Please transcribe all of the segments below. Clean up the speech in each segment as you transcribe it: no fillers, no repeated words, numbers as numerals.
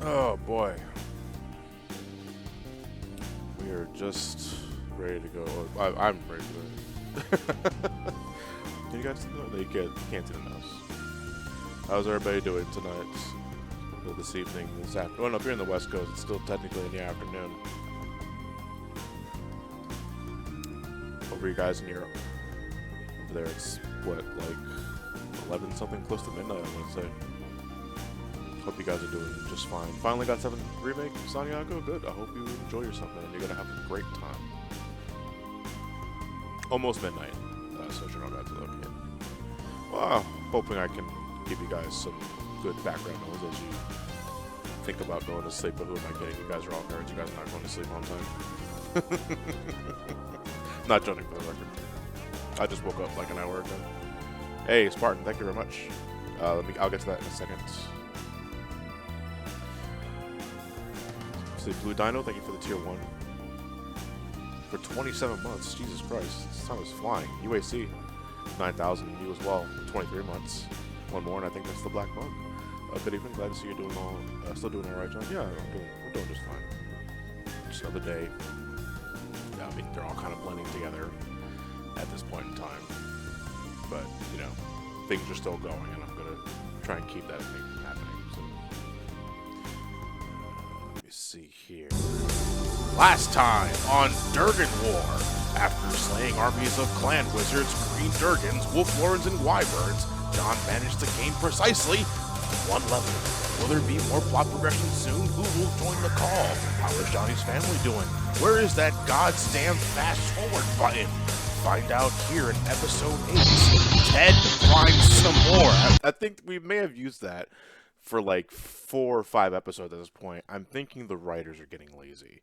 Oh boy. We are just ready to go. I'm ready to go. Can you guys know? No, you can't see the mouse. How's everybody doing tonight? Or this evening, this afternoon? Well, no, if you're in the West Coast, it's still technically in the afternoon. Over you guys in Europe. Over there, it's what, like 11 something, close to midnight, I want to say. Hope you guys are doing just fine. Finally got 7 Remake, Santiago. Good. I hope you enjoy yourself, man. You're gonna have a great time. Almost midnight, so you know that's okay. Well, hoping I can give you guys some good background noise as you think about going to sleep. But who am I kidding? You guys are all nerds. You guys are not going to sleep on time. Not joking, for the record. I just woke up like an hour ago. Hey, Spartan, thank you very much. I'll get to that in a second. Blue Dino, thank you for the tier 1. For 27 months, Jesus Christ, this time is flying. UAC, 9,000, you as well, 23 months. One more, and I think that's the Black Monk. Good evening, glad to see you doing still doing alright, John. Yeah, I'm doing just fine. Just another day. Yeah, I mean, they're all kind of blending together at this point in time. But, you know, things are still going, and I'm going to try and keep that thing happening. So. See here. Last time on Durgan War, after slaying armies of clan wizards, green Durgans, wolf lords, and wyverns, John managed to gain precisely 1 level. Will there be more plot progression soon? Who will join the call? How is Johnny's family doing? Where is that goddamn fast forward button? Find out here in episode 8. Ted finds some more. I think we may have used that for like 4 or 5 episodes at this point. I'm thinking the writers are getting lazy.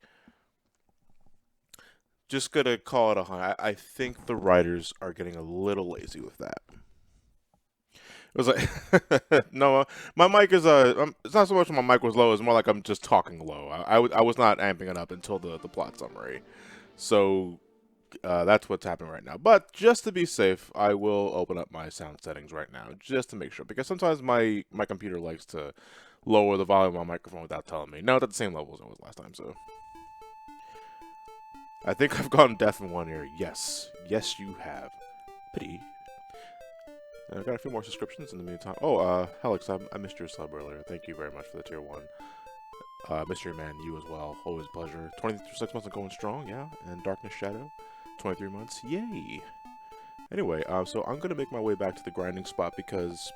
Just gonna call it a hunt. I think the writers are getting a little lazy with that. It was like, no, my mic is it's not so much my mic was low, it's more like I'm just talking low. I was not amping it up until the plot summary. So that's what's happening right now. But just to be safe, I will open up my sound settings right now, just to make sure. Because sometimes my computer likes to lower the volume on my microphone without telling me. No, it's at the same level as it was last time, so. I think I've gone deaf in one ear. Yes. Yes, you have. Pity. And I've got a few more subscriptions in the meantime. Oh, Helix, I missed your sub earlier. Thank you very much for the tier 1. Mystery Man, you as well. Always a pleasure. 26 months of going strong, yeah. And Darkness Shadow. 23 months, yay! Anyway, so I'm going to make my way back to the grinding spot because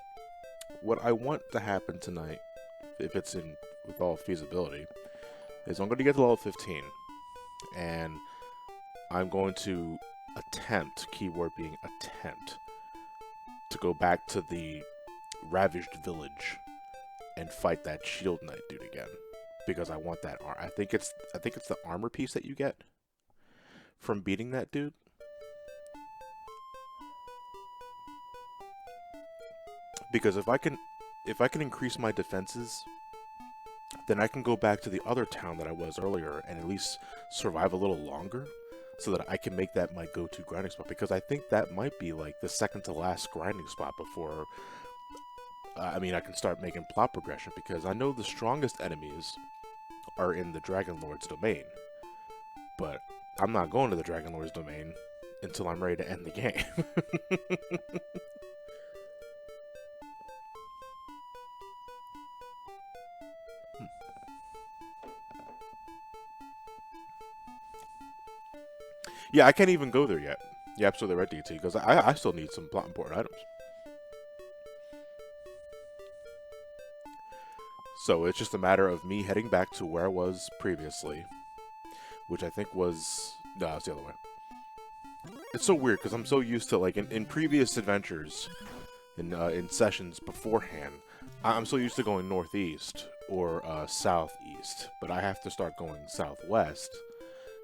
what I want to happen tonight, if it's in with all feasibility, is I'm going to get to level 15, and I'm going to attempt, keyword being attempt, to go back to the ravaged village and fight that shield knight dude again, because I want that I think it's the armor piece that you get from beating that dude. Because if I can increase my defenses, then I can go back to the other town that I was earlier and at least survive a little longer, so that I can make that my go-to grinding spot. Because I think that might be like the second to last grinding spot before I can start making plot progression, because I know the strongest enemies are in the Dragon Lord's domain. But I'm not going to the Dragon Lord's domain until I'm ready to end the game. Yeah, I can't even go there yet. You're absolutely right, DT, because I still need some plot important items. So it's just a matter of me heading back to where I was previously, which I think was... No, it's the other way. It's so weird, because I'm so used to, like, in previous adventures, in sessions beforehand, I'm so used to going northeast or southeast, but I have to start going southwest,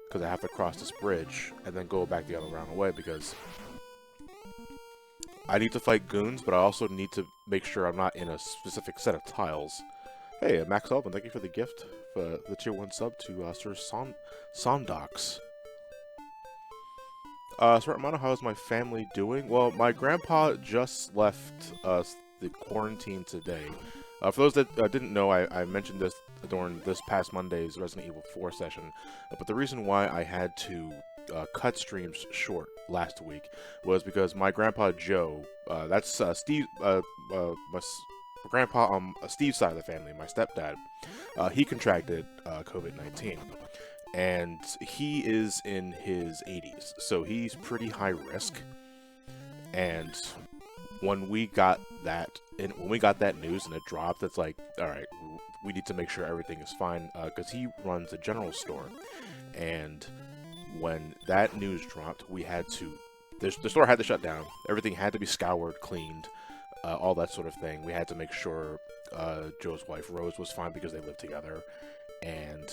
because I have to cross this bridge and then go back the other round away, because I need to fight goons, but I also need to make sure I'm not in a specific set of tiles. Hey, Max Sullivan, thank you for the gift, for the tier 1 sub to Sir Sondox. Sir Armando, how is my family doing? Well, my grandpa just left the quarantine today. For those that didn't know, I mentioned this during this past Monday's Resident Evil 4 session. But the reason why I had to cut streams short last week was because my grandpa Joe, that's Steve, my grandpa on Steve's side of the family, my stepdad, he contracted COVID-19. And he is in his 80s, so he's pretty high risk. And when we got that news and it dropped, it's like, all right, we need to make sure everything is fine, because he runs a general store. And when that news dropped, we had to, the store had to shut down. Everything had to be scoured, cleaned, all that sort of thing. We had to make sure Joe's wife Rose was fine because they lived together, and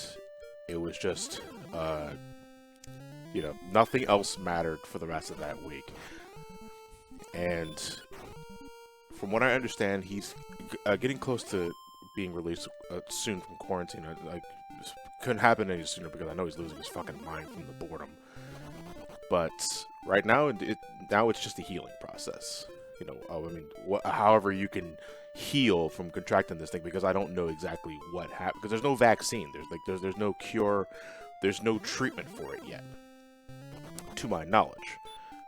it was just, you know, nothing else mattered for the rest of that week. And from what I understand, he's getting close to being released soon from quarantine. Like, couldn't happen any sooner because I know he's losing his fucking mind from the boredom. But right now, now it's just a healing process. You know, I mean, however you can heal from contracting this thing, because I don't know exactly what happened, because there's no vaccine, there's no cure, there's no treatment for it yet, to my knowledge.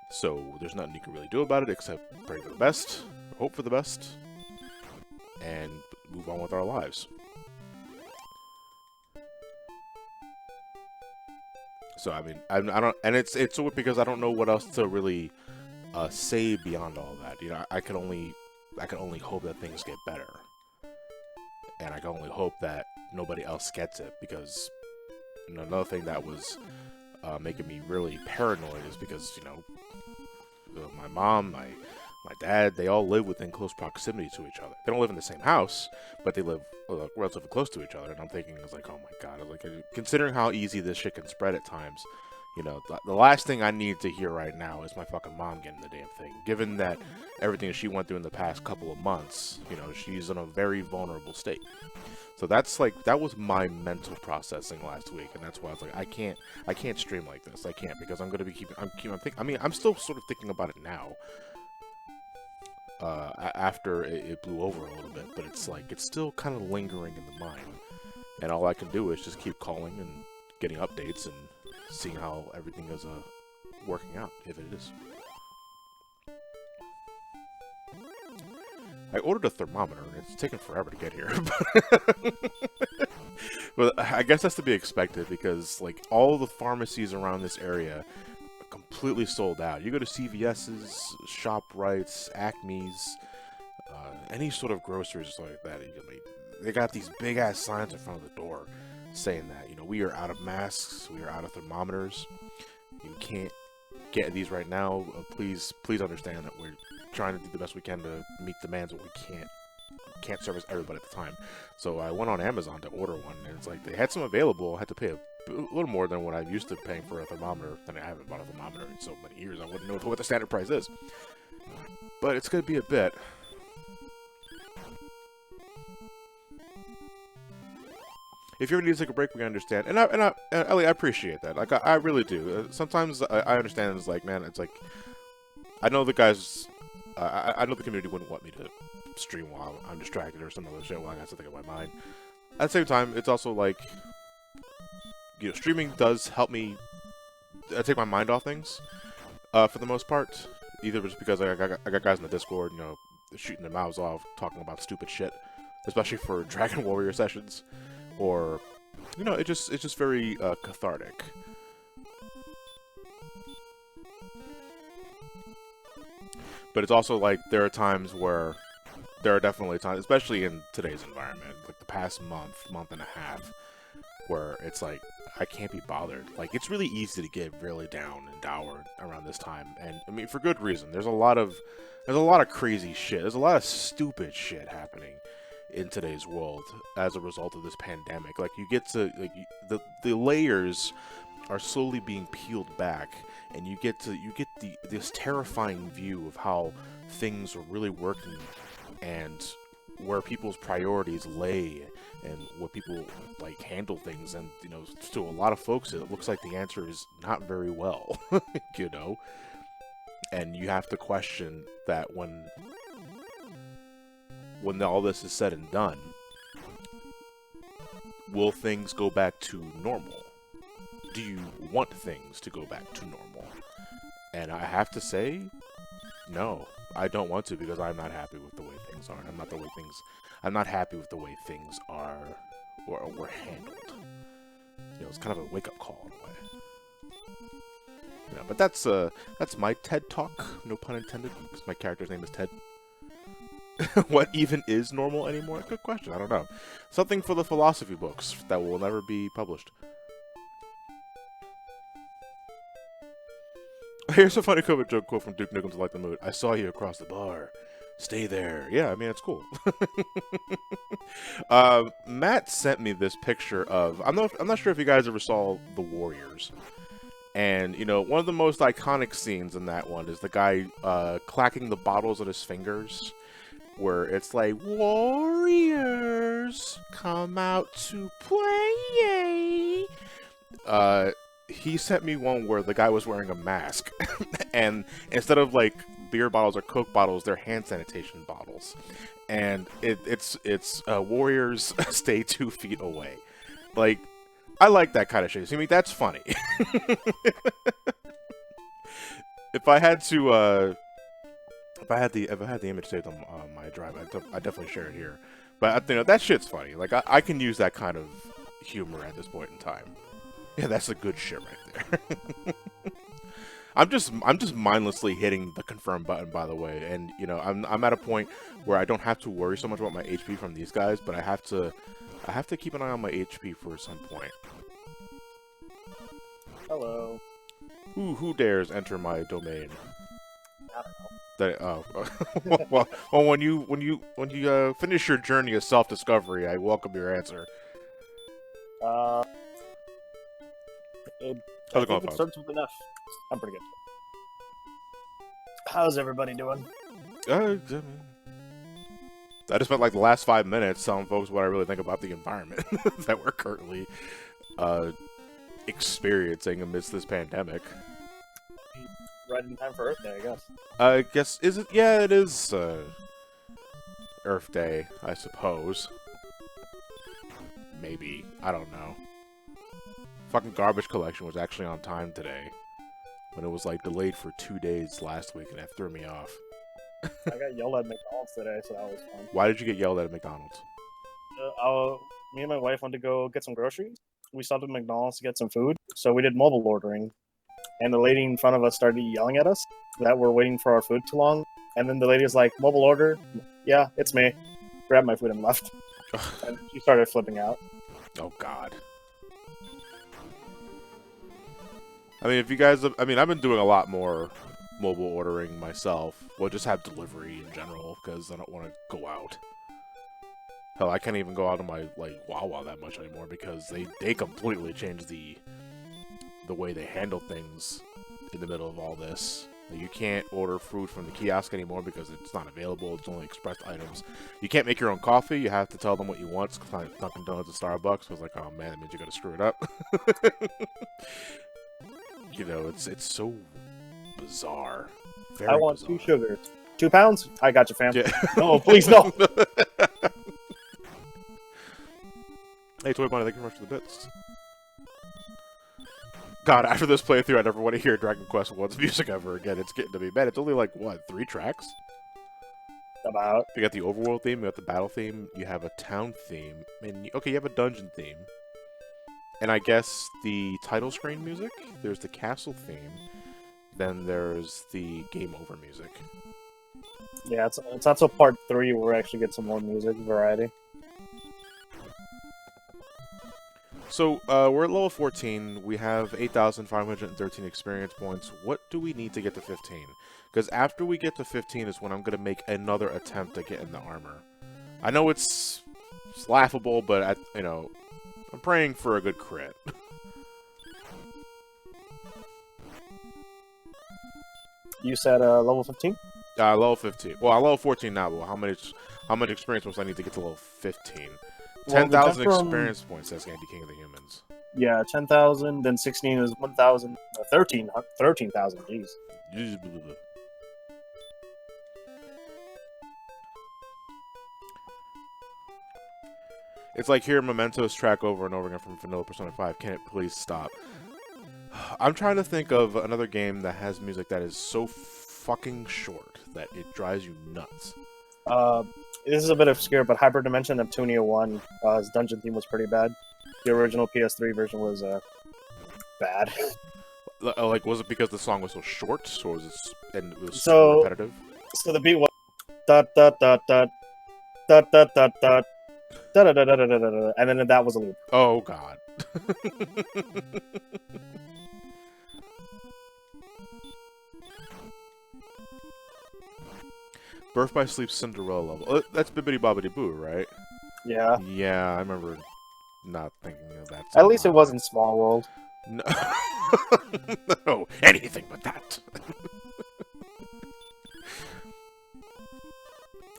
So there's nothing you can really do about it except pray for the best, hope for the best, and move on with our lives. So I mean, I don't, and it's because I don't know what else to really say beyond all that. You know, I can only hope that things get better, and I can only hope that nobody else gets it, because, you know, another thing that was making me really paranoid is because, you know, my mom, my dad, they all live within close proximity to each other. They don't live in the same house, but they live relatively close to each other. And I'm thinking, it's like, oh my god, like, considering how easy this shit can spread at times, you know, the last thing I need to hear right now is my fucking mom getting the damn thing. Given that everything she went through in the past couple of months, you know, she's in a very vulnerable state. So that's like, that was my mental processing last week, and that's why I was like, I can't stream like this. I can't, because I'm gonna be I'm still sort of thinking about it now, after it blew over a little bit, but it's like, it's still kind of lingering in the mind, and all I can do is just keep calling and getting updates and seeing how everything is working out, if it is. I ordered a thermometer, and it's taken forever to get here. But I guess that's to be expected, because, like, all the pharmacies around this area are completely sold out. You go to CVS's, ShopRite's, Acme's, any sort of groceries like that, they got these big-ass signs in front of the door saying that, you know, we are out of masks, we are out of thermometers, you can't get these right now. Please understand that we're trying to do the best we can to meet demands, but we can't service everybody at the time. So I went on Amazon to order one, and it's like, they had some available. I had to pay a little more than what I'm used to paying for a thermometer. And I haven't bought a thermometer in so many years, I wouldn't know what the standard price is. But it's gonna be a bit. If you ever need to take a break, we understand, and Ellie, I appreciate that. Like, I really do. Sometimes I understand. It's like, man, it's like, I know the guys, I know the community wouldn't want me to stream while I'm distracted or some other shit while I got something on my mind. At the same time, it's also like, you know, streaming does help me take my mind off things, for the most part. Either just because I got guys in the Discord, you know, shooting their mouths off, talking about stupid shit, especially for Dragon Warrior sessions. Or, you know, it's just very cathartic. But it's also like, there are definitely times, especially in today's environment, like the past month and a half, where it's like, I can't be bothered. Like, it's really easy to get really down and dour around this time, and I mean, for good reason. There's a lot of crazy shit. There's a lot of stupid shit happening in today's world as a result of this pandemic. Like, you get to, like, the layers are slowly being peeled back, and you get this terrifying view of how things are really working, and where people's priorities lay, and what people like handle things. And, you know, to a lot of folks, it looks like the answer is not very well. You know, and you have to question that when all this is said and done, will things go back to normal? Do you want things to go back to normal? And I have to say, no, I don't want to, because I'm not happy with the way things are. I'm not happy with the way things are or were handled. It's kind of a wake-up call in a way. But that's my TED talk, no pun intended, because my character's name is Ted. What even is normal anymore? Good question. I don't know. Something for the philosophy books that will never be published. Here's a funny COVID joke quote from Duke Nukem to Light the Mood. I saw you across the bar. Stay there. Yeah, I mean, it's cool. Matt sent me this picture of... I'm not sure if you guys ever saw The Warriors. And, one of the most iconic scenes in that one is the guy clacking the bottles on his fingers. Where it's like, Warriors, come out to play. He sent me one where the guy was wearing a mask. And instead of, like, beer bottles or Coke bottles, they're hand sanitation bottles. And it's Warriors stay 2 feet away. Like, I like that kind of shit. I mean, that's funny. If I had to, if I had the image saved on my drive, I'd definitely share it here. But that shit's funny. Like, I can use that kind of humor at this point in time. Yeah, that's the good shit right there. I'm just mindlessly hitting the confirm button, by the way, and I'm at a point where I don't have to worry so much about my HP from these guys, but I have to keep an eye on my HP for some point. Hello. Who dares enter my domain? I don't know. Well, when you finish your journey of self-discovery, I welcome your answer. How's it going, it starts with an F. I'm pretty good. How's everybody doing? I just spent like the last 5 minutes telling folks what I really think about the environment that we're currently experiencing amidst this pandemic. Right in time for Earth Day, I guess. I guess, is it? Yeah, it is Earth Day, I suppose. Maybe. I don't know. Fucking garbage collection was actually on time today. When it was, like, delayed for 2 days last week, and that threw me off. I got yelled at McDonald's today, so that was fun. Why did you get yelled at McDonald's? Me and my wife went to go get some groceries. We stopped at McDonald's to get some food, so we did mobile ordering. And the lady in front of us started yelling at us that we're waiting for our food too long. And then the lady was like, mobile order? Yeah, it's me. Grabbed my food and left. And she started flipping out. Oh, God. I mean, if you guys... I've been doing a lot more mobile ordering myself. Well, just have delivery in general, because I don't want to go out. Hell, I can't even go out to my, like, Wawa that much anymore, because they completely changed the way they handle things in the middle of all this. Like, you can't order food from the kiosk anymore because it's not available. It's only expressed items. You can't make your own coffee. You have to tell them what you want. It's like Dunkin' Donuts and Starbucks. I was like, oh man, that means you gotta screw it up. It's so bizarre. Very I want bizarre. 2 sugars. 2 pounds? I got you, fam. Yeah. No, please no. Hey, Toy Bunny, thank you very much for the bits. God, after this playthrough, I never want to hear Dragon Quest I's music ever again. It's getting to be bad. It's only like, what, 3 tracks? About. You got the overworld theme, you got the battle theme, you have a town theme, and okay, you have a dungeon theme. And I guess the title screen music, there's the castle theme, then there's the game over music. Yeah, it's not until part 3 where we actually get some more music variety. So, we're at level 14, we have 8,513 experience points. What do we need to get to 15? Because after we get to 15 is when I'm going to make another attempt to get in the armor. I know it's laughable, but, I'm praying for a good crit. You said level 15? Level 15. Well, I'm level 14 now, but how much experience points do I need to get to level 15? 10,000 experience points, says Andy King of the Humans. Yeah, 10,000, then 16 is 1,000, 13,000, jeez. It's like hearing Memento's track over and over again from Vanilla Persona 5. Can it please stop? I'm trying to think of another game that has music that is so fucking short that it drives you nuts. This is a bit obscure, but Hyperdimension Neptunia 1, his dungeon theme was pretty bad. The original PS3 version was bad. Like, was it because the song was so short, or was it and it was So- repetitive? So the beat was dot dot dot dot dot dot dot dot da da da da da da da, and then that was a loop. Oh god. Birth by Sleep Cinderella level. Oh, that's Bibbidi Bobbidi Boo, right? Yeah. Yeah, I remember not thinking of that. At least it wasn't Small World. No, no, anything but that.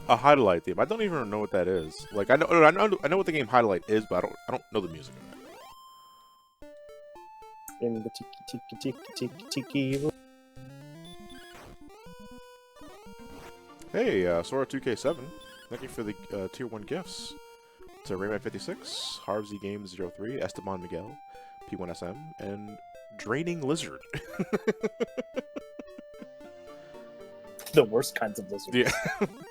A highlight theme. I don't even know what that is. Like I know what the game Highlight is, but I don't know the music of it. In the tiki tiki tiki tiki tiki. Hey, Sora 2K7, thank you for the Tier 1 gifts. To Rayman 56, Harvzy Games 03, Esteban Miguel, P1SM, and Draining Lizard. The worst kinds of lizards. Yeah.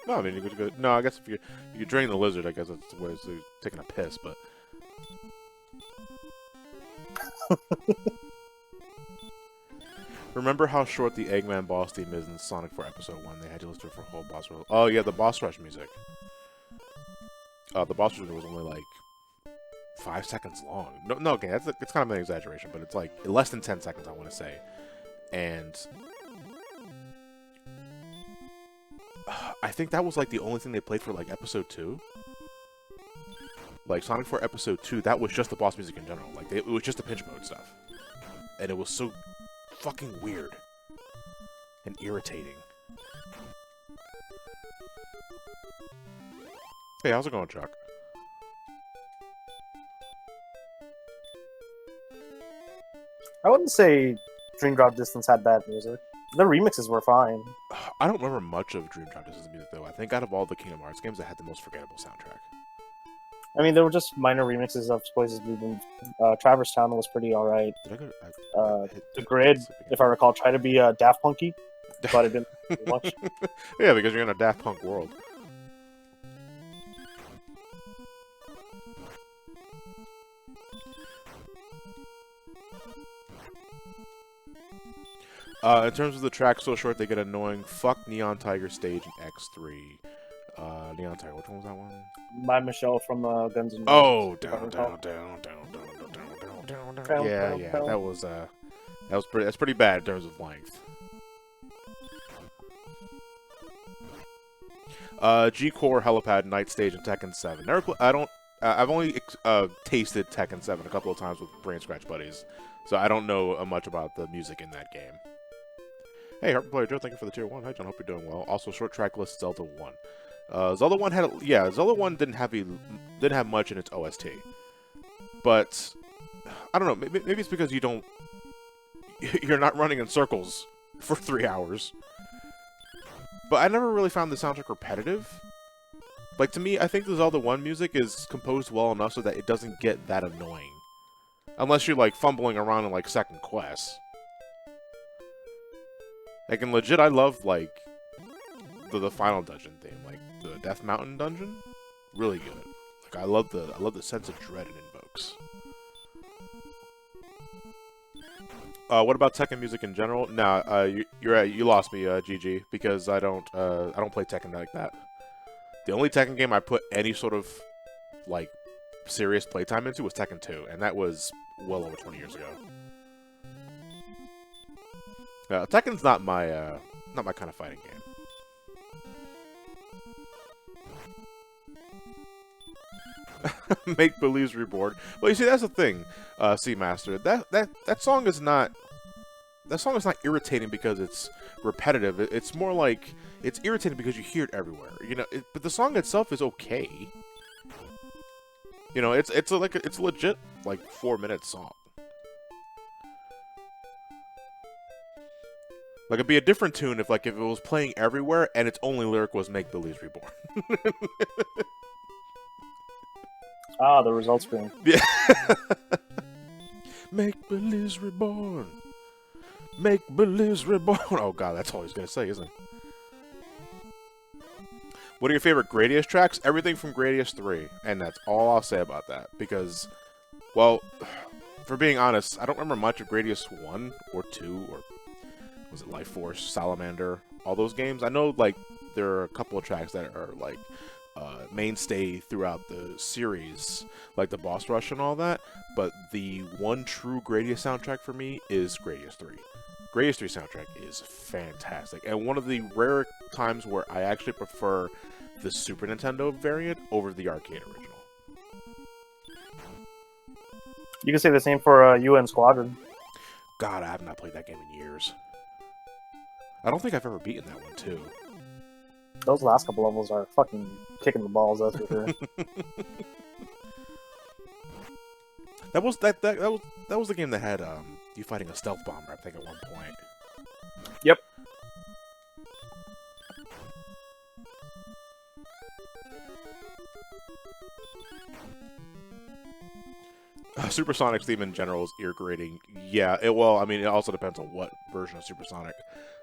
No, I mean, you could go... No, I guess if you could drain the lizard, I guess that's what it's taking a piss, but... Remember how short the Eggman boss theme is in Sonic 4 Episode 1? They had to listen for a whole boss rush. Oh, yeah, the boss rush music. The boss rush was only, like, 5 seconds long. No, okay, it's kind of an exaggeration, but it's, like, less than 10 seconds, I want to say. And... I think that was, like, the only thing they played for, like, Episode 2. Like, Sonic 4 Episode 2, that was just the boss music in general. Like, it was just the pinch mode stuff. And it was so... fucking weird and irritating. Hey, how's it going, Chuck? I wouldn't say Dream Drop Distance had bad music. The remixes were fine. I don't remember much of Dream Drop Distance music though. I think out of all the Kingdom Hearts games, that had the most forgettable soundtrack. I mean, there were just minor remixes of Places We've Been. Traverse Town was pretty alright. Did I go? The Grid, if I recall, tried to be Daft Punky, but it didn't do much. Yeah, because you're in a Daft Punk world. In terms of the track so short they get annoying, fuck Neon Tiger Stage and X3. Neon Tiger, which one was that one? My Michelle from Guns N' Roses. Oh, down. Yeah, that's pretty bad in terms of length. G-Core, Helipad, Night Stage, and Tekken 7. I've only tasted Tekken 7 a couple of times with Brain Scratch buddies, so I don't know much about the music in that game. Hey, Harper Player Joe, thank you for the Tier 1. Hi, John, hope you're doing well. Also, short track list, Zelda 1. Zelda 1 had, Zelda 1 didn't have much in its OST. But, I don't know, maybe it's because you're not running in circles for 3 hours. But I never really found the soundtrack repetitive. Like, to me, I think the Zelda 1 music is composed well enough so that it doesn't get that annoying. Unless you're, like, fumbling around in, like, second quests. Like, and legit, I love, like, the final dungeon theme. Like, the Death Mountain dungeon. Really good. Like, I love the sense of dread it invokes. What about Tekken music in general? Nah, you lost me, GG, because I don't play Tekken like that. The only Tekken game I put any sort of, like, serious playtime into was Tekken 2, and that was well over 20 years ago. Tekken's not my kind of fighting game. Make Believe's Reborn. Well, you see, that's the thing, Seamaster. That song is not irritating because it's repetitive. It's more like it's irritating because you hear it everywhere. You know, but the song itself is okay. You know, it's a legit like 4-minute song. Like, it'd be a different tune if it was playing everywhere and its only lyric was "Make Believe's Reborn." Ah, the result screen. Yeah. Make Belize reborn. Make Belize reborn. Oh god, that's all he's gonna say, isn't he? What are your favorite Gradius tracks? Everything from Gradius 3, and that's all I'll say about that. Because, well, for being honest, I don't remember much of Gradius 1 or 2, or was it Life Force, Salamander, all those games. I know, like, there are a couple of tracks that are, like, mainstay throughout the series, like the boss rush and all that, but the one true Gradius soundtrack for me is Gradius 3. Gradius 3 soundtrack is fantastic, and one of the rare times where I actually prefer the Super Nintendo variant over the arcade original. You can say the same for UN Squadron. God, I have not played that game in years. I don't think I've ever beaten that one, too. Those last couple levels are fucking kicking the balls, that's for sure. That was the game that had you fighting a stealth bomber, I think, at one point. Yep. Supersonic's theme in general is ear-grating. Yeah, well, I mean, it also depends on what version of Supersonic.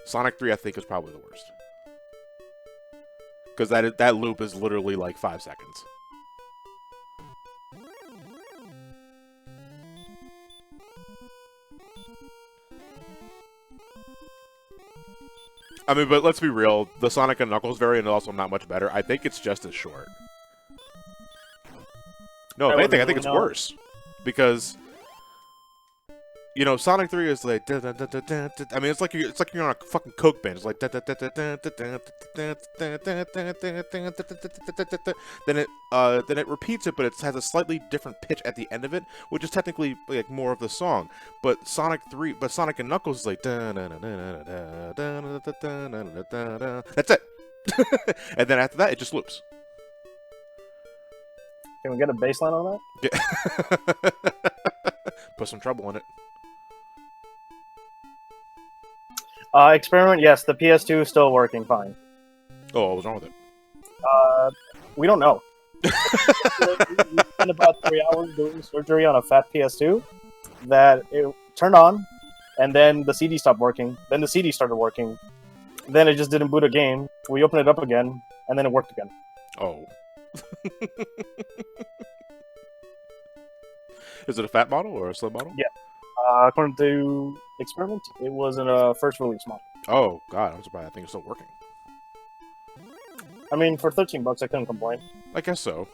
Sonic 3, I think, is probably the worst. Because that loop is literally like 5 seconds. I mean, but let's be real. The Sonic and Knuckles variant is also not much better. I think it's just as short. No, if anything, I think it's worse. Because, you know, Sonic 3 is like, I mean, it's like you're on a fucking Coke band. It's like, then it repeats it, but it has a slightly different pitch at the end of it, which is technically like more of the song. But Sonic and Knuckles is like, that's it. And then after that, it just loops. Can we get a baseline on that? Yeah. Put some trouble in it. Experiment, yes, the PS2 is still working fine. Oh, what was wrong with it? We don't know. We spent about 3 hours doing surgery on a fat PS2 that it turned on, and then the CD stopped working. Then the CD started working. Then it just didn't boot a game. We opened it up again, and then it worked again. Oh. Is it a fat model or a slim model? Yeah. According to Experiment, it was in a first release model. Oh, God, I'm surprised. I think it's still working. I mean, for $13, I couldn't complain. I guess so.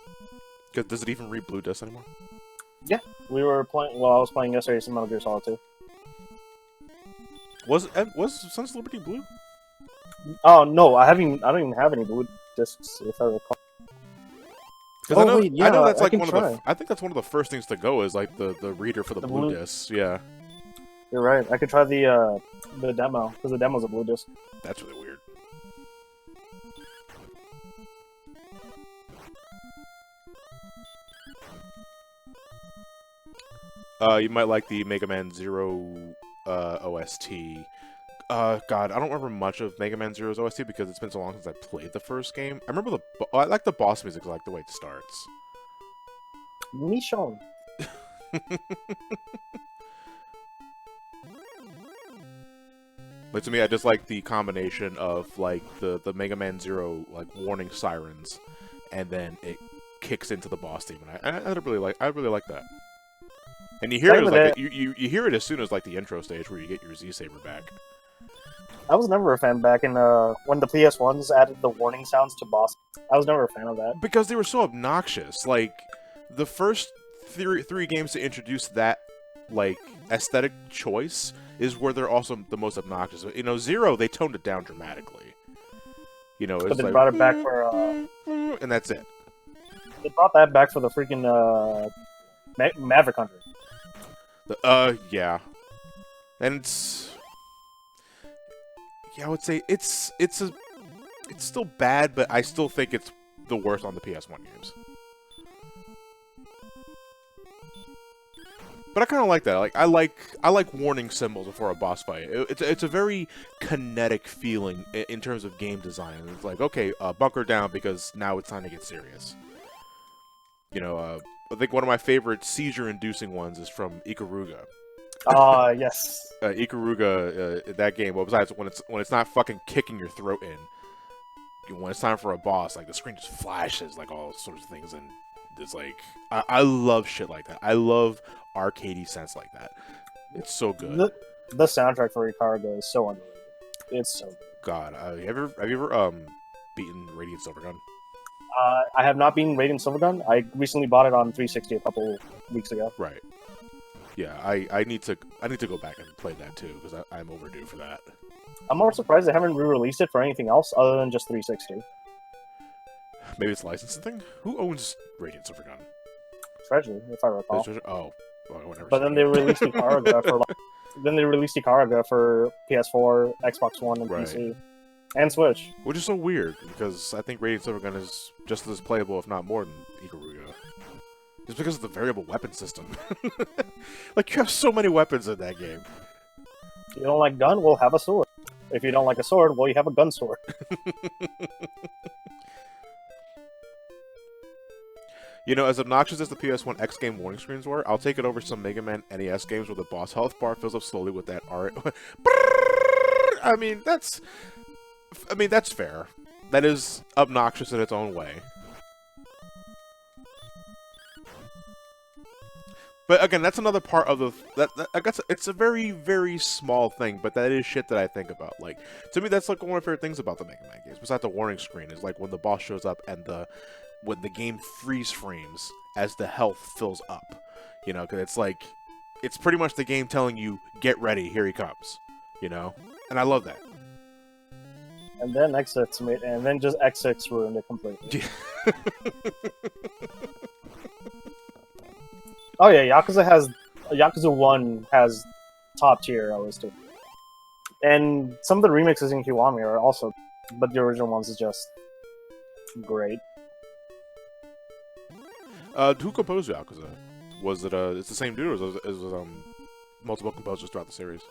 Does it even read Blue Disc anymore? Yeah. We were playing, well, I was playing yesterday some Metal Gear Solid 2. Was Sons of Liberty blue? Oh, no, I don't even have any Blue Discs, if I recall. Because I know that's I like can one try. of the. I think that's one of the first things to go is like the reader for the blue discs. Yeah, you're right. I could try the demo because the demo's a blue disc. That's really weird. You might like the Mega Man Zero OST. God, I don't remember much of Mega Man Zero's OST because it's been so long since I played the first game. I remember I like the boss music. I like the way it starts. Michon. But to me, I just like the combination of like the Mega Man Zero like warning sirens, and then it kicks into the boss theme, and I really like that. And you hear it as, like you hear it as soon as like the intro stage where you get your Z Saber back. I was never a fan back in when the PS1s added the warning sounds to boss. I was never a fan of that because they were so obnoxious. Like the first three games to introduce that like aesthetic choice is where they're also the most obnoxious. You know, Zero, they toned it down dramatically. You know, it's but they like, brought it back for and that's it. They brought that back for the freaking Maverick Hunter. Yeah, and it's, yeah, I would say it's still bad, but I still think it's the worst on the PS1 games. But I kind of like that. Like I like warning symbols before a boss fight. It's a very kinetic feeling in terms of game design. It's like, okay, bunker down because now it's time to get serious. You know, I think one of my favorite seizure-inducing ones is from Ikaruga. Yes. Ikaruga, that game. Well, besides when it's not fucking kicking your throat in, when it's time for a boss, like the screen just flashes, like all sorts of things, and it's like I love shit like that. I love arcadey sense like that. It's so good. The soundtrack for Ikaruga is so underrated. It's so good. God, have you ever beaten Radiant Silvergun? I have not been Radiant Silvergun. I recently bought it on 360 a couple weeks ago. Right. Yeah, I need to go back and play that too because I'm overdue for that. I'm more surprised they haven't re-released it for anything else other than just 360. Maybe it's licensing thing. Who owns Radiant Silvergun? Treasure, if I recall. Oh, whatever. But then they released Ikaruga for PS4, Xbox One, and PC, and Switch. Which is so weird because I think Radiant Silvergun is just as playable, if not more, than Ikaruga. Just because of the variable weapon system. Like, you have so many weapons in that game. If you don't like gun, we'll have a sword. If you don't like a sword, well, you have a gun sword. You know, as obnoxious as the PS1 X game warning screens were, I'll take it over some Mega Man NES games where the boss health bar fills up slowly with that R. I mean, that's fair. That is obnoxious in its own way. But again, that's another part of I guess it's a very, very small thing, but that is shit that I think about. Like, to me, that's like one of my favorite things about the Mega Man games, besides the warning screen, is like when the boss shows up and when the game freeze frames as the health fills up. You know, because it's like, it's pretty much the game telling you, get ready, here he comes. You know? And I love that. And then X6 ruined it completely. Oh yeah, Yakuza 1 has top tier OST. And some of the remixes in Kiwami are also, but the original ones is just great. Who composed Yakuza? Was it it's the same dude, or is it multiple composers throughout the series?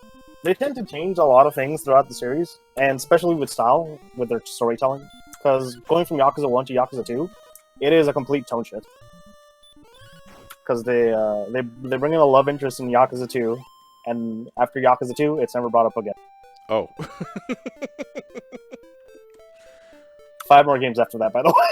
They tend to change a lot of things throughout the series, and especially with style, with their storytelling. Because going from Yakuza 1 to Yakuza 2, it is a complete tone shift. Because they bring in a love interest in Yakuza 2, and after Yakuza 2, it's never brought up again. Oh. 5 more games after that, by the way.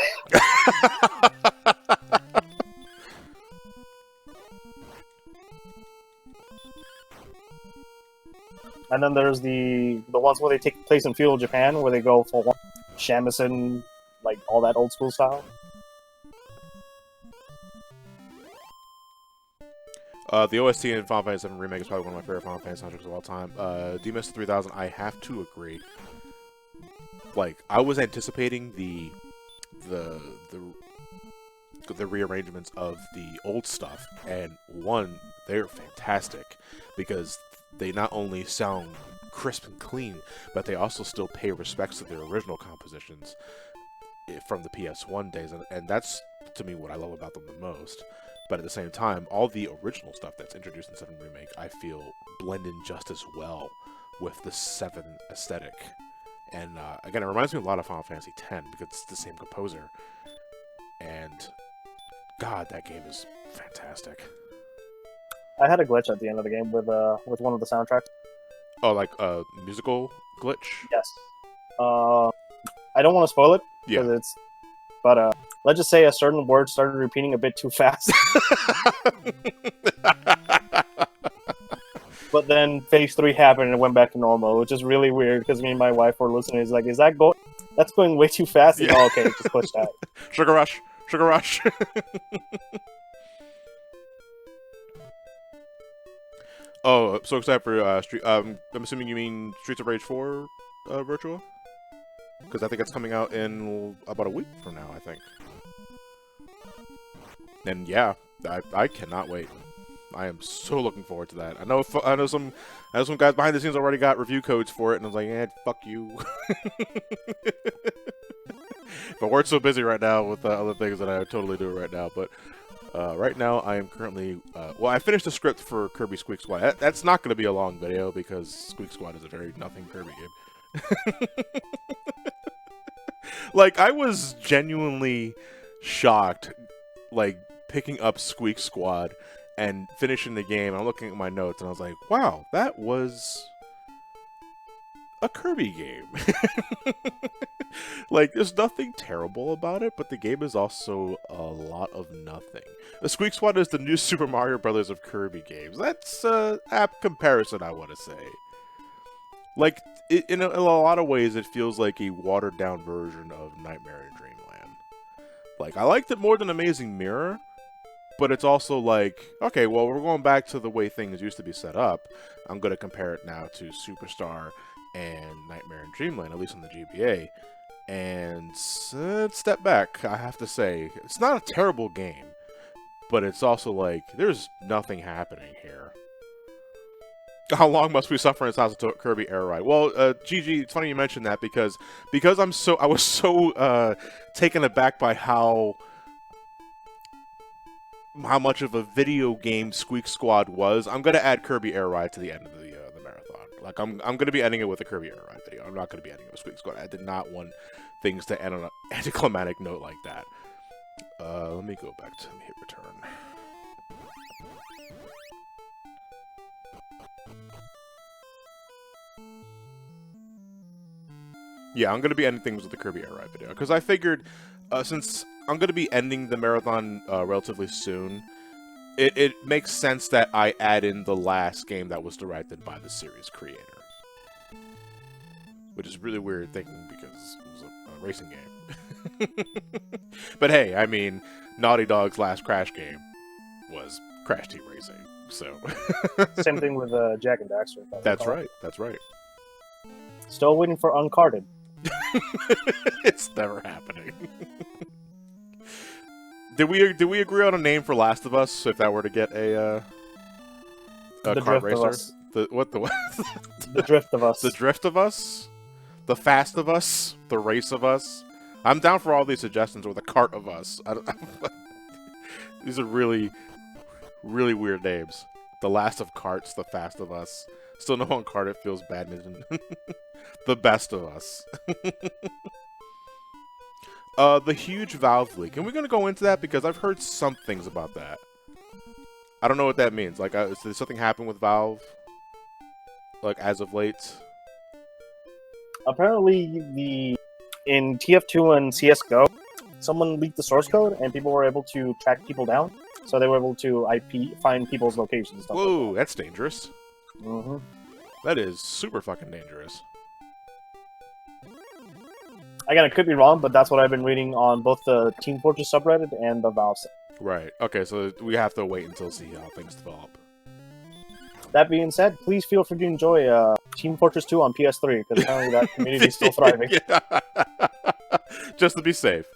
And then there's the ones where they take place in feudal Japan, where they go for shamisen, like all that old school style. The OST in Final Fantasy VII Remake is probably one of my favorite Final Fantasy soundtracks of all time. DMS 3000, I have to agree. Like, I was anticipating the rearrangements of the old stuff, and one, they're fantastic because they not only sound crisp and clean, but they also still pay respects to their original compositions from the PS1 days, and that's, to me, what I love about them the most. But at the same time, all the original stuff that's introduced in 7 Remake, I feel blend in just as well with the 7 aesthetic. And again, it reminds me a lot of Final Fantasy X because it's the same composer. And God, that game is fantastic. I had a glitch at the end of the game with one of the soundtracks. Oh, like a musical glitch? Yes. I don't want to spoil it because but let's just say a certain word started repeating a bit too fast. But then phase 3 happened and it went back to normal, which is really weird because me and my wife were listening. It's like, that's going way too fast? Yeah. Oh, okay, just push that. Sugar Rush. Sugar Rush. Oh, so excited for I'm assuming you mean Streets of Rage 4 Virtua? Because I think it's coming out in about a week from now, I think. And yeah, I cannot wait. I am so looking forward to that. I know some guys behind the scenes already got review codes for it, and I was like, eh, fuck you. But we're so busy right now with other things that I would totally do it right now. But right now, I am currently... well, I finished the script for Kirby Squeak Squad. That's not going to be a long video, because Squeak Squad is a very nothing Kirby game. Like, I was genuinely shocked, like, picking up Squeak Squad and finishing the game. I'm looking at my notes and I was like, wow, that was a Kirby game. Like, there's nothing terrible about it, but the game is also a lot of nothing. The Squeak Squad is the new Super Mario Brothers of Kirby games. That's an apt comparison, I want to say. Like, in a lot of ways, it feels like a watered-down version of Nightmare in Dreamland. Like, I liked it more than Amazing Mirror, but it's also like, okay, well, we're going back to the way things used to be set up. I'm going to compare it now to Superstar and Nightmare in Dreamland, at least on the GBA. And step back, I have to say, it's not a terrible game, but it's also like, there's nothing happening here. How long must we suffer in this house until Kirby Air Ride? Well, GG, it's funny you mentioned that because I was so taken aback by how much of a video game Squeak Squad was. I'm gonna add Kirby Air Ride to the end of the marathon. Like I'm gonna be ending it with a Kirby Air Ride video. I'm not gonna be ending it with Squeak Squad. I did not want things to end on an anticlimactic note like that. Let me go back to hit return. Yeah, I'm going to be ending things with the Kirby Air Ride video, because I figured, since I'm going to be ending the marathon relatively soon, it makes sense that I add in the last game that was directed by the series creator. Which is really weird thinking, because it was a racing game. But hey, I mean, Naughty Dog's last Crash game was Crash Team Racing, so... Same thing with Jack and Daxter. That's right, that's right. Still waiting for Uncarded. It's never happening. Did we agree on a name for Last of Us if that were to get a kart racer? The what? The Drift of Us. The Drift of Us? The Fast of Us? The Race of Us? I'm down for all these suggestions, or the Cart of Us. These are really, really weird names. The Last of Carts, the Fast of Us. Still no Uncarded feels badminton. The Best of Us. The huge Valve leak. And we're going to go into that because I've heard some things about that. I don't know what that means. Like, did something happen with Valve? Like, as of late? Apparently, in TF2 and CSGO, someone leaked the source code and people were able to track people down. So they were able to find people's locations. Stuff Whoa, like that's dangerous. Mm-hmm. That is super fucking dangerous. Again, I could be wrong, but that's what I've been reading on both the Team Fortress subreddit and the Valve site. Right. Okay, so we have to wait until see how things develop. That being said, please feel free to enjoy Team Fortress 2 on PS3, because apparently that community is still thriving. Just to be safe.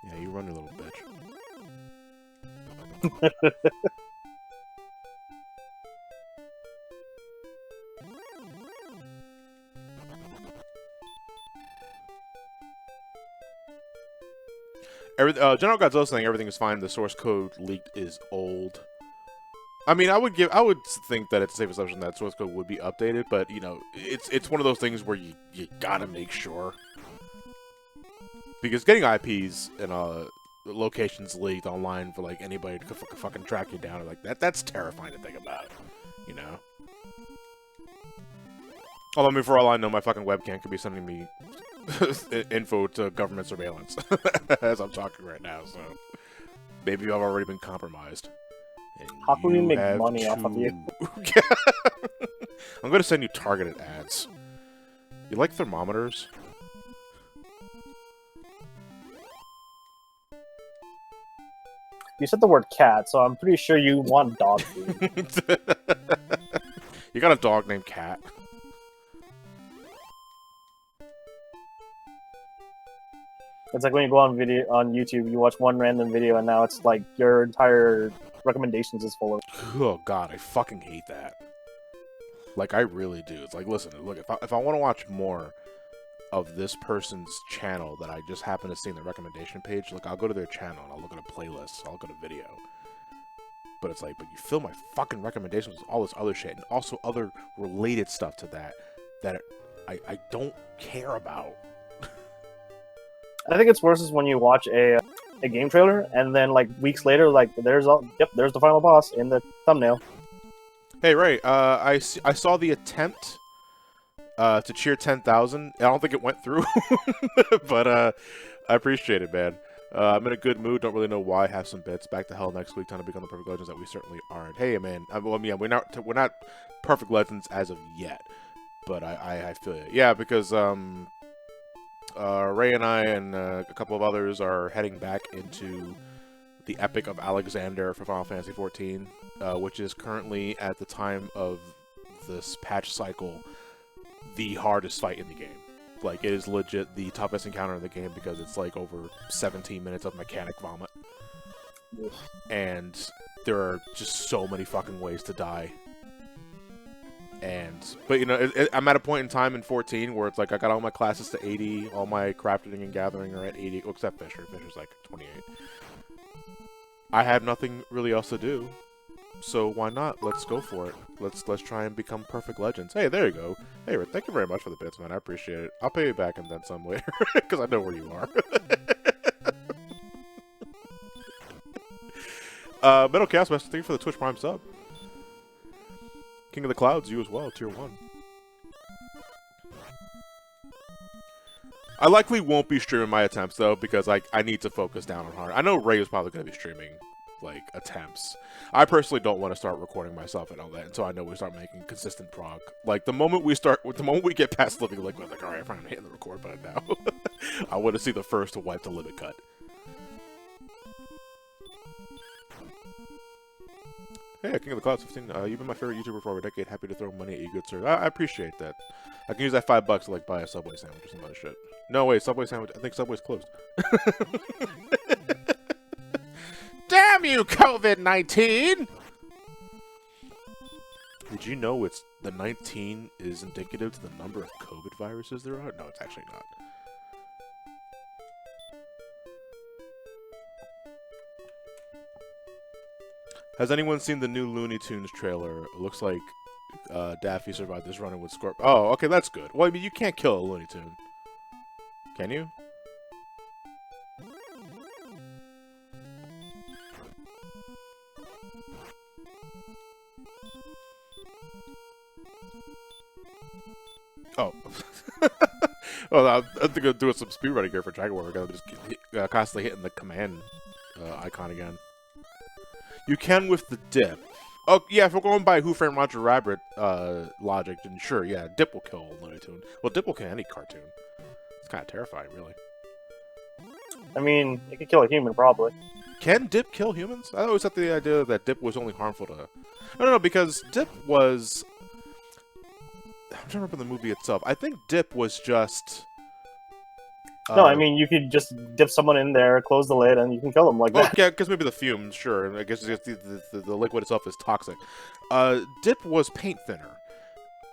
Yeah, you run, your little bitch. General Godzilla saying everything is fine. The source code leaked is old. I mean, I would think that it's a safe assumption that source code would be updated, but you know, it's one of those things where you gotta make sure, because getting IPs and locations leaked online for like anybody to fucking track you down like that's terrifying to think about, you know. Although, I mean, for all I know, my fucking webcam could be sending me info to government surveillance as I'm talking right now, so maybe I've already been compromised. And how can we make money off of you? I'm gonna send you targeted ads. You like thermometers? You said the word cat, so I'm pretty sure you want dog food. You got a dog named Cat. It's like when you go on YouTube, you watch one random video, and now it's like your entire recommendations is full of. Oh god, I fucking hate that. Like, I really do. It's like, listen, look, if I want to watch more of this person's channel that I just happen to see in the recommendation page, like, I'll go to their channel and I'll look at a playlist, I'll look at a video. But it's like, but you fill my fucking recommendations with all this other shit, and also other related stuff to that I don't care about. I think it's worse is when you watch a game trailer and then like weeks later, like there's the final boss in the thumbnail. Hey Ray, I saw the attempt to cheer 10,000. I don't think it went through, but I appreciate it, man. I'm in a good mood. Don't really know why. Have some bits. Back to hell next week. Time to become the perfect legends that we certainly aren't. Hey, man. We're not perfect legends as of yet, but I feel it. Yeah, because Ray and I and a couple of others are heading back into the Epic of Alexander for Final Fantasy XIV, which is currently, at the time of this patch cycle, the hardest fight in the game. Like, it is legit the toughest encounter in the game because it's like over 17 minutes of mechanic vomit. And there are just so many fucking ways to die. But you know, I'm at a point in time in 14 where it's like I got all my classes to 80, all my crafting and gathering are at 80, except Fisher. Fisher's like 28. I have nothing really else to do, so why not? Let's go for it. Let's try and become perfect legends. Hey, there you go. Hey, thank you very much for the bits, man. I appreciate it. I'll pay you back and then some later, because I know where you are. Metal Chaos Master, thank you for the Twitch Prime sub. King of the Clouds, you as well, tier 1. I likely won't be streaming my attempts, though, because I need to focus down on hard. I know Ray is probably going to be streaming, like, attempts. I personally don't want to start recording myself and all that until I know we start making consistent prog. Like, the moment we get past Living Liquid, like, alright, I'm hitting the record button now. I want to see the first to wipe the limit cut. Hey, King of the Clouds 15, you've been my favorite YouTuber for over a decade. Happy to throw money at you, good sir. I appreciate that. I can use that $5 to, like, buy a Subway sandwich or some other shit. No, wait, Subway sandwich. I think Subway's closed. Damn you, COVID-19! Did you know the 19 is indicative to the number of COVID viruses there are? No, it's actually not. Has anyone seen the new Looney Tunes trailer? It looks like Daffy survived this run-in with Scorp. Oh, okay, that's good. Well, I mean, you can't kill a Looney Tune. Can you? Oh. Well, I think I'll do some speedrunning here for Dragon War. We're gonna just constantly hitting the command icon again. You can with the dip. Oh, yeah, if we're going by Who Framed Roger Rabbit logic, then sure, yeah, dip will kill Looney Tune. Well, dip will kill any cartoon. It's kind of terrifying, really. I mean, it could kill a human, probably. Can dip kill humans? I always thought the idea that dip was only harmful to... No, because dip was... I'm trying to remember the movie itself. I think dip was just... No, I mean, you could just dip someone in there, close the lid, and you can kill them like that. Yeah, because maybe the fumes, sure. I guess the liquid itself is toxic. Dip was paint thinner.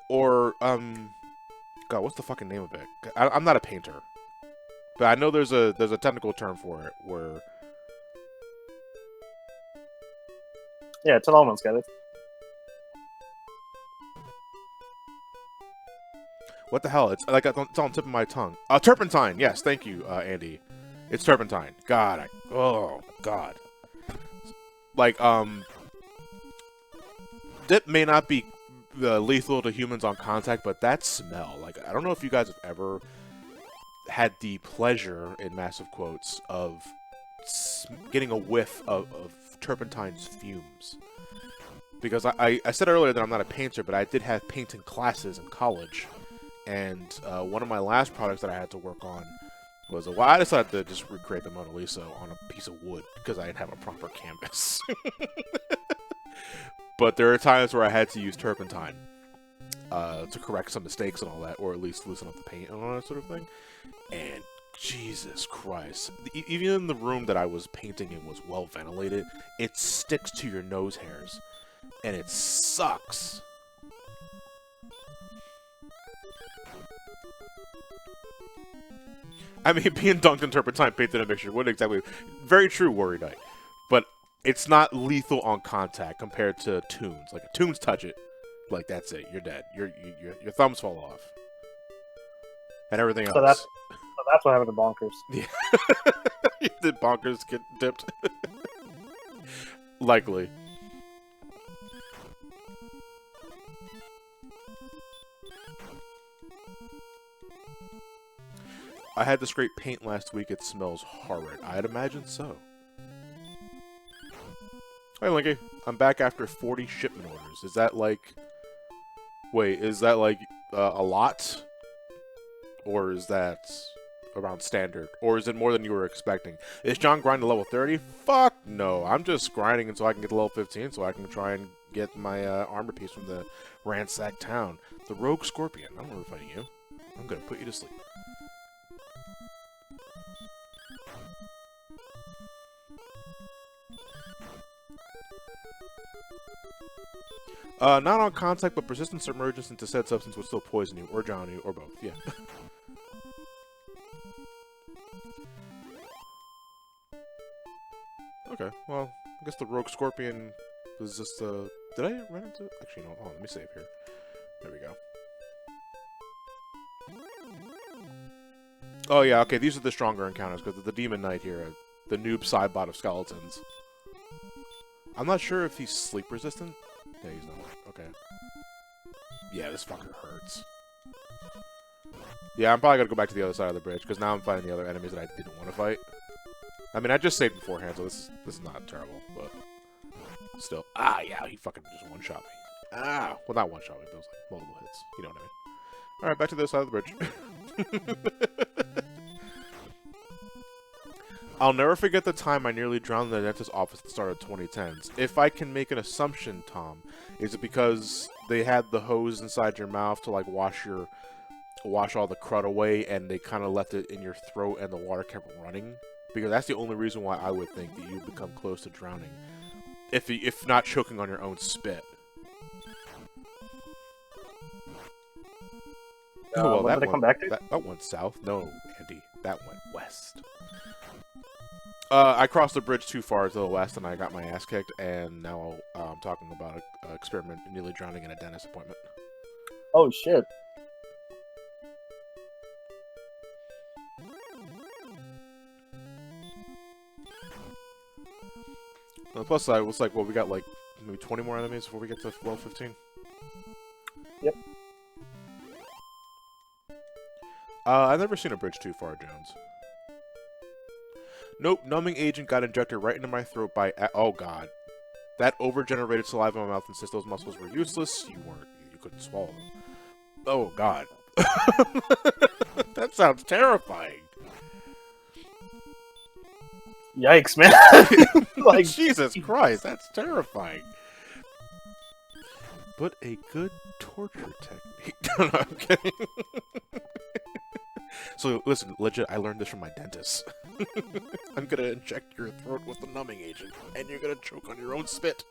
Or, God, what's the fucking name of it? I'm not a painter. But I know there's a technical term for it, where... Yeah, it's an almond got it. What the hell? It's like it's on the tip of my tongue. Turpentine. Yes, thank you, Andy. It's turpentine. God, oh God. Like dip may not be lethal to humans on contact, but that smell. Like, I don't know if you guys have ever had the pleasure, in massive quotes, of getting a whiff of turpentine's fumes. Because I said earlier that I'm not a painter, but I did have painting classes in college. And one of my last projects that I had to work on was I decided to just recreate the Mona Lisa on a piece of wood because I didn't have a proper canvas. But there are times where I had to use turpentine to correct some mistakes and all that, or at least loosen up the paint and all that sort of thing. And Jesus Christ, even the room that I was painting in was well ventilated. It sticks to your nose hairs, and it sucks. I mean, being dunked in turpentine painted in a mixture wouldn't exactly... Very true, Worry Night. But it's not lethal on contact compared to tunes. Like, if tunes touch it, like, that's it. You're dead. Your thumbs fall off. And everything else. That's what happened to Bonkers. Yeah. Did Bonkers get dipped? Likely. I had to scrape paint last week. It smells horrid. I'd imagine so. Hey, Linky. I'm back after 40 shipment orders. Is that like... Wait, is that like a lot? Or is that around standard? Or is it more than you were expecting? Is John grinding level 30? Fuck no. I'm just grinding until I can get to level 15 so I can try and get my armor piece from the ransacked town. The rogue scorpion. I don't remember fighting you. I'm gonna put you to sleep. Not on contact, but persistent submergence into said substance would still poison you, or drown you, or both, yeah. Okay, well, I guess the rogue scorpion was just, did I run into... Actually, no, hold on, let me save here. There we go. Oh yeah, okay, these are the stronger encounters, because the Demon Knight here, the noob sidebot of skeletons. I'm not sure if he's sleep resistant. Yeah, he's not. Okay. Yeah, this fucker hurts. Yeah, I'm probably gonna go back to the other side of the bridge, because now I'm fighting the other enemies that I didn't want to fight. I mean, I just saved beforehand, so this is not terrible, but... Still. Ah, yeah, he fucking just one-shot me. Ah! Well, not one-shot me, but it was like multiple hits. You know what I mean. Alright, back to the other side of the bridge. I'll never forget the time I nearly drowned in the dentist's office at the start of 2010s. If I can make an assumption, Tom, is it because they had the hose inside your mouth to like wash all the crud away, and they kind of left it in your throat and the water kept running? Because that's the only reason why I would think that you become close to drowning, if not choking on your own spit. Well, that did I come back to? That went south. No, Andy, that went west. I crossed the bridge too far to the west, and I got my ass kicked, and now I'm talking about an experiment nearly drowning in a dentist appointment. Oh, shit. On the plus side, it looks like, well, we got like maybe 20 more enemies before we get to level 15. Yep. I've never seen a bridge too far, Jones. Nope, numbing agent got injected right into my throat by... oh, God. That over-generated saliva in my mouth insists those muscles were useless. You couldn't swallow them. Oh, God. That sounds terrifying. Yikes, man. Like, Jesus Christ, that's terrifying. But a good torture technique. No, I'm kidding. So, listen, legit, I learned this from my dentist. I'm gonna inject your throat with the numbing agent, and you're gonna choke on your own spit.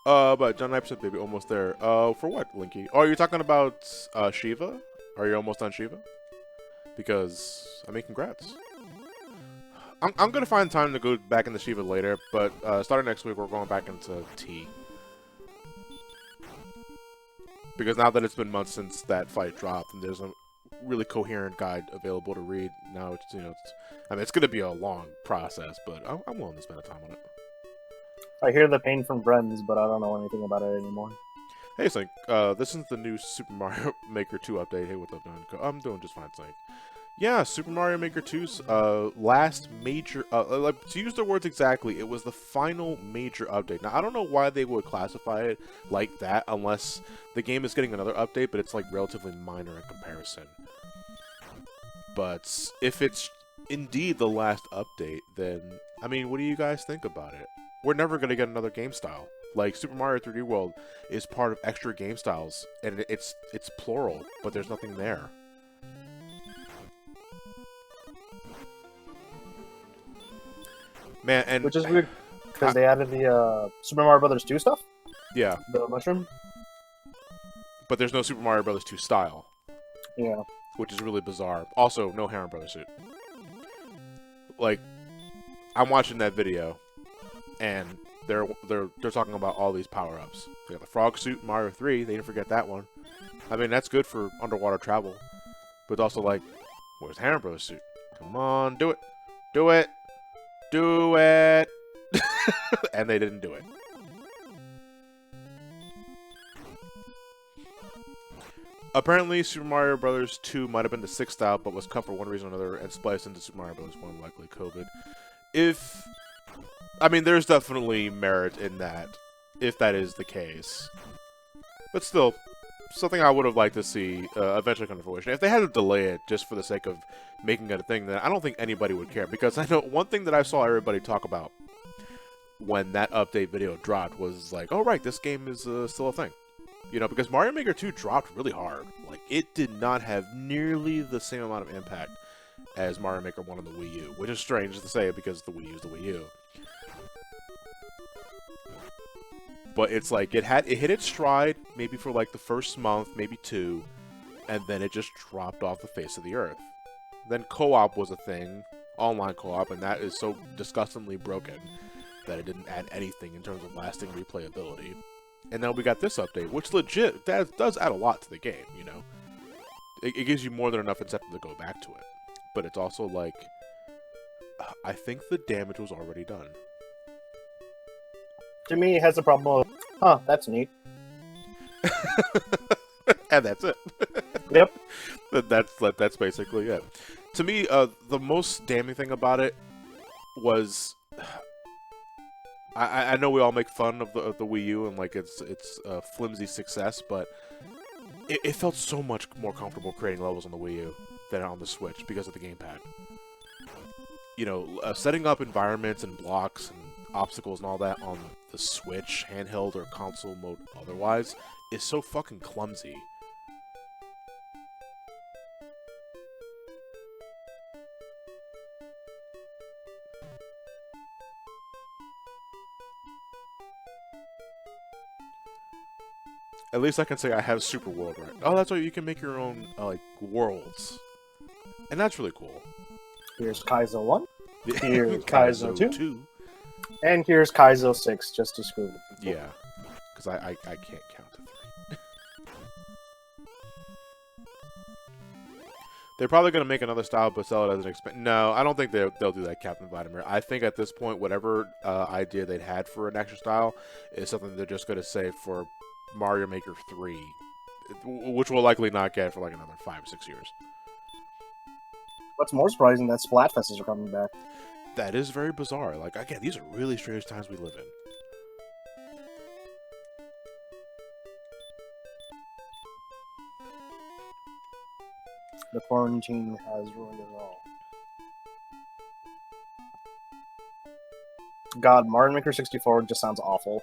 But John Knipe said, baby, almost there. For what, Linky? Oh, you're talking about, Shiva? Are you almost on Shiva? Because, I mean, congrats. I'm gonna find time to go back into Shiva later, but, starting next week, we're going back into T. Because now that it's been months since that fight dropped, and there's a really coherent guide available to read, now it's, I mean, it's going to be a long process, but I'm willing to spend the time on it. I hear the pain from friends, but I don't know anything about it anymore. Hey, Sync, this is the new Super Mario Maker 2 update. Hey, what's up, doing? I'm doing just fine, Sync. Yeah, Super Mario Maker 2's last major, to use the words exactly, it was the final major update. Now, I don't know why they would classify it like that unless the game is getting another update, but it's like relatively minor in comparison. But if it's indeed the last update, then, I mean, what do you guys think about it? We're never going to get another game style. Like, Super Mario 3D World is part of extra game styles, and it's plural, but there's nothing there. Man, and which is weird, because they added the Super Mario Brothers 2 stuff? Yeah. The mushroom? But there's no Super Mario Brothers 2 style. Yeah. Which is really bizarre. Also, no Hammer Brothers suit. Like, I'm watching that video, and they're talking about all these power-ups. They got the frog suit in Mario 3. They didn't forget that one. I mean, that's good for underwater travel. But it's also like, where's Hammer Bros suit? Come on, do it. Do it. Do it. And they didn't do it. Apparently, Super Mario Bros. 2 might have been the 6th style, but was cut for one reason or another and spliced into Super Mario Bros. 1, likely COVID. I mean, there's definitely merit in that, if that is the case. But still, something I would have liked to see eventually come to fruition. If they had to delay it just for the sake of making it a thing, then I don't think anybody would care. Because I know one thing that I saw everybody talk about when that update video dropped was like, oh right, this game is still a thing. You know, because Mario Maker 2 dropped really hard. Like, it did not have nearly the same amount of impact as Mario Maker 1 on the Wii U, which is strange to say because the Wii U is the Wii U. But it's like, it hit its stride maybe for like the first month, maybe 2, and then it just dropped off the face of the earth. Then co-op was a thing, online co-op, and that is so disgustingly broken that it didn't add anything in terms of lasting replayability. And then we got this update, which legit, that does add a lot to the game, you know? It gives you more than enough incentive to go back to it. But it's also like, I think the damage was already done. To me, it has the problem of, huh, that's neat. And that's it. Yep. That's basically it. To me, the most damning thing about it was, I know we all make fun of the Wii U and like its flimsy success, but it felt so much more comfortable creating levels on the Wii U than on the Switch because of the gamepad. You know, setting up environments and blocks and obstacles and all that on the Switch, handheld or console mode otherwise, is so fucking clumsy. At least I can say I have Super World right. Oh, that's right, you can make your own, like, worlds. And that's really cool. Here's Kaizo 1. Here's Kaizo 2. 2. And here's Kaizo 6, just to screw with people. Yeah. Because I can't count to 3. They're probably going to make another style, but sell it as an expense. No, I don't think they'll do that, Captain Vladimir. I think at this point, whatever idea they'd had for an extra style is something they're just going to save for Mario Maker 3, which we'll likely not get for like another 5 or 6 years. What's more surprising, that Splatfests are coming back. That is very bizarre. Like, again, these are really strange times we live in. The quarantine has ruined it all. God, Mario Maker 64 just sounds awful.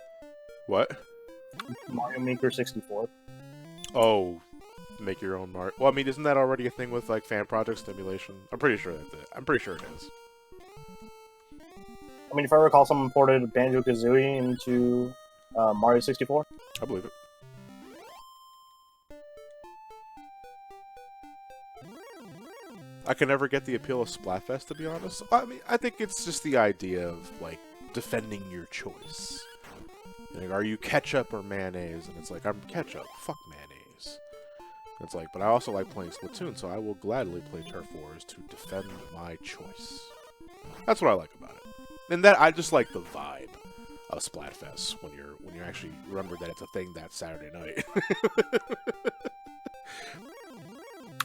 What? Mario Maker 64. Oh, make your own Mario. Well, I mean, isn't that already a thing with like fan project stimulation? I'm pretty sure that's it. I'm pretty sure it is. I mean, if I recall, someone ported Banjo-Kazooie into Mario 64. I believe it. I can never get the appeal of Splatfest, to be honest. I mean, I think it's just the idea of like defending your choice. Like, are you ketchup or mayonnaise? And it's like, I'm ketchup. Fuck mayonnaise. And it's like, but I also like playing Splatoon, so I will gladly play Turf Wars to defend my choice. That's what I like about it. And that I just like the vibe of Splatfest when you actually remember that it's a thing that Saturday night.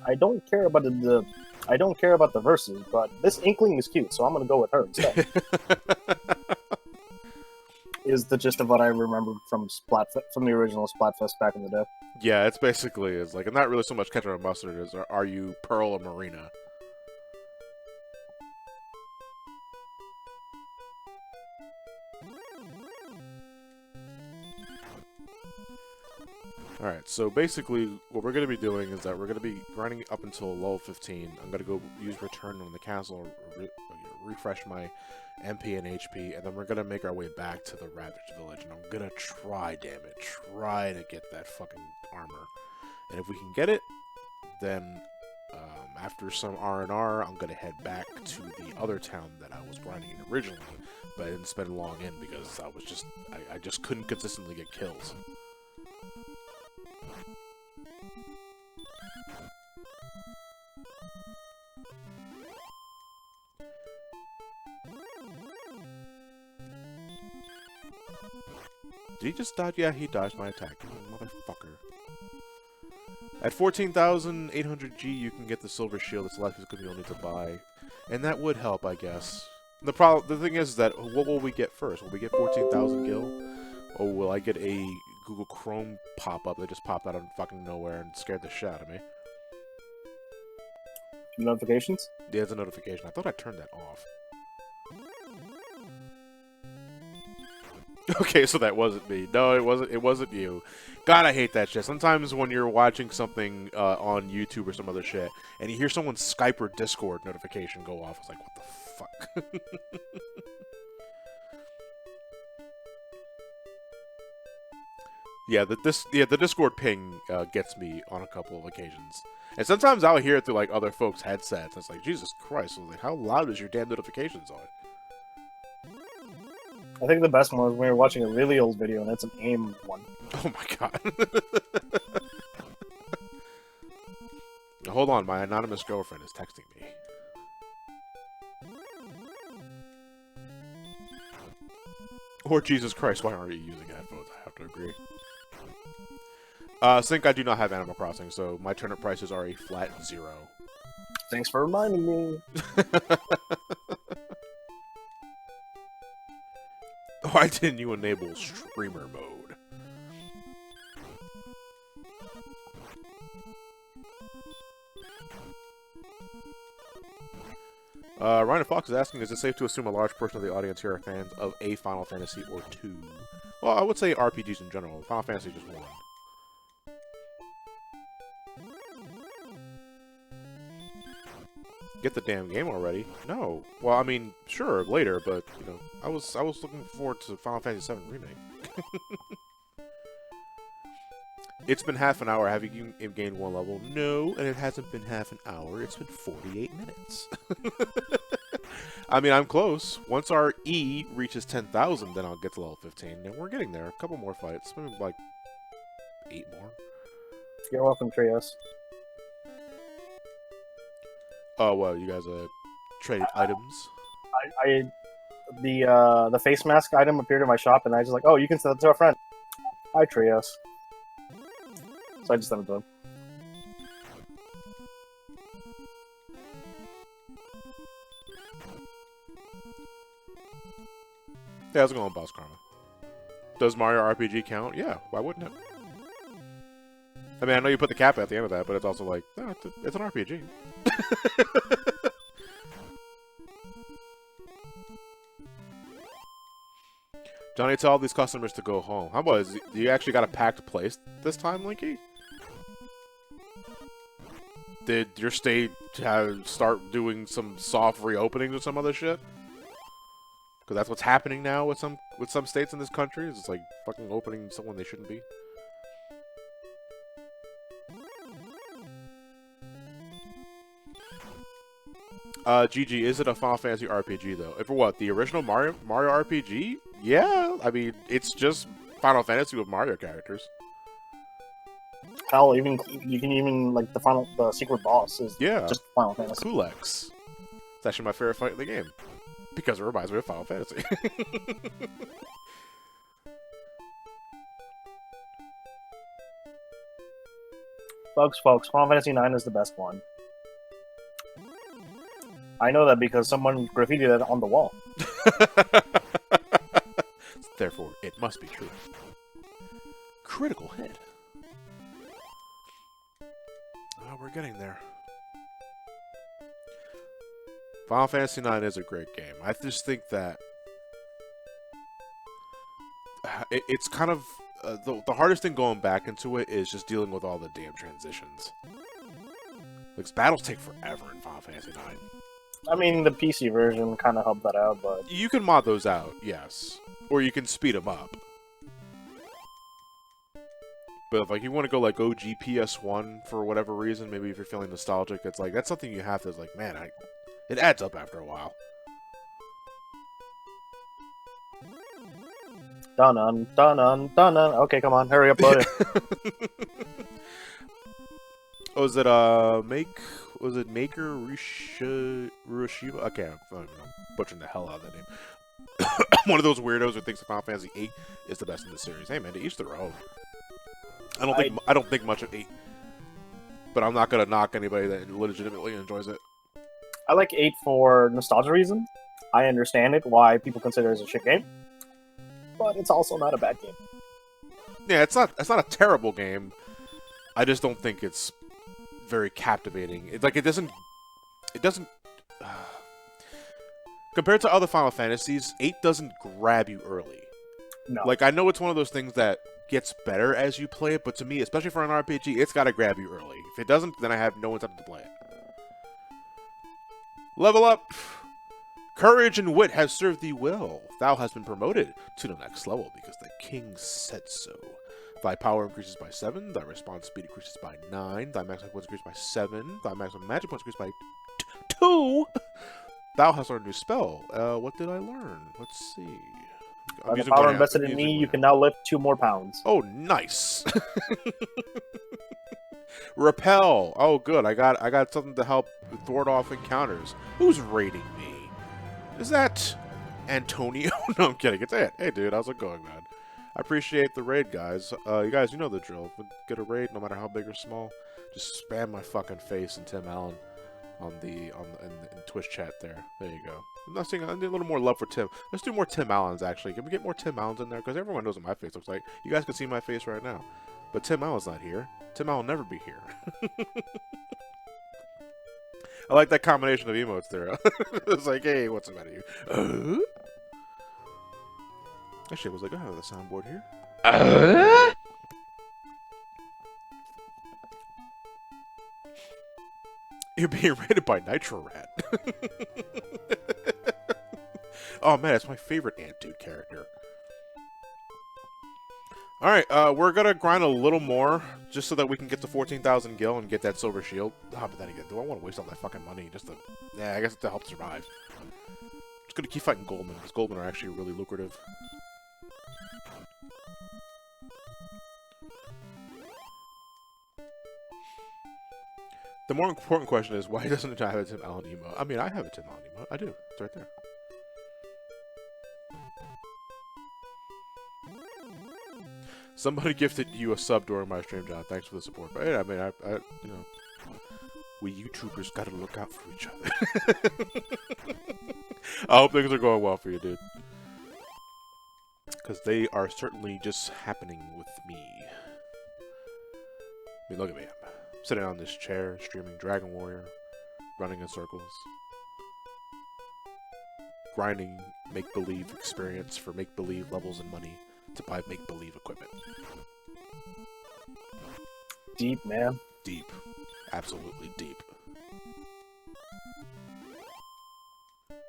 I don't care about the verses, but this Inkling is cute, so I'm gonna go with her instead. Is the gist of what I remembered from the original Splatfest back in the day. Yeah, it's basically is like, and not really so much ketchup and mustard as are you Pearl or Marina? Alright, so basically what we're going to be doing is that we're going to be grinding up until level 15. I'm going to go use Return on the Castle, refresh my MP and HP, and then we're going to make our way back to the Ravaged Village. And I'm going to try to get that fucking armor. And if we can get it, then after some R&R, I'm going to head back to the other town that I was grinding in originally, but I didn't spend long in because I just couldn't consistently get kills. Did he just dodge? Yeah, he dodged my attack. Motherfucker. At 14,800 G, you can get the silver shield. It's the last physical you'll need to buy. And that would help, I guess. The thing is that, what will we get first? Will we get 14,000 gil? Or will I get a Google Chrome pop-up that just popped out of fucking nowhere and scared the shit out of me? Notifications? Yeah, it's a notification. I thought I turned that off. Okay, so that wasn't me. No, it wasn't you. God, I hate that shit. Sometimes when you're watching something on YouTube or some other shit, and you hear someone's Skype or Discord notification go off, it's like, what the fuck? Yeah, the Discord ping gets me on a couple of occasions. And sometimes I'll hear it through, like, other folks' headsets. It's like, Jesus Christ. I was like, how loud is your damn notifications on? I think the best one was when we were watching a really old video, and it's an AIM one. Oh my god. Hold on, my anonymous girlfriend is texting me. Or Jesus Christ, why aren't you using headphones? I have to agree. Sync, I do not have Animal Crossing, so my turnip prices are a flat 0. Thanks for reminding me. Why didn't you enable streamer mode? Ryan Fox is asking, is it safe to assume a large portion of the audience here are fans of a Final Fantasy or 2? Well, I would say RPGs in general. Final Fantasy just 1. Get the damn game already? No. Well, I mean, sure, later, but, you know, I was looking forward to Final Fantasy VII Remake. It's been half an hour. Have you gained 1 level? No, and it hasn't been half an hour. It's been 48 minutes. I mean, I'm close. Once our E reaches 10,000, then I'll get to level 15. And we're getting there. A couple more fights. Maybe like 8 more. You're welcome, Trios. Oh, well, you guys traded items? The face mask item appeared in my shop, and I was just like, oh, you can send it to a friend. Hi, Trios. So I just sent it to him. Yeah, how's it going, Boss Karma? Does Mario RPG count? Yeah, why wouldn't it? I mean, I know you put the cap at the end of that, but it's also like, no, it's an RPG. Johnny, tell all these customers to go home. How about it? You actually got a packed place this time, Linky? Did your state start doing some soft reopenings or some other shit? Because that's what's happening now with some states in this country. It's like fucking opening someone they shouldn't be. GG, is it a Final Fantasy RPG though? If for what, the original Mario RPG? Yeah, I mean it's just Final Fantasy with Mario characters. Hell, you can even like the secret boss is just Final Fantasy. Kulex. It's actually my favorite fight in the game because it reminds me of Final Fantasy. Folks, Final Fantasy IX is the best one. I know that because someone graffitied it on the wall. Therefore, it must be true. Critical hit. Oh, we're getting there. Final Fantasy IX is a great game. I just think that it's kind of the hardest thing going back into it is just dealing with all the damn transitions. Like battles take forever in Final Fantasy IX. I mean, the PC version kind of helped that out, but you can mod those out, yes, or you can speed them up. But if like you want to go like OG PS1 for whatever reason, maybe if you're feeling nostalgic, it's like that's something you have to. It's like, man, it adds up after a while. Dun dun dun dun. Okay, come on, hurry up, load it. Was it Maker Rishiba? Okay, I'm butchering the hell out of that name. One of those weirdos who thinks that Final Fantasy VIII is the best in the series. Hey man, to each their own. I don't think much of 8, but I'm not gonna knock anybody that legitimately enjoys it. I like 8 for nostalgia reasons. I understand it why people consider it a shit game, but it's also not a bad game. Yeah, it's not a terrible game. I just don't think it's very captivating. It doesn't compared to other Final Fantasies, 8 doesn't grab you early. No. Like, I know it's one of those things that gets better as you play it, but to me, especially for an RPG, it's got to grab you early. If it doesn't, then I have no incentive to play it. Level up! Courage and wit has served thee well. Thou hast been promoted to the next level because the king said so. Thy power increases by 7, thy response speed increases by 9, thy maximum points increase by 7, thy maximum magic points increase by 2. Thou hast learned a new spell. What did I learn? Let's see. By the power invested in me, you can now lift 2 more pounds. Oh, nice. Repel. Oh, good. I got something to help thwart off encounters. Who's raiding me? Is that Antonio? No, I'm kidding. It's Ant. Hey, dude. How's it going, man? I appreciate the raid, guys. You guys, you know the drill. If we get a raid, no matter how big or small, just spam my fucking face and Tim Allen in Twitch chat there. There you go. I'm not saying I need a little more love for Tim. Let's do more Tim Allens, actually. Can we get more Tim Allens in there? Because everyone knows what my face looks like. You guys can see my face right now. But Tim Allen's not here. Tim Allen will never be here. I like that combination of emotes there. It's like, hey, what's the matter with you? Actually, I was like, I have the soundboard here. You're being rated by Nitro Rat. Oh man, that's my favorite Ant Dude character. Alright, we're gonna grind a little more, just so that we can get to 14,000 gil and get that silver shield. Oh, but then again, do I want to waste all that fucking money just to... Yeah, I guess to help survive. I'm just gonna keep fighting Goldman, because Goldman are actually really lucrative. The more important question is, why doesn't it have a Tim Allen emote? I mean, I have a Tim Allen emote. I do. It's right there. Somebody gifted you a sub during my stream, John. Thanks for the support. But yeah, I mean, I you know, we YouTubers gotta look out for each other. I hope things are going well for you, dude. Because they are certainly just happening with me. I mean, look at me. I'm sitting on this chair, streaming Dragon Warrior, running in circles. Grinding make-believe experience for make-believe levels and money to buy make-believe equipment. Deep, man. Deep. Absolutely deep.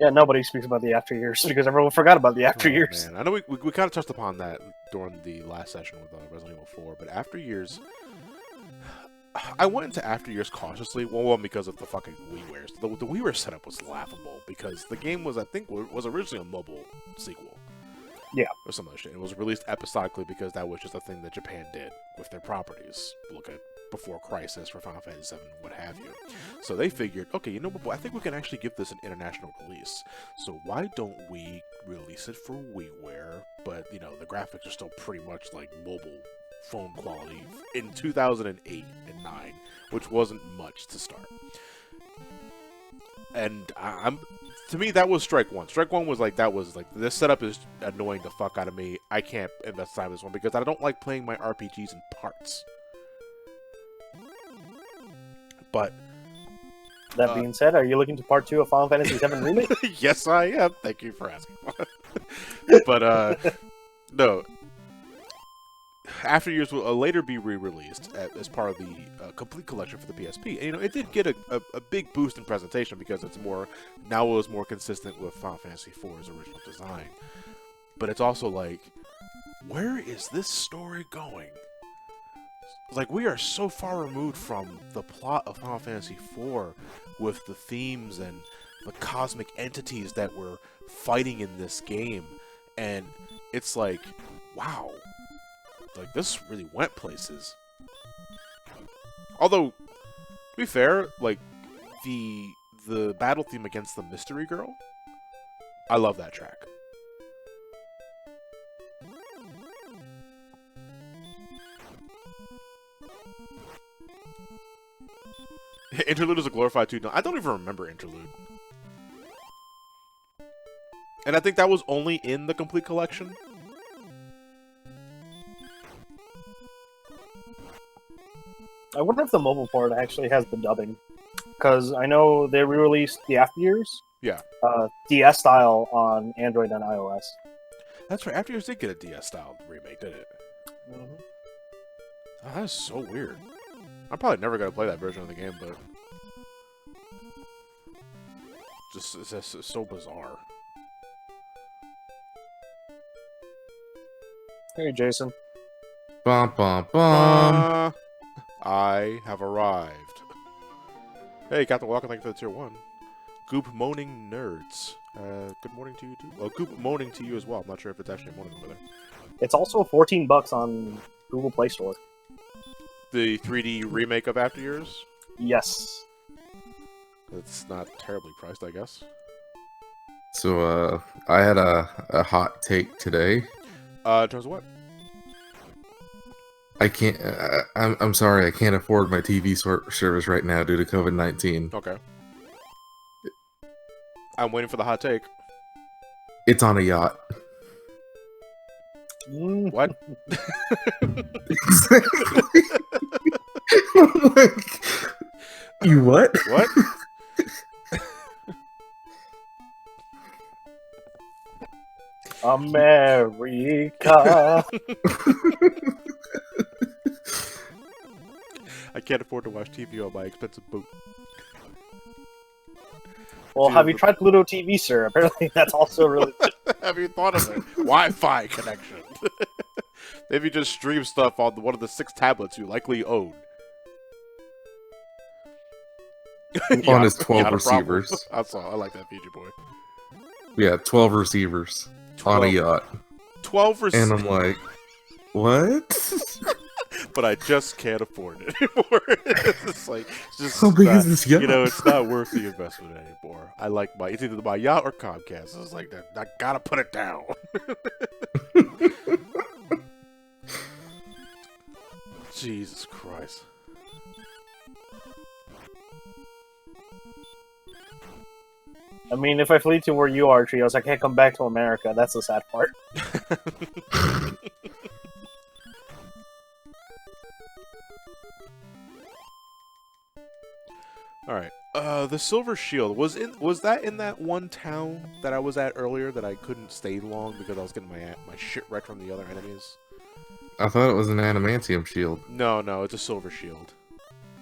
Yeah, nobody speaks about the after years because everyone forgot about the after years. Man. I know we kind of touched upon that during the last session with Resident Evil 4, but after years... I went into after years cautiously. Well, one, because of the fucking WiiWare. The WiiWare setup was laughable because the game was, I think, was originally a mobile sequel. Yeah. Or some other shit. It was released episodically because that was just a thing that Japan did with their properties. Look at Before Crisis for Final Fantasy VII, what have you. So they figured, okay, you know what, I think we can actually give this an international release. So why don't we release it for WiiWare, but, you know, the graphics are still pretty much like mobile phone quality in 2008 and 9, which wasn't much to start. And to me, that was strike one. Strike one was like, this setup is annoying the fuck out of me. I can't invest time in this one because I don't like playing my RPGs in parts. But that being said, are you looking to part 2 of Final Fantasy VII Remake? Yes, I am. Thank you for asking. But no. After Years will later be re-released as part of the complete collection for the PSP. And, you know, it did get a big boost in presentation because it was more consistent with Final Fantasy IV's original design. But it's also like, where is this story going? Like, we are so far removed from the plot of Final Fantasy IV with the themes and the cosmic entities that we're fighting in this game. And it's like, wow, like this really went places. Although, to be fair, like the battle theme against the mystery girl, I love that track. Interlude is a glorified 2. I don't even remember Interlude. And I think that was only in the complete collection. I wonder if the mobile port actually has the dubbing. Because I know they re-released the After Years. Yeah. DS style on Android and iOS. That's right. After Years did get a DS style remake, did it? Mm-hmm. Oh, that is so weird. I'm probably never going to play that version of the game, but it's so bizarre. Hey, Jason. Bum, bum, bum. I have arrived. Hey, Captain Walker, thank you for the tier 1. Goop Moaning Nerds. Good morning to you, too. Well, Goop Moaning to you as well. I'm not sure if it's actually morning over there. It's also $14 on Google Play Store. The 3D remake of After Years? Yes. It's not terribly priced, I guess. So, I had a hot take today. In terms of what? I can't. I'm sorry. I can't afford my TV service right now due to COVID-19. Okay. I'm waiting for the hot take. It's on a yacht. What? Exactly. I'm like, you what? What? America. I can't afford to watch TV on my expensive boat. Well, have you tried Pluto TV, sir? Apparently that's also really good. Have you thought of it? Wi-Fi connection. Maybe just stream stuff on one of the 6 tablets you likely own. On his 12 receivers. I like that feature, boy. Yeah, 12 receivers 12, on a yacht. 12 receivers. And I'm like, what? But I just can't afford it anymore. It's just How big not, is this yacht? You know, it's not worth the investment anymore. I like it's either my yacht or Comcast. It's like that. I gotta put it down. Jesus Christ. I mean, if I flee to where you are, Trios, I can't come back to America. That's the sad part. All right. The Silver Shield was that in that one town that I was at earlier that I couldn't stay long because I was getting my shit wrecked from the other enemies? I thought it was an adamantium shield. No, it's a Silver Shield.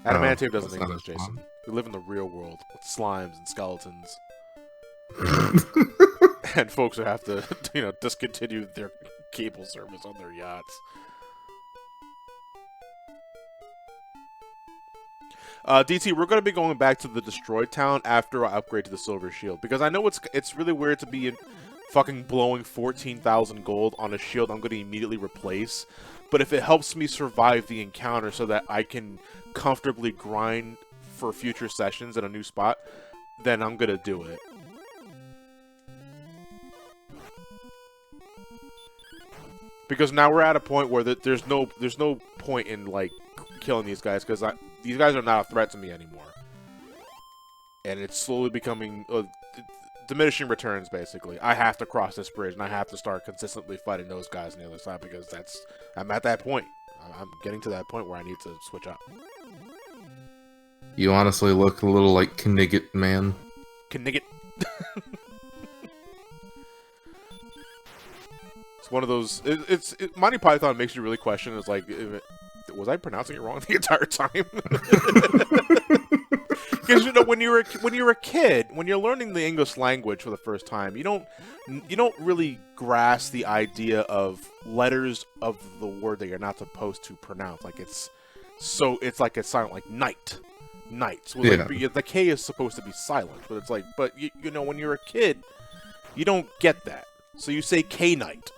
Adamantium doesn't that's exist, not Jason. We live in the real world with slimes and skeletons, and folks who have to, discontinue their cable service on their yachts. DT, we're going to be going back to the destroyed town after I upgrade to the Silver Shield, because I know it's really weird to be fucking blowing 14,000 gold on a shield I'm going to immediately replace, but if it helps me survive the encounter so that I can comfortably grind for future sessions in a new spot, then I'm going to do it. Because now we're at a point where there's no point in, like, killing these guys, because these guys are not a threat to me anymore. And it's slowly becoming diminishing returns, basically. I have to cross this bridge, and I have to start consistently fighting those guys on the other side, because I'm at that point. I'm getting to that point where I need to switch up. You honestly look a little like Knigget, man. Knigget. It's one of those. Monty Python makes you really question. It's like, was I pronouncing it wrong the entire time? Because when you're a kid, when you're learning the English language for the first time, you don't really grasp the idea of letters of the word that you're not supposed to pronounce. Like it's like a silent, like night. So yeah. Like, the K is supposed to be silent, but it's like, when you're a kid, you don't get that. So you say K-Knight.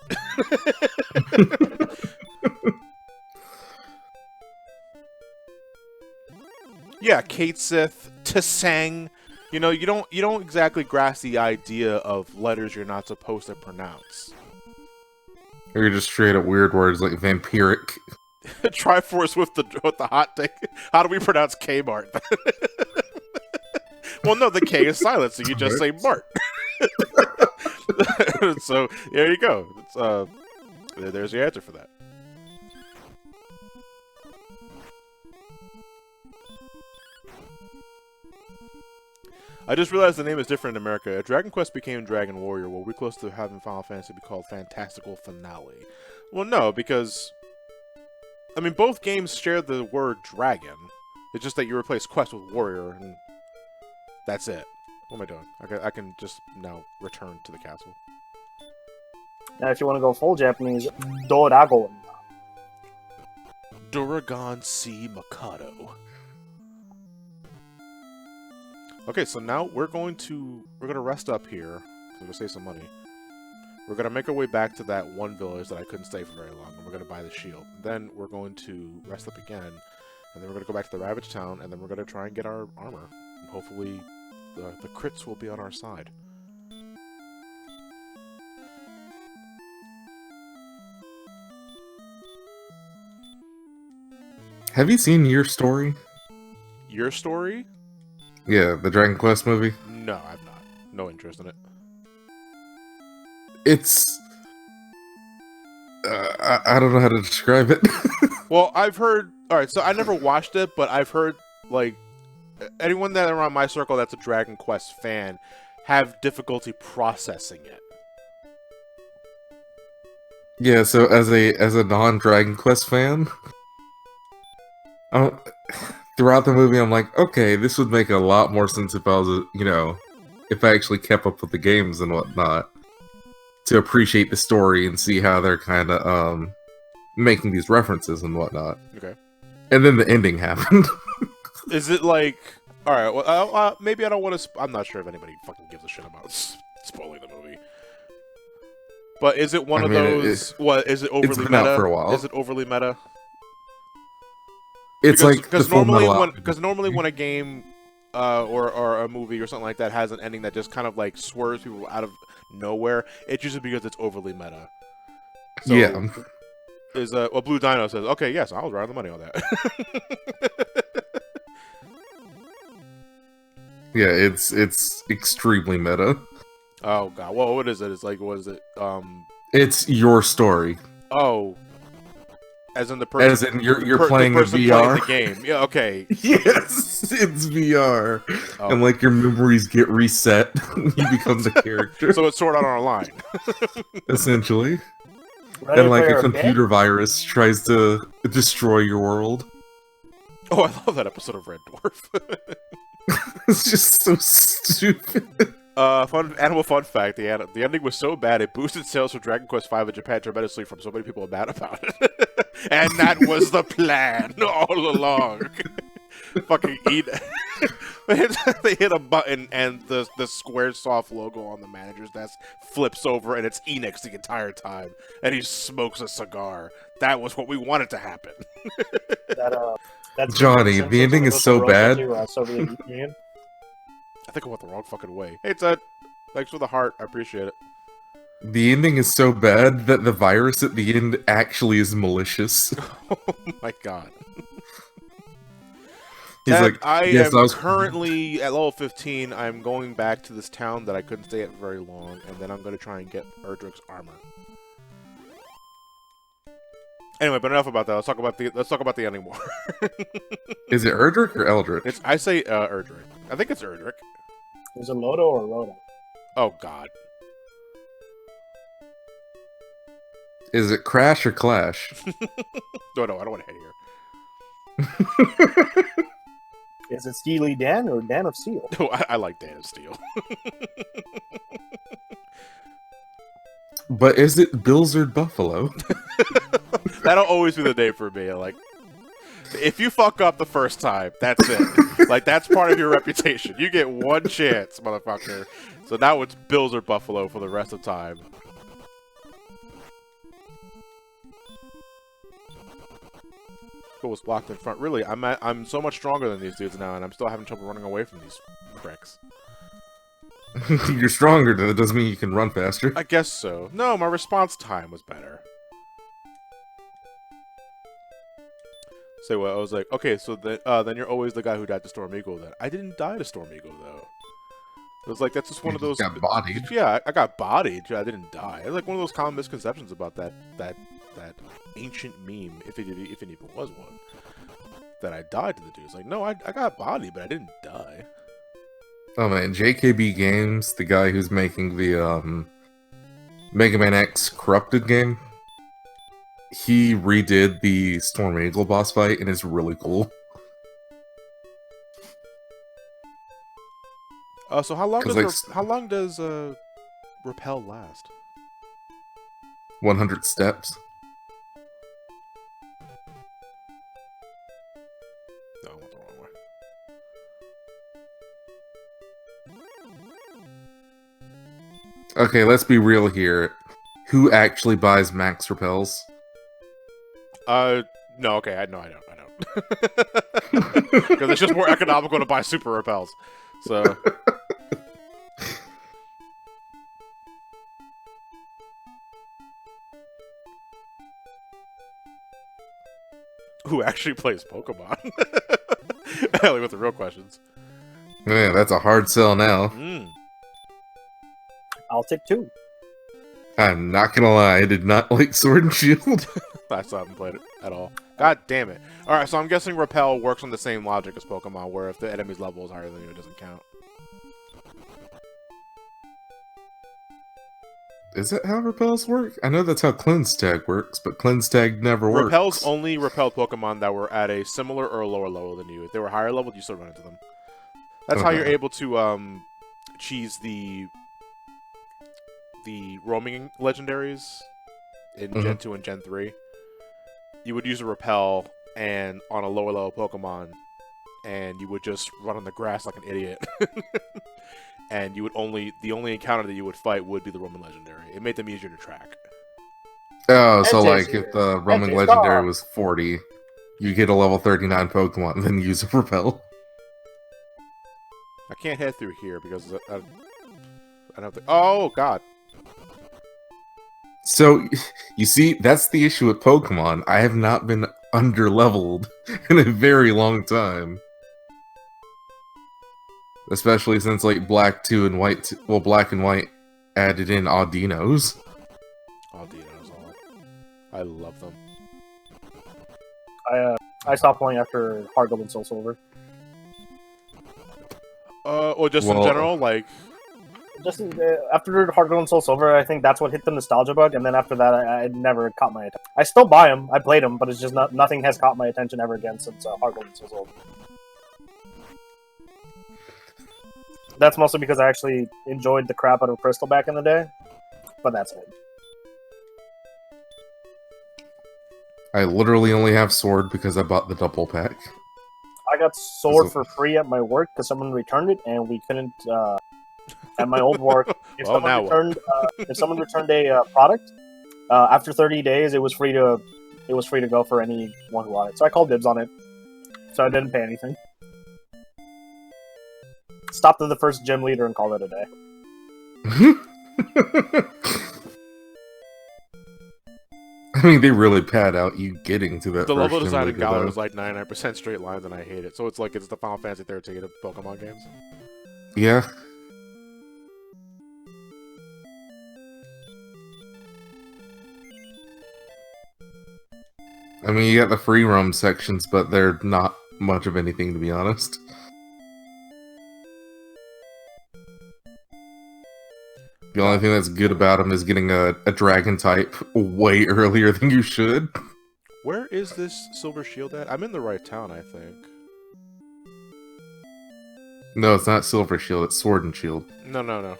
Yeah, Kate Sith, Tsang. You know, you don't exactly grasp the idea of letters you're not supposed to pronounce. Or you're just straight up weird words like vampiric. Triforce with the hot take. How do we pronounce Kmart? Well, no, the K is silent, so you just say Mart. So there you go. It's, there's your answer for that. I just realized the name is different in America. Dragon Quest became Dragon Warrior. Were we close to having Final Fantasy be called Fantastical Finale? Well, no, because I mean both games share the word dragon. It's just that you replace quest with warrior, and that's it. What am I doing? I can just now return to the castle. Now, if you want to go full Japanese, Doragon. Duragon C. Mikado. Okay, so now we're gonna rest up here. We're gonna save some money. We're gonna make our way back to that one village that I couldn't stay for very long, and we're gonna buy the shield. Then we're going to rest up again, and then we're gonna go back to the Ravaged Town, and then we're gonna try and get our armor. And hopefully, the crits will be on our side. Have you seen Your Story? Your Story? Yeah, the Dragon Quest movie. No, I've not. No interest in it. It's... I don't know how to describe it. Well, I've heard... Alright, so I never watched it, but I've heard, like, anyone that around my circle that's a Dragon Quest fan have difficulty processing it. Yeah, so as a non-Dragon Quest fan, throughout the movie, I'm like, okay, this would make a lot more sense if I was, if I actually kept up with the games and whatnot, to appreciate the story and see how they're kind of making these references and whatnot. Okay. And then the ending happened. Is it like... Alright, well, maybe I don't want to... I'm not sure if anybody fucking gives a shit about spoiling the movie. But is it one of those... What, is it overly it's been meta? Out for a while. Is it overly meta? It's because normally when a game or a movie or something like that has an ending that just kind of like swerves people out of nowhere, it's usually because it's overly meta. So, yeah. Is well, Blue Dino says, okay, yes, I was right on the money on that. Yeah, it's extremely meta. Oh god, well, what is it? It's like, what is it? It's Your Story. Oh. As in the person, as in you're playing the VR playing the game. Yeah, okay. Yes, it's VR, oh. And like your memories get reset. You become the character. So it's Sword Art Online, essentially. Ready and like a Player computer virus tries to destroy your world. Oh, I love that episode of Red Dwarf. It's just so stupid. Fun fact: the ending was so bad it boosted sales for Dragon Quest V in Japan tremendously from so many people mad about it. And that was the plan all along. Fucking eat. They hit a button and the Squaresoft logo on the manager's desk flips over and it's Enix the entire time, and he smokes a cigar. That was what we wanted to happen. That's Johnny, the ending is so bad. Soviet Union. I think I went the wrong fucking way. Hey, Ted. Thanks for the heart. I appreciate it. The ending is so bad that the virus at the end actually is malicious. Oh my god. He's like, I am currently at level 15. I'm going back to this town that I couldn't stay at for very long, and then I'm going to try and get Erdrick's armor. Anyway, but enough about that. Let's talk about the ending more. Is it Erdrick or Eldritch? I say Erdrick. I think it's Erdrick. Is it Lodo or Rhoda? Oh god. Is it Crash or Clash? No, I don't want to hit here. Is it Steely Dan or Dan of Steel? No, I like Dan of Steel. But is it Bilzard Buffalo? That'll always be the name for me. Like, if you fuck up the first time, that's it. Like, that's part of your reputation. You get one chance, motherfucker. So now it's Bilzard Buffalo for the rest of time. Stormico was blocked in front. Really, I'm so much stronger than these dudes now, and I'm still having trouble running away from these pricks. You're stronger, though. That doesn't mean you can run faster. I guess so. No, my response time was better. Say what? I was like, okay, so then you're always the guy who died to Storm Eagle. Then I didn't die to Storm Eagle though. It was like that's just one of those. Got bodied. Yeah, I got bodied. I didn't die. It's like one of those common misconceptions about that ancient meme, if it even was one, that I died to the dude. It's like, no, I got bodied, but I didn't die. Oh man, JKB Games, the guy who's making the Mega Man X Corrupted game, he redid the Storm Eagle boss fight, and it's really cool. So how long 'Cause, does Repel last? 100 steps. No, I went the wrong way. Okay, let's be real here. Who actually buys max repels? No, okay, I don't. Because it's just more economical to buy super repels. So. Who actually plays Pokemon? Ellie with the real questions. Yeah, that's a hard sell now. I'll take 2. I'm not gonna lie, I did not like Sword and Shield. I still haven't played it at all. God damn it. Alright, so I'm guessing Repel works on the same logic as Pokemon, where if the enemy's level is higher than you, it doesn't count. Is that how repels work? I know that's how Cleanse Tag works, but Cleanse Tag never works. Repels only repelled Pokemon that were at a similar or lower level than you. If they were higher level, you still run into them. That's how you're able to cheese the roaming legendaries in Gen 2 and Gen 3. You would use a repel and on a lower level Pokemon, and you would just run on the grass like an idiot. And you would the only encounter that you would fight would be the roaming legendary. It made them easier to track. Oh, so like if the roaming legendary was 40, you get a level 39 Pokemon and then use a repel. I can't head through here because I don't think. Oh god. So, you see, that's the issue with Pokemon. I have not been under-leveled in a very long time. Especially since, like, Black 2 and White... Well, Black and White added in Audinos. Audinos, I love them. I stopped playing after Heart Gold and Soul Silver. Or just in general, like... Just after Heart Gold and Soul Silver, I think that's what hit the nostalgia bug, and then after that, I never caught my attention. I still buy them, I played them, but it's just nothing has caught my attention ever again since Heart Gold and Soul Silver. That's mostly because I actually enjoyed the crap out of Crystal back in the day, but that's it. I literally only have Sword because I bought the double pack. I got Sword for free at my work because someone returned it, and we couldn't... at my old work, if someone returned a product after 30 days, it was free to go for anyone who wanted it. So I called dibs on it. So I didn't pay anything. Stopped at the first gym leader and called it a day. I mean, they really pad out you getting to that. The level design in Galar is like 99% straight lines, and I hate it. So it's like it's the Final Fantasy 13 of Pokemon games. Yeah. I mean, you got the free roam sections, but they're not much of anything, to be honest. The only thing that's good about them is getting a dragon type way earlier than you should. Where is this Silver Shield at? I'm in the right town, I think. No, it's not Silver Shield, it's Sword and Shield. No. No, I don't need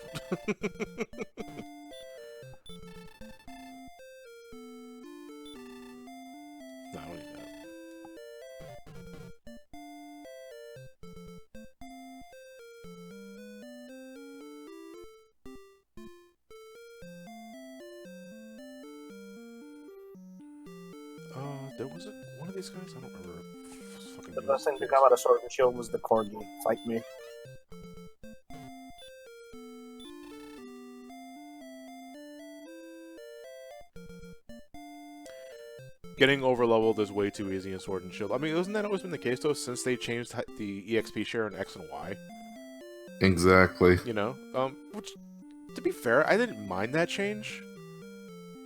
that. there was one of these guys. I don't remember. The best thing to come out of Sword and Shield was the corgi. Fight me. Getting overleveled is way too easy in Sword and Shield. I mean, hasn't that always been the case though? Since they changed the EXP share in X and Y. Exactly. You know, which, to be fair, I didn't mind that change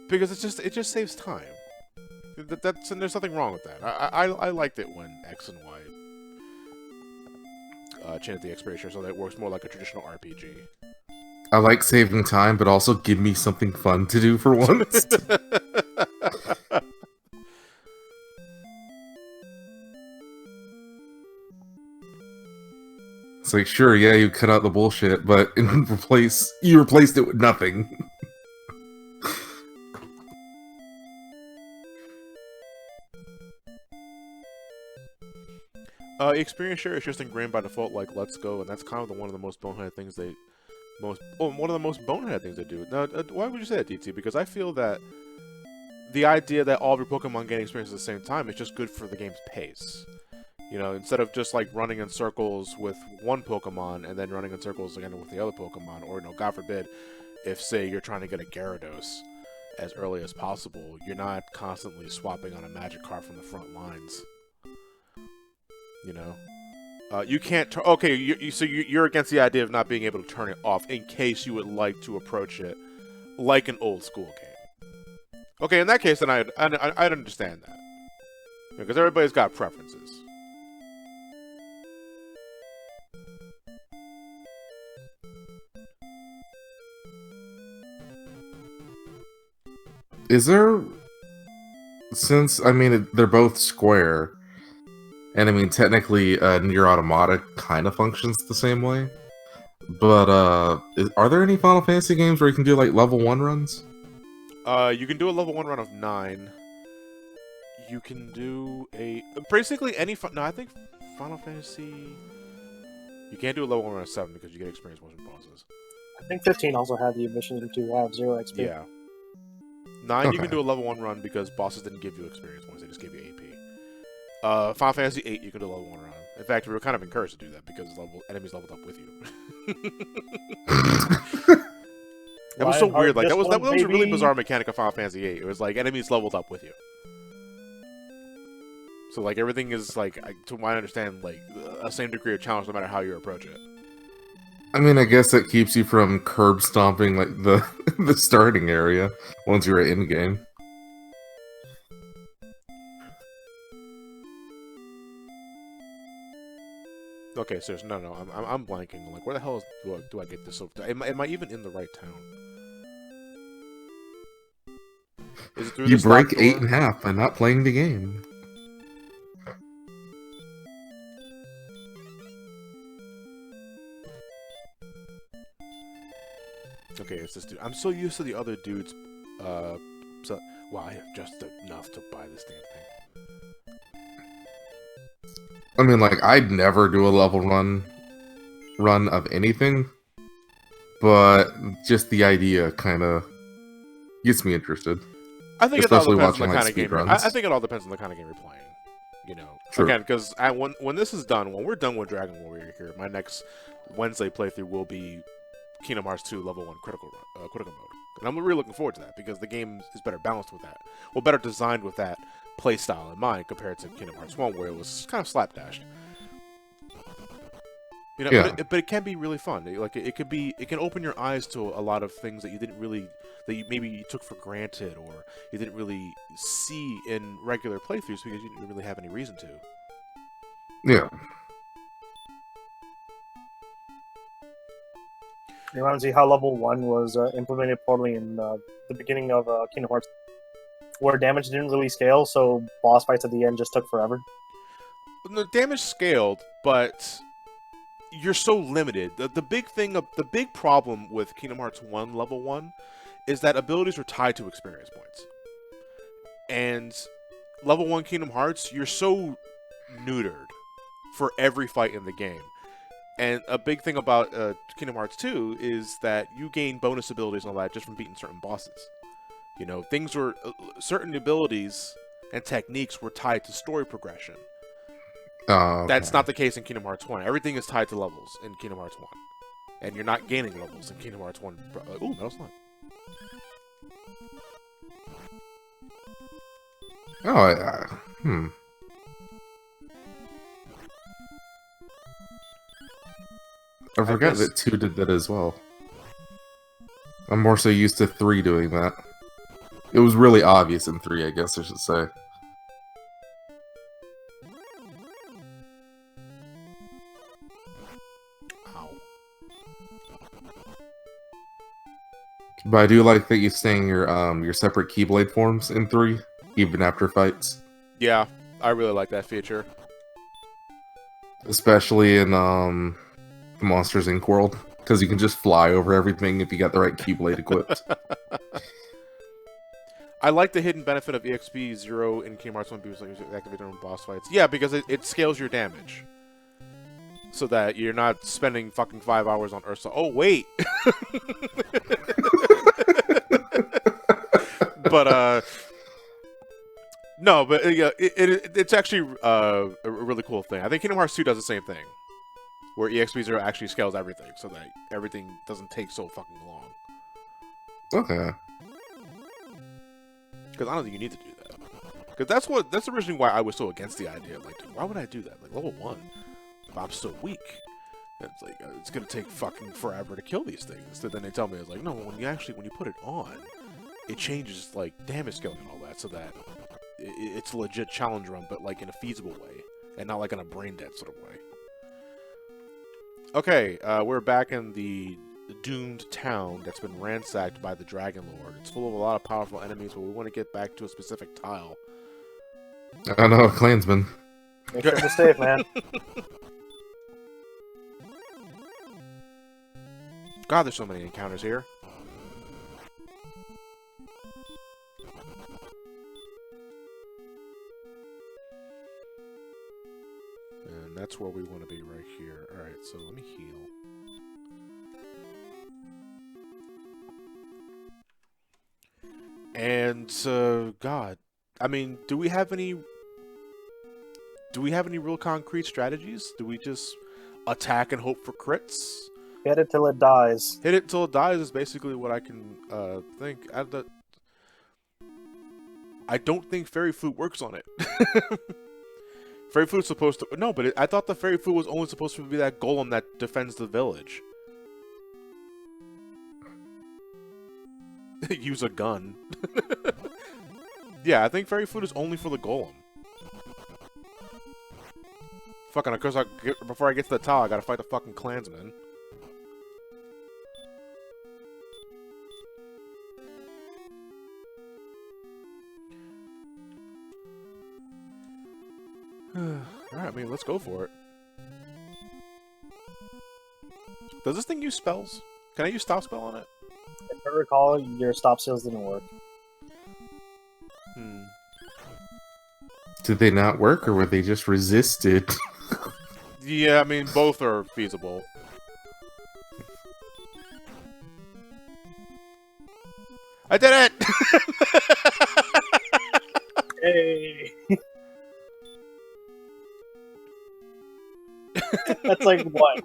because it just saves time. And there's nothing wrong with that. I liked it when X and Y changed the XP share so that it works more like a traditional RPG. I like saving time, but also give me something fun to do for once. It's like, sure, yeah, you cut out the bullshit, but you replaced it with nothing. Experience share is just ingrained by default, like Let's Go, and that's kind of one of the most boneheaded things they do. Now, why would you say that, DT? Because I feel that the idea that all of your Pokemon gain experience at the same time is just good for the game's pace. You know, instead of just like running in circles with one Pokemon and then running in circles again with the other Pokemon, or, you know, God forbid, if say you're trying to get a Gyarados as early as possible, you're not constantly swapping on a Magikarp from the front lines. You know, you can't. Okay, so you're against the idea of not being able to turn it off in case you would like to approach it like an old school game. Okay, in that case, then I'd understand that, because everybody's got preferences. Is there, since, I mean, they're both square, and I mean, technically, Nier Automata kind of functions the same way, but, are there any Final Fantasy games where you can do, like, level 1 runs? You can do a level 1 run of 9. You can do basically any, no, I think Final Fantasy, you can't do a level 1 run of 7 because you get experience motion bosses. I think 15 also had the mission to have 0 XP. Yeah. 9, Okay. You can do a level 1 run because bosses didn't give you experience points, they just gave you AP. Final Fantasy 8, you can do a level 1 run. In fact, we were kind of encouraged to do that because enemies leveled up with you. That was so weird. Like that was a really bizarre mechanic of Final Fantasy 8. It was like enemies leveled up with you. So like everything is like, to my understand, like a same degree of challenge no matter how you approach it. I mean, I guess that keeps you from curb stomping, like, the starting area once you're in game. Okay, so no, I'm blanking. Like, where the hell do I get this? Am I even in the right town? Is it through You this break locked door? 8 in half by not playing the game. Okay, it's this dude. I'm so used to the other dudes. Wow, I have just enough to buy this damn thing. I mean, like, I'd never do a level run of anything, but just the idea kind of gets me interested. I think Especially it all depends on watching, the like, kind of game. speedruns. I think it all depends on the kind of game you're playing. You know, True. Again, because when this is done, when we're done with Dragon Warrior here, my next Wednesday playthrough will be Kingdom Hearts 2 Level 1 critical mode. And I'm really looking forward to that because the game is better balanced with that. Well, better designed with that playstyle in mind compared to Kingdom Hearts 1 where it was kind of slapdashed. You know, Yeah. but it can be really fun. It can open your eyes to a lot of things that you didn't really, maybe you took for granted or you didn't really see in regular playthroughs because you didn't really have any reason to. Yeah. It reminds me how level 1 was implemented poorly in the beginning of Kingdom Hearts, where damage didn't really scale, so boss fights at the end just took forever. The damage scaled, but you're so limited. The big problem with Kingdom Hearts 1 Level 1 is that abilities are tied to experience points. And Level 1 Kingdom Hearts, you're so neutered for every fight in the game. And a big thing about Kingdom Hearts 2 is that you gain bonus abilities and all that just from beating certain bosses. You know, certain abilities and techniques were tied to story progression. Oh, okay. That's not the case in Kingdom Hearts 1. Everything is tied to levels in Kingdom Hearts 1. And you're not gaining levels in Kingdom Hearts 1. Ooh, Metal Slime. Oh, I forgot that 2 did that as well. I'm more so used to 3 doing that. It was really obvious in 3, I guess I should say. Ow. But I do like that you're staying your separate Keyblade forms in 3, even after fights. Yeah, I really like that feature. Especially in the Monsters Inc. world, because you can just fly over everything if you got the right Keyblade equipped. I like the hidden benefit of EXP 0 in Kingdom Hearts 1 because like activate during boss fights. Yeah, because it scales your damage. So that you're not spending fucking 5 hours on Ursa. Oh, wait! But, no, but yeah, it's actually a really cool thing. I think Kingdom Hearts 2 does the same thing. Where EXP 0 actually scales everything, so that everything doesn't take so fucking long. Okay. Because I don't think you need to do that. Because that's originally why I was so against the idea. Like, dude, why would I do that? Like, level 1, if I'm so weak, it's like, it's gonna take fucking forever to kill these things. So then they tell me, it's like, no, when you put it on, it changes, like, damage scaling and all that, so that it's a legit challenge run, but, like, in a feasible way, and not, like, in a brain-dead sort of way. Okay, we're back in the doomed town that's been ransacked by the Dragon Lord. It's full of a lot of powerful enemies, but we want to get back to a specific tile. I know, Clansman. Make sure to save, man. God, there's so many encounters here. And that's where we want to be, right here. Alright, so let me heal. And, God, I mean, do we have any real concrete strategies? Do we just attack and hope for crits? Hit it till it dies. Hit it till it dies is basically what I can think. I don't think fairy food works on it. Fairy food's supposed to... No, but I thought the fairy food was only supposed to be that golem that defends the village. Use a gun. Yeah, I think fairy food is only for the golem. Fucking, of course, before I get to the tower, I gotta fight the fucking clansman. Alright, I mean, let's go for it. Does this thing use spells? Can I use stop spell on it? If I recall, your stop skills didn't work. Did they not work, or were they just resisted? Yeah, I mean, both are feasible. I did it! Hey! That's like, what?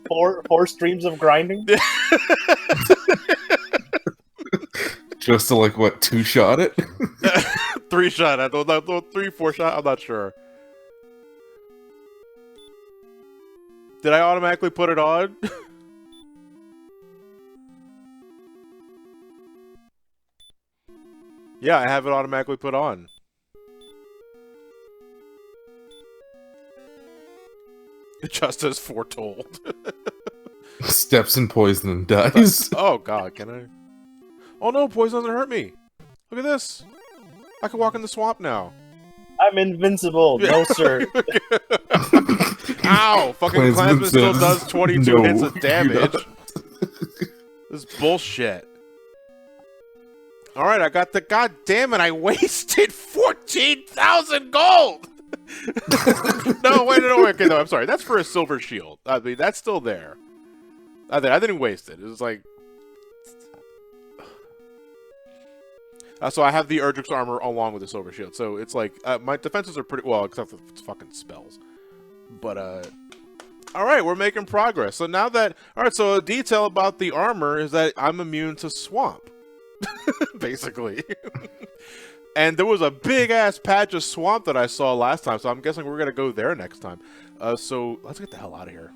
Four streams of grinding? Just to, like, what, 2-shot it? 3-shot, I thought 3-4-shot, I'm not sure. Did I automatically put it on? Yeah, I have it automatically put on. Just as foretold. Steps in poison and dies. Oh god, can I? Oh no, poison doesn't hurt me. Look at this. I can walk in the swamp now. I'm invincible. No, sir. Ow! Fucking Clansman still does 22 hits of damage. This is bullshit. Alright, I got the... God damn it, I wasted 14,000 gold! No, wait, okay, no, I'm sorry. That's for a silver shield. I mean, that's still there. I didn't waste it. It was like... So I have the Erdrick's armor along with the silver shield. So it's like my defenses are pretty well, except for fucking spells. But all right, we're making progress. So now that so a detail about the armor is that I'm immune to swamp, basically. And there was a big ass patch of swamp that I saw last time, so I'm guessing we're gonna go there next time. So let's get the hell out of here.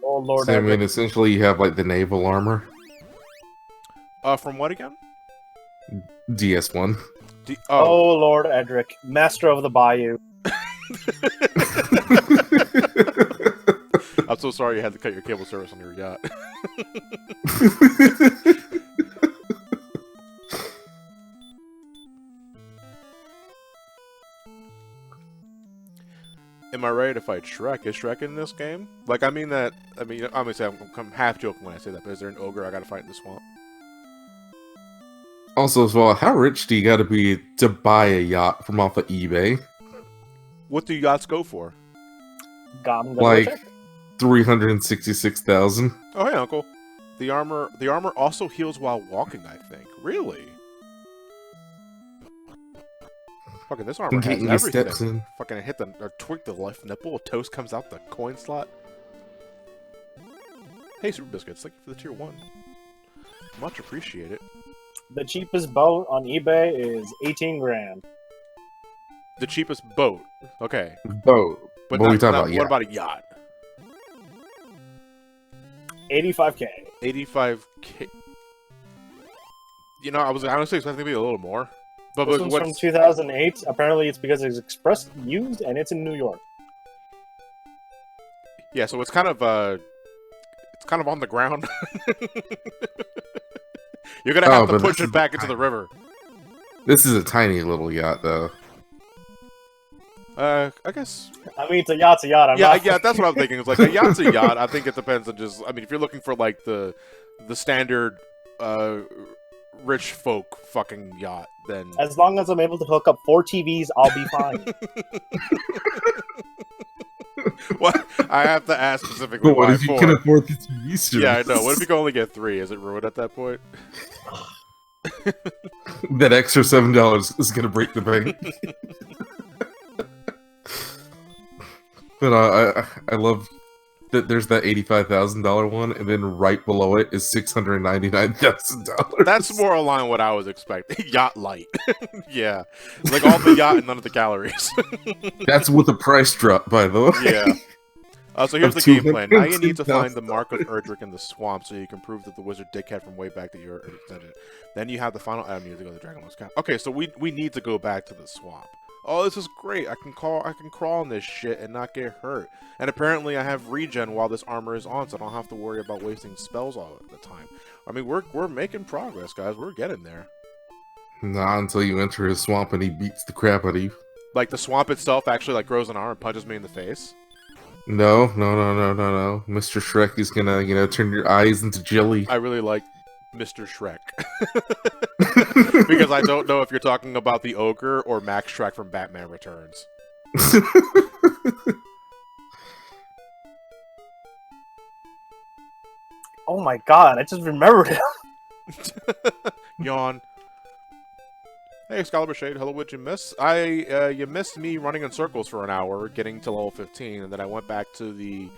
Oh Lord, So, I mean, essentially, you have like the naval armor. From what again? DS1. Oh Lord Erdrick, master of the bayou. I'm so sorry you had to cut your cable service on your yacht. Am I ready to fight Shrek? Is Shrek in this game? Like, obviously I'm half joking when I say that, but is there an ogre I gotta fight in the swamp? Also, as well, how rich do you gotta be to buy a yacht from off of eBay? What do yachts go for? Like 366,000. Oh, hey, Uncle. The armor also heals while walking, I think. Really? Fucking this armor has Getting your everything. steps in. Fucking hit or tweak the left nipple, a toast comes out the coin slot. Hey, Super Biscuits, thank you for the tier 1. Much appreciated. The cheapest boat on eBay is 18 grand. The cheapest boat. Okay. Boat. But what are we talking about? What Yacht. about a yacht? 85K. 85K. You know, I was honestly expecting it to be a little more. But This one's from 2008. Apparently, it's because it's express used and it's in New York. Yeah, so it's kind of on the ground. You're gonna have to push it back into the river. This is a tiny little yacht, though. I guess. I mean, it's a yacht's a yacht. Yeah, that's what I'm thinking. It's like a yacht's a yacht. I think it depends on just. I mean, if you're looking for like the standard rich folk fucking yacht, then as long as I'm able to hook up 4 TVs, I'll be fine. What? I have to ask specifically. But what why if you 4? can afford the TV? Yeah, I know. What if you can only get 3? Is it ruined at that point? That extra $7 is gonna break the bank. But I love that there's that $85,000 one, and then right below it is $699,000. That's more aligned with what I was expecting. Yacht light. Yeah, like all the yacht and none of the calories. That's with a price drop, by the way. Yeah. So here's the game plan. Now you need to find the Mark of Erdrick in the swamp so you can prove that the wizard dickhead from way back that you're extended. Then you have the final item. You need to go to the Dragonlord's Camp. Okay, so we need to go back to the swamp. Oh, this is great. I can crawl in this shit and not get hurt. And apparently I have regen while this armor is on, so I don't have to worry about wasting spells all the time. I mean, we're making progress, guys. We're getting there. Not until you enter his swamp and he beats the crap out of you. Like the swamp itself actually like grows an arm and punches me in the face. No. Mr. Shrek is gonna, turn your eyes into jelly. I really like Mr. Shrek. Because I don't know if you're talking about the ogre or Max Shrek from Batman Returns. Oh my god, I just remembered it. Yawn. Hey, Excalibur Shade, hello, what'd you miss? You missed me running in circles for an hour, getting to level 15, and then I went back to the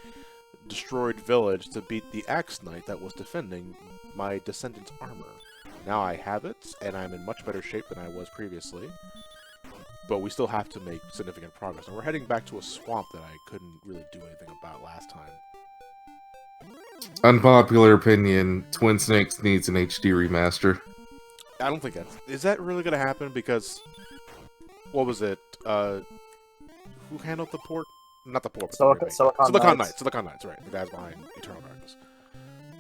destroyed village to beat the Axe Knight that was defending my Descendant's armor. Now I have it, and I'm in much better shape than I was previously. But we still have to make significant progress, and we're heading back to a swamp that I couldn't really do anything about last time. Unpopular opinion, Twin Snakes needs an HD remaster. I don't think that's... Is that really going to happen? Because... What was it? Who handled the port? Not the port, but the Silicon Knights. Silicon Knights, right. The guys behind Eternal Darkness.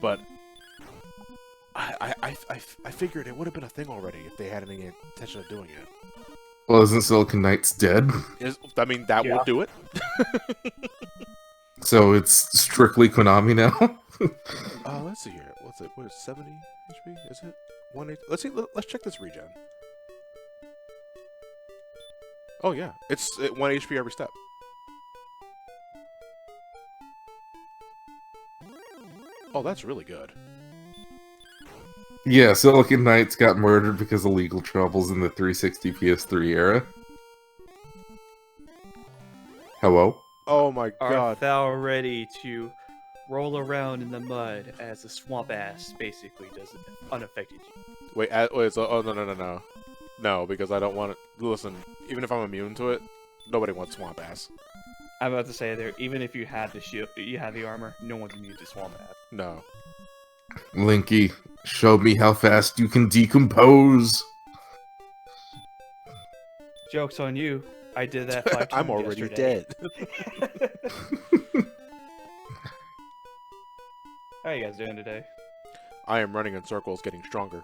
But... I figured it would have been a thing already if they had any intention of doing it. Well, isn't Silicon Knights dead? I mean, that would do it. So it's strictly Konami now? Let's see here. What's it? What is 70 HP? Is it 180? Let's see. Let's check this regen. Oh yeah, it's 1 HP every step. Oh, that's really good. Yeah, Silicon Knights got murdered because of legal troubles in the 360 PS3 era. Hello? Oh my Are god. thou ready to roll around in the mud as the swamp ass basically does it unaffected you? Wait, so, oh, no. No, because I don't want it. Listen, even if I'm immune to it, nobody wants swamp ass. I'm about to say there, even if you had the shield, you had the armor, no one's immune to swamp ass. No. Linky, show me how fast you can decompose. Joke's on you. I did that 5 times I'm already yesterday. dead. How are you guys doing today? I am running in circles, getting stronger.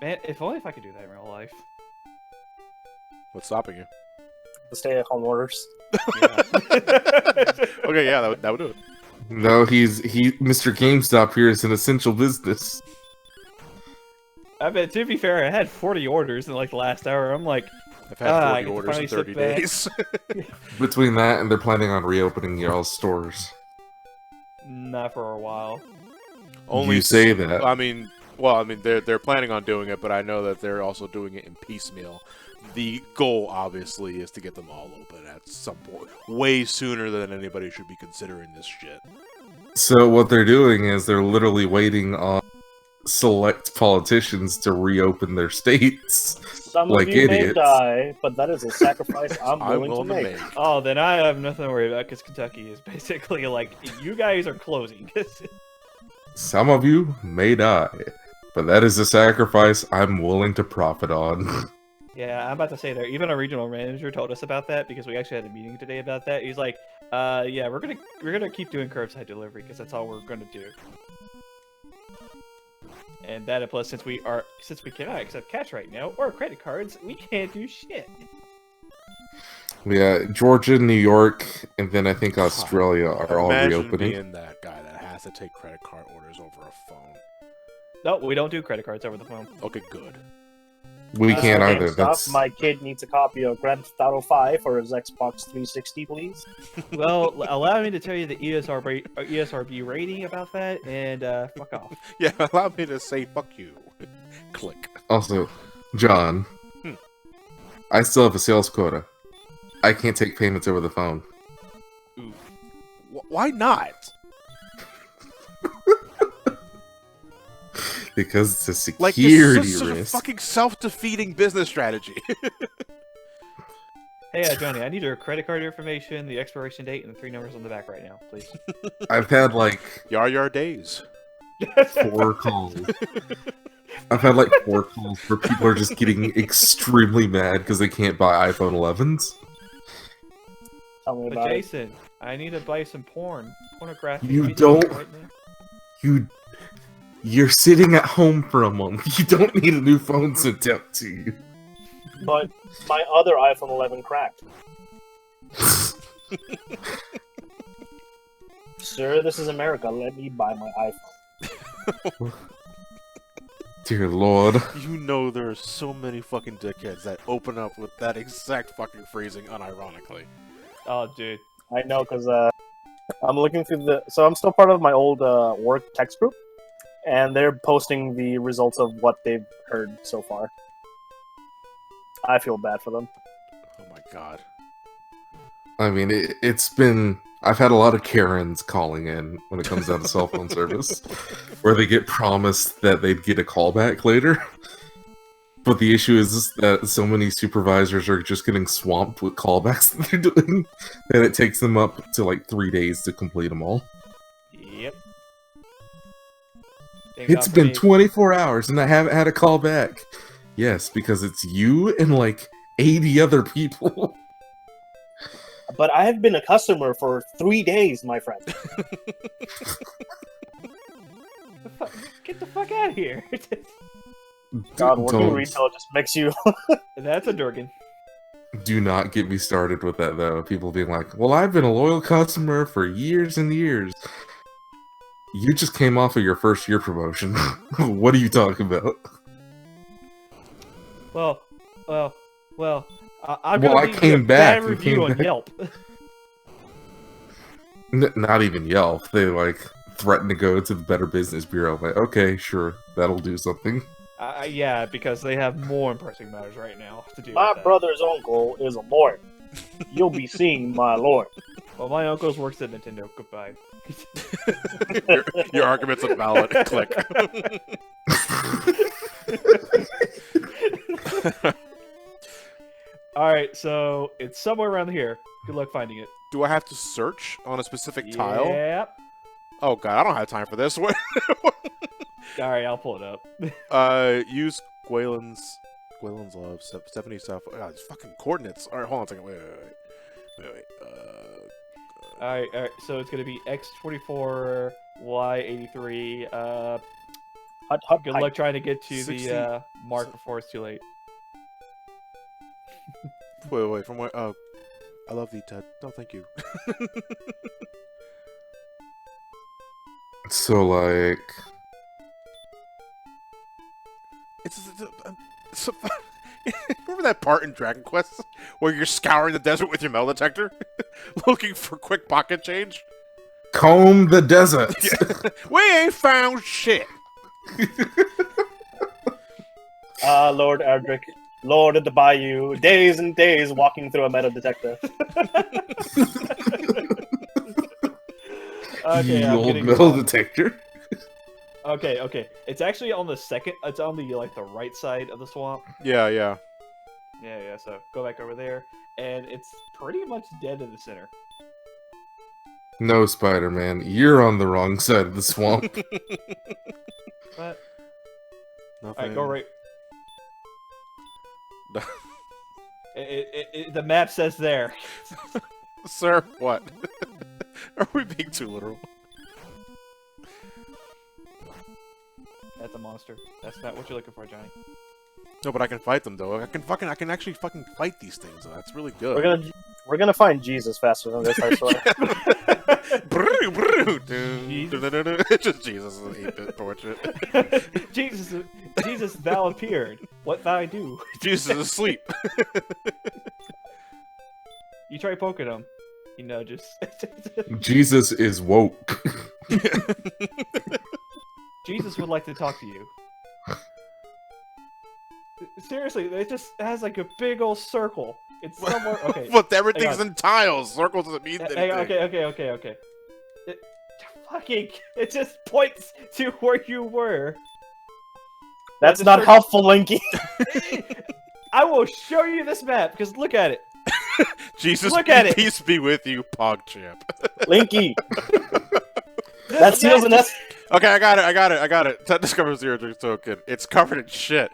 Man, if only if I could do that in real life. What's stopping you? The stay-at-home orders. Yeah. Okay, yeah, that would do it. No, Mr. GameStop here is an essential business. I bet, to be fair, I had 40 orders in like the last hour. I'm like, I've had I 40 get to orders in finally 30 sit back. days. Between that and they're planning on reopening y'all's stores. not for a while. You say that. I mean, they're planning on doing it, but I know that they're also doing it in piecemeal. The goal, obviously, is to get them all open at some point, way sooner than anybody should be considering this shit. So what they're doing is they're literally waiting on select politicians to reopen their states. Some Like of you may idiots. die, but that is a sacrifice I'm willing to make. Oh, then I have nothing to worry about because Kentucky is basically like, you guys are closing. Some of you may die, but that is a sacrifice I'm willing to profit on. Yeah, I'm about to say there. Even our regional manager told us about that because we actually had a meeting today about that. He's like, yeah, we're gonna keep doing curbside delivery because that's all we're gonna do. And that plus since we cannot accept cash right now or credit cards, we can't do shit. Yeah, Georgia, New York, and then I think Australia are all Imagine reopening. being that guy that has to take credit card orders over a phone. No, we don't do credit cards over the phone. Okay, good. We can't either. GameStop, That's my kid needs a copy of Grand Theft Auto 5 for his Xbox 360, please. Well, allow me to tell you the ESRB rating about that, and fuck off. Yeah, allow me to say fuck you. Click. also, John. I still have a sales quota. I can't take payments over the phone. Oof. Why not? Because it's a Like, security it's such a risk. fucking self-defeating business strategy. Hey, Johnny, I need your credit card information, the expiration date, and the 3 numbers on the back right now, please. I've had like Yar days. 4 calls. I've had like 4 calls where people are just getting extremely mad because they can't buy iPhone 11s. Tell me But about it. Jason, I need to buy some pornographic. You videos don't- right now. You're sitting at home for a month. You don't need a new phone sent out to you. But my other iPhone 11 cracked. Sir, this is America. Let me buy my iPhone. Dear Lord. You know there are so many fucking dickheads that open up with that exact fucking phrasing unironically. Oh, dude. I know, because I'm looking through the... So I'm still part of my old work text group, and they're posting the results of what they've heard so far. I feel bad for them. Oh my god. I mean, it's been... I've had a lot of Karens calling in when it comes down to cell phone service, where they get promised that they'd get a callback later. But the issue is that so many supervisors are just getting swamped with callbacks that they're doing, that it takes them up to like 3 days to complete them all. Yep. Thank It's God for been me. 24 hours and I haven't had a call back. Yes, because it's you and like 80 other people. But I have been a customer for 3 days, my friend. Get the fuck out of here. God, working Don't- retail just makes you... That's a Durgan. Do not get me started with that though. People being like, well, I've been a loyal customer for years and years. You just came off of your first year promotion. What are you talking about? Well, I'm Well, gonna I leave you came a back, bad you review came on back. Yelp. Not even Yelp. They like threaten to go to the Better Business Bureau. I'm like, okay, sure, that'll do something. Yeah, because they have more pressing matters right now to do. My with that. brother's uncle is a lawyer. You'll be seeing my lawyer. Well, my uncle's works at Nintendo. Goodbye. Your argument's invalid. Click. Alright, so it's somewhere around here. Good luck finding it. Do I have to search on a specific tile? Yep. Oh god, I don't have time for this. Alright, I'll pull it up. Use Gwaelin's Love 70 stuff. God, these fucking coordinates. Alright, hold on a second. Wait. Alright, so it's gonna be X24, Y83. Good luck trying to get to 60 the mark before it's too late. Wait, from where? Oh, I love thee, Ted. No, thank you. So, like... Remember that part in Dragon Quest where you're scouring the desert with your metal detector, looking for quick pocket change? Comb the desert! We ain't found shit. Lord Erdrick, Lord of the Bayou, days and days walking through a metal detector. Okay, the I'm old getting metal one. detector. Okay. It's actually on the second. It's on the the right side of the swamp. Yeah. Yeah. So go back over there, and it's pretty much dead in the center. No, Spider-Man, you're on the wrong side of the swamp. But Nothing. alright, go right. The map says there. Sir, what? Are we being too literal? That's a monster. That's not what you're looking for, Johnny. No, but I can fight them though. I can actually fucking fight these things. Though. That's really good. We're gonna find Jesus faster than this, I swear. It's just Jesus is an 8-bit portrait. Jesus, thou appeared. What thou I do? Jesus is asleep. You try poking him. You know, just Jesus is woke. Jesus would like to talk to you. Seriously, it just has like a big old circle. It's somewhere. Okay. But everything's in tiles. Circles doesn't mean anything. Okay. It just points to where you were. That's not helpful, Linky. I will show you this map because look at it. Jesus, Look at it. Peace be with you, PogChamp. Linky. That seals an S. Okay, I got it. Ted discovers the Erdrick token. It's covered in shit.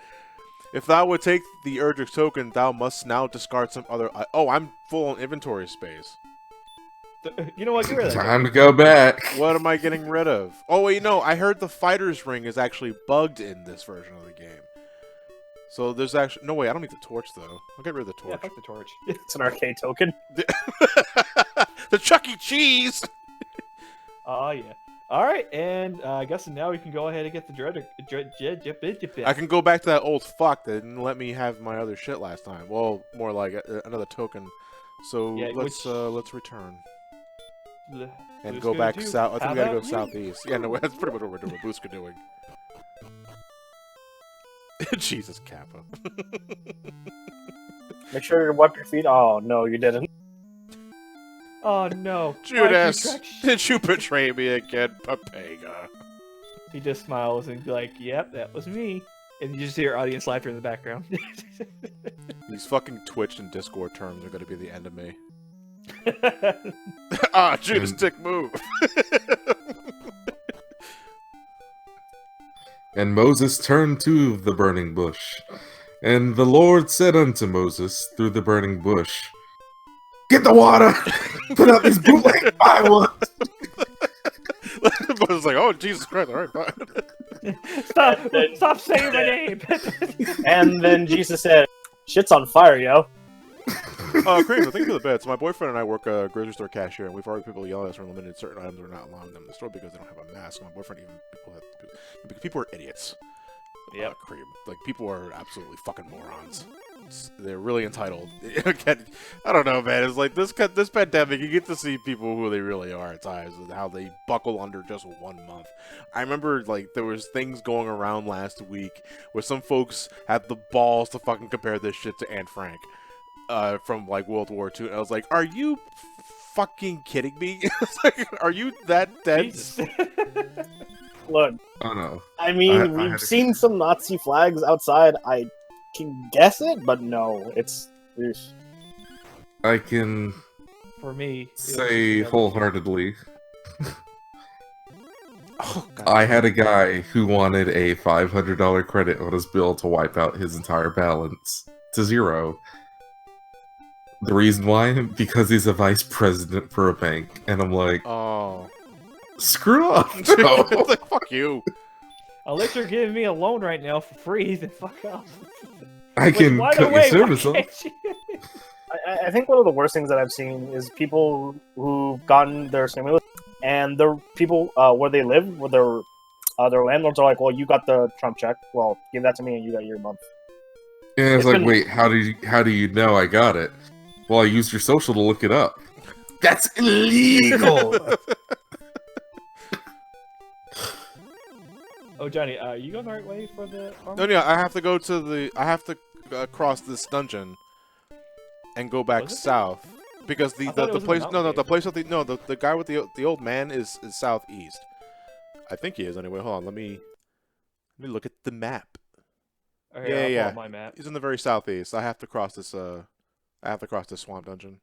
If thou would take the Erdrick token, thou must now discard some other... Oh, I'm full on inventory space. You know what? Get rid of that. Time to go back. What am I getting rid of? Oh, wait, no. I heard the fighter's ring is actually bugged in this version of the game. So there's actually... No, wait, I don't need the torch, though. I'll get rid of the Yeah, torch. fuck the torch. It's an arcade token. The Chuck E. Cheese! Oh, yeah. Alright, and I guess now we can go ahead and get the Dread. I can go back to that old fuck that didn't let me have my other shit last time. Well, more like another token. So Yeah, let's return. And go back south. I think we gotta go southeast. Yeah, no, that's pretty much what we're doing. What Booska doing. Jesus, Kappa. Make sure to wipe your feet. Oh, no, you didn't. Oh no. Judas, did you betray me again, Papega? He just smiles and be like, yep, that was me. And you just hear audience laughter in the background. These fucking Twitch and Discord terms are gonna be the end of me. Judas, dick move. And Moses turned to the burning bush. And the Lord said unto Moses through the burning bush, "Get the water! Put out these bootleg firewood!" I was like, oh, Jesus Christ, alright, fine. Stop saying my name! And then Jesus said, "Shit's on fire, yo." Kramer, thank you for the bed. So my boyfriend and I work a grocery store cashier, and we've already people yelling at us for limited certain items we're not allowing them in the store because they don't have a mask. My boyfriend people are idiots. Yep. Cream. Like, people are absolutely fucking morons. they're really entitled. Again, I don't know, man. It's like this pandemic, you get to see people who they really are at times and how they buckle under just 1 month. I remember like there was things going around last week where some folks had the balls to fucking compare this shit to Anne Frank from like World War II, and I was like, are you fucking kidding me? It's like, are you that dense? Look, Oh no. I mean, I we've had to- seen some Nazi flags outside. I can guess it, but no, it's. Eesh. I can For me, say wholeheartedly, Oh, God. I had a guy who wanted a $500 credit on his bill to wipe out his entire balance to 0. The reason why? Because he's a vice president for a bank, and I'm like, Oh. screw off. It's No. like, fuck you. unless you're giving me a loan right now for free, then fuck off. I can By the cut your way, service why off. can't you? I think one of the worst things that I've seen is people who've gotten their stimulus, and the people where they live, where their landlords are like, "Well, you got the Trump check. Well, give that to me, and you got your month." And it's It's like, been- wait, how do you know I got it? Well, I used your social to look it up. That's illegal. Oh, Johnny, you going the right way for the armor? No, yeah, I have to go to the. I have to cross this dungeon and go back Was it? south because I thought it the was in the place. No, mountain the place with the guy with the old man is southeast. I think he is anyway. Hold on, let me look at the map. Okay, Yeah, I'll pull yeah. up my map. He's in the very southeast. I have to cross this. I have to cross this swamp dungeon.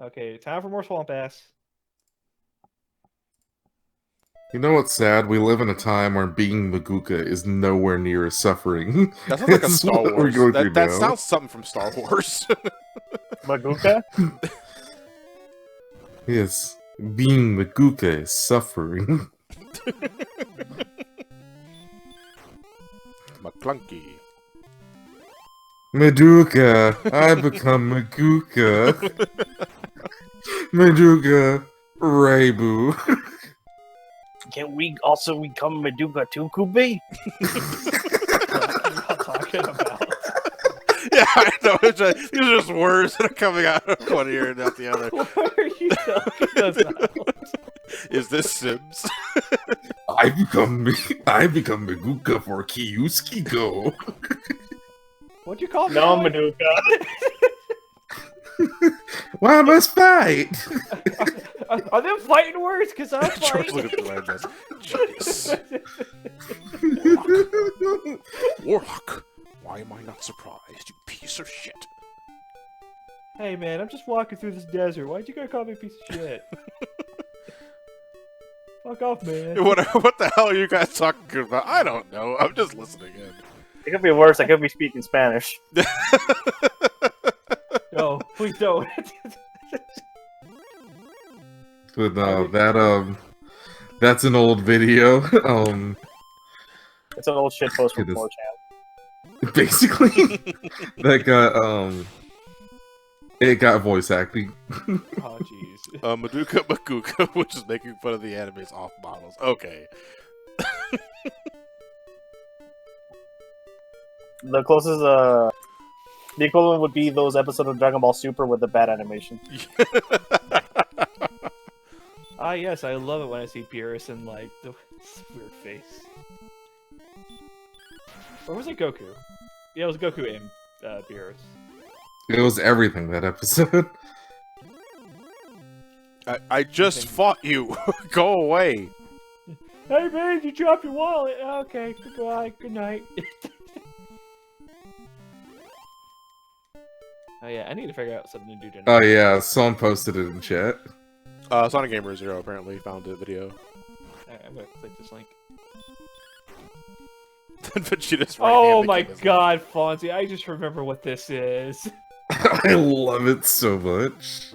Okay, time for more swamp ass. You know what's sad? We live in a time where being Maguka is nowhere near as suffering. That sounds like a This is Star what we're Wars. going That through now. sounds something from Star Wars. Maguka? Yes, being Maguka is suffering. McClunky. Madoka, I become Maguka. Madoka, Raibu. Can we also become Madoka too, Kubi? What are you talking about? Yeah, I know. These are just words that are coming out of one ear and out the other. What are you talking about? Is this Sims? I become Maguka for Kiyuski Go. What'd you call me? No, Alex? Madoka. Why must fight? Are them fighting words? Because I'm George, fighting. look at the way this. Jeez. Warlock, why am I not surprised, you piece of shit? Hey man, I'm just walking through this desert. Why'd you gotta call me a piece of shit? Fuck off, man. What the hell are you guys talking about? I don't know. I'm just listening in. It could be worse. I could be speaking Spanish. No, please don't. But that's an old video. It's an old shit post from It is. 4chan. Basically, that got it got voice acting. Oh jeez. Madoka Makuka, which is making fun of the anime's off models. Okay. The closest, the equivalent would be those episodes of Dragon Ball Super with the bad animation. Ah yes, I love it when I see Beerus in like the weird face. Or was it Goku? Yeah, it was Goku and Beerus. It was everything that episode. I just fought you. Go away. Hey man, you dropped your wallet. Okay, goodbye, good night. Oh yeah, I need to figure out something to do tonight. Oh yeah, someone posted it in chat. Sonic Gamer Zero apparently found a video. Alright, I'm gonna click this link. Vegeta's Oh right-hand my became his god, Fonzie, I just remember what this is. I love it so much.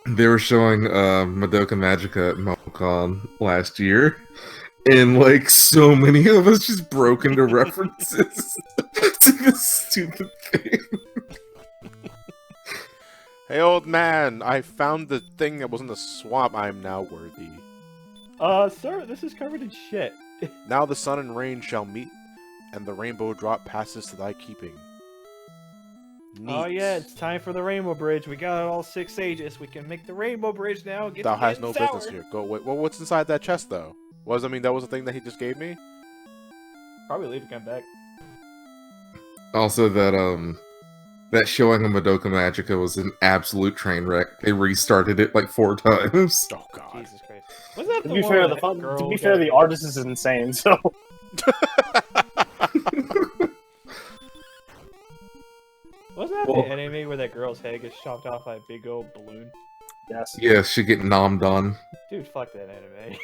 They were showing Madoka Magica at MomoCon last year, and like so many of us just broke into references to this stupid thing. Hey, old man, I found the thing that was in the swamp. I am now worthy. Sir, this is covered in shit. Now the sun and rain shall meet, and the rainbow drop passes to thy keeping. Neat. Oh yeah, it's time for the Rainbow Bridge. We got all 6 sages. We can make the Rainbow Bridge now. Get Thou to has getting no sour. business here. Go away. Well, what's inside that chest, though? I mean, that was the thing that he just gave me? Probably leave and come back. Also, that showing of Madoka Magica was an absolute train wreck. They restarted it like 4 times. Oh, God. Jesus Christ. Was that To the be one fair, where the that fun, girl to be fair, got- the artist is insane. So Wasn't that the anime where that girl's head gets chopped off by a big old balloon? yes, Yeah, she get nommed on. Dude, fuck that anime.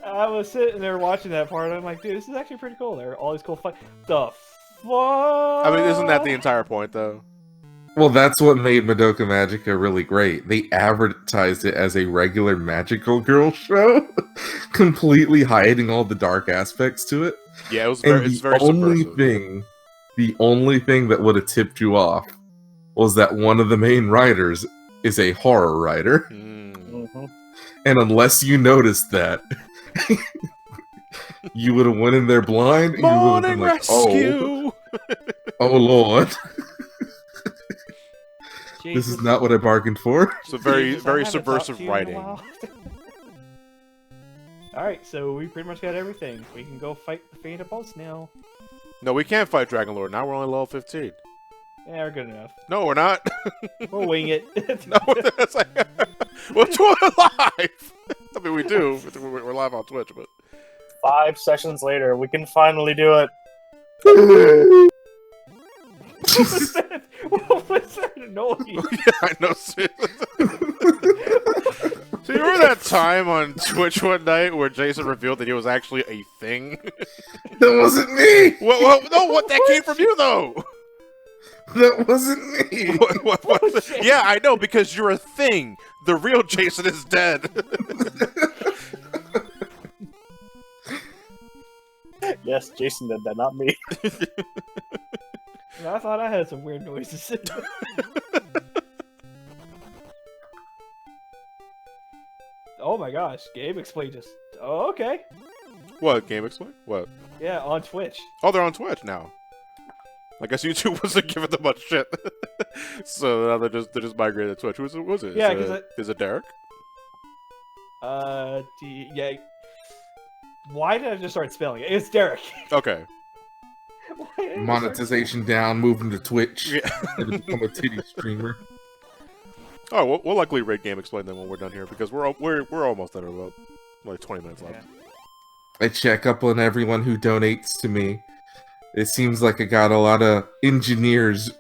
I was sitting there watching that part, and I'm like, dude, this is actually pretty cool. There are all these cool fights. The fuck? I mean, isn't that the entire point, though? Well, that's what made Madoka Magica really great. They advertised it as a regular magical girl show, completely hiding all the dark aspects to it. Yeah, it's And very subversive. the only thing that would have tipped you off was that one of the main writers is a horror writer. Mhm. And unless you noticed that, you would have went in there blind and you would have Morning been like, rescue! oh lord, this Jesus. is not what I bargained for. It's a very, Jesus, I very haven't talked subversive to you in a writing. while. Alright, so we pretty much got everything. We can go fight the Phantom Boss now. No, we can't fight Dragon Lord now. We're only level 15. Yeah, we're good enough. No, we're not. We'll wing it. No, it's like, we're doing it live. I mean, we do. We're live on Twitch, but 5 sessions later, we can finally do it. What was that noise? yeah, I know. So you remember that time on Twitch one night where Jason revealed that he was actually a thing? That wasn't me. What that came from you though? That wasn't me. What? Yeah, I know because you're a thing. The real Jason is dead. Yes, Jason did that, not me. I thought I had some weird noises. Oh my gosh, Gabe explained just. Oh, okay. What game explain? What? Yeah, on Twitch. Oh, they're on Twitch now. I guess YouTube wasn't giving them much shit, so now they're just migrated to Twitch. Who was it? Yeah, 'cause is it Derek? Yeah. Why did I just start spelling it? It's Derek. Okay. Why did I just start- Monetization down, moving to Twitch, Yeah. and to become a titty streamer. Oh, we'll likely rate game explain them when we're done here because we're almost done. About like 20 minutes left. I check up on everyone who donates to me. It seems like I got a lot of engineers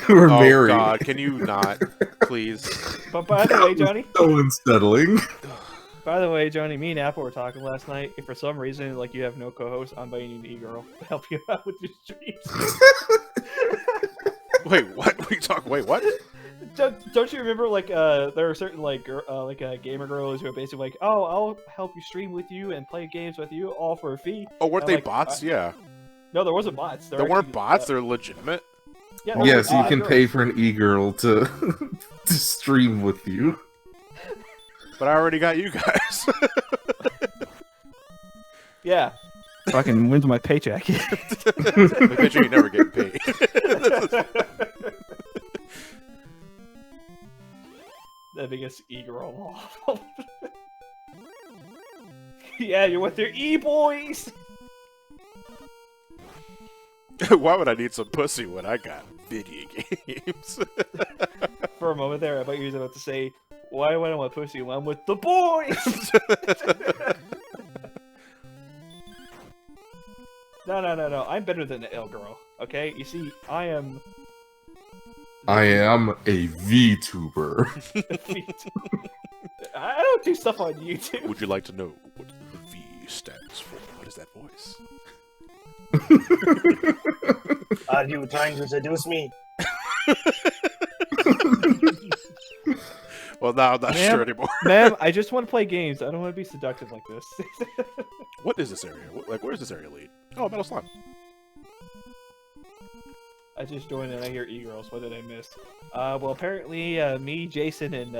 who are Oh married. God, can you not, please? But by the way, Johnny. So unsettling. By the way, Johnny, me and Apple were talking last night. If for some reason, like, you have no co-host, I'm buying you an e-girl to help you out with your streams. Wait, what? We talk. Wait, what? Don't you remember, like, there are certain, like, gamer girls who are basically like, oh, I'll help you stream with you and play games with you, all for a fee. Oh, weren't I'm they like, bots? Yeah. No, there wasn't bots. There weren't bots. They're legitimate. Yeah, Yeah, so you they're can girls. pay for an e-girl to to stream with you. But I already got you guys. Yeah. Fucking when's my paycheck? The picture you never getting paid. The biggest e-girl of all. Yeah, you're with your e-boys! Why would I need some pussy when I got video games? For a moment there, I thought you were about to say, why would I want pussy when I'm with the boys? No. I'm better than the L girl, okay? You see, I am... I am a VTuber. I don't do stuff on YouTube. Would you like to know what the V stands for? What is that voice? Are you trying to seduce me? Well, now I'm not Ma'am? sure anymore. Ma'am, I just want to play games. I don't want to be seductive like this. What is this area? Like, where's this area lead? Oh, Metal Slime. I just joined and I hear e-girls. What did I miss? Well, apparently, me, Jason, and,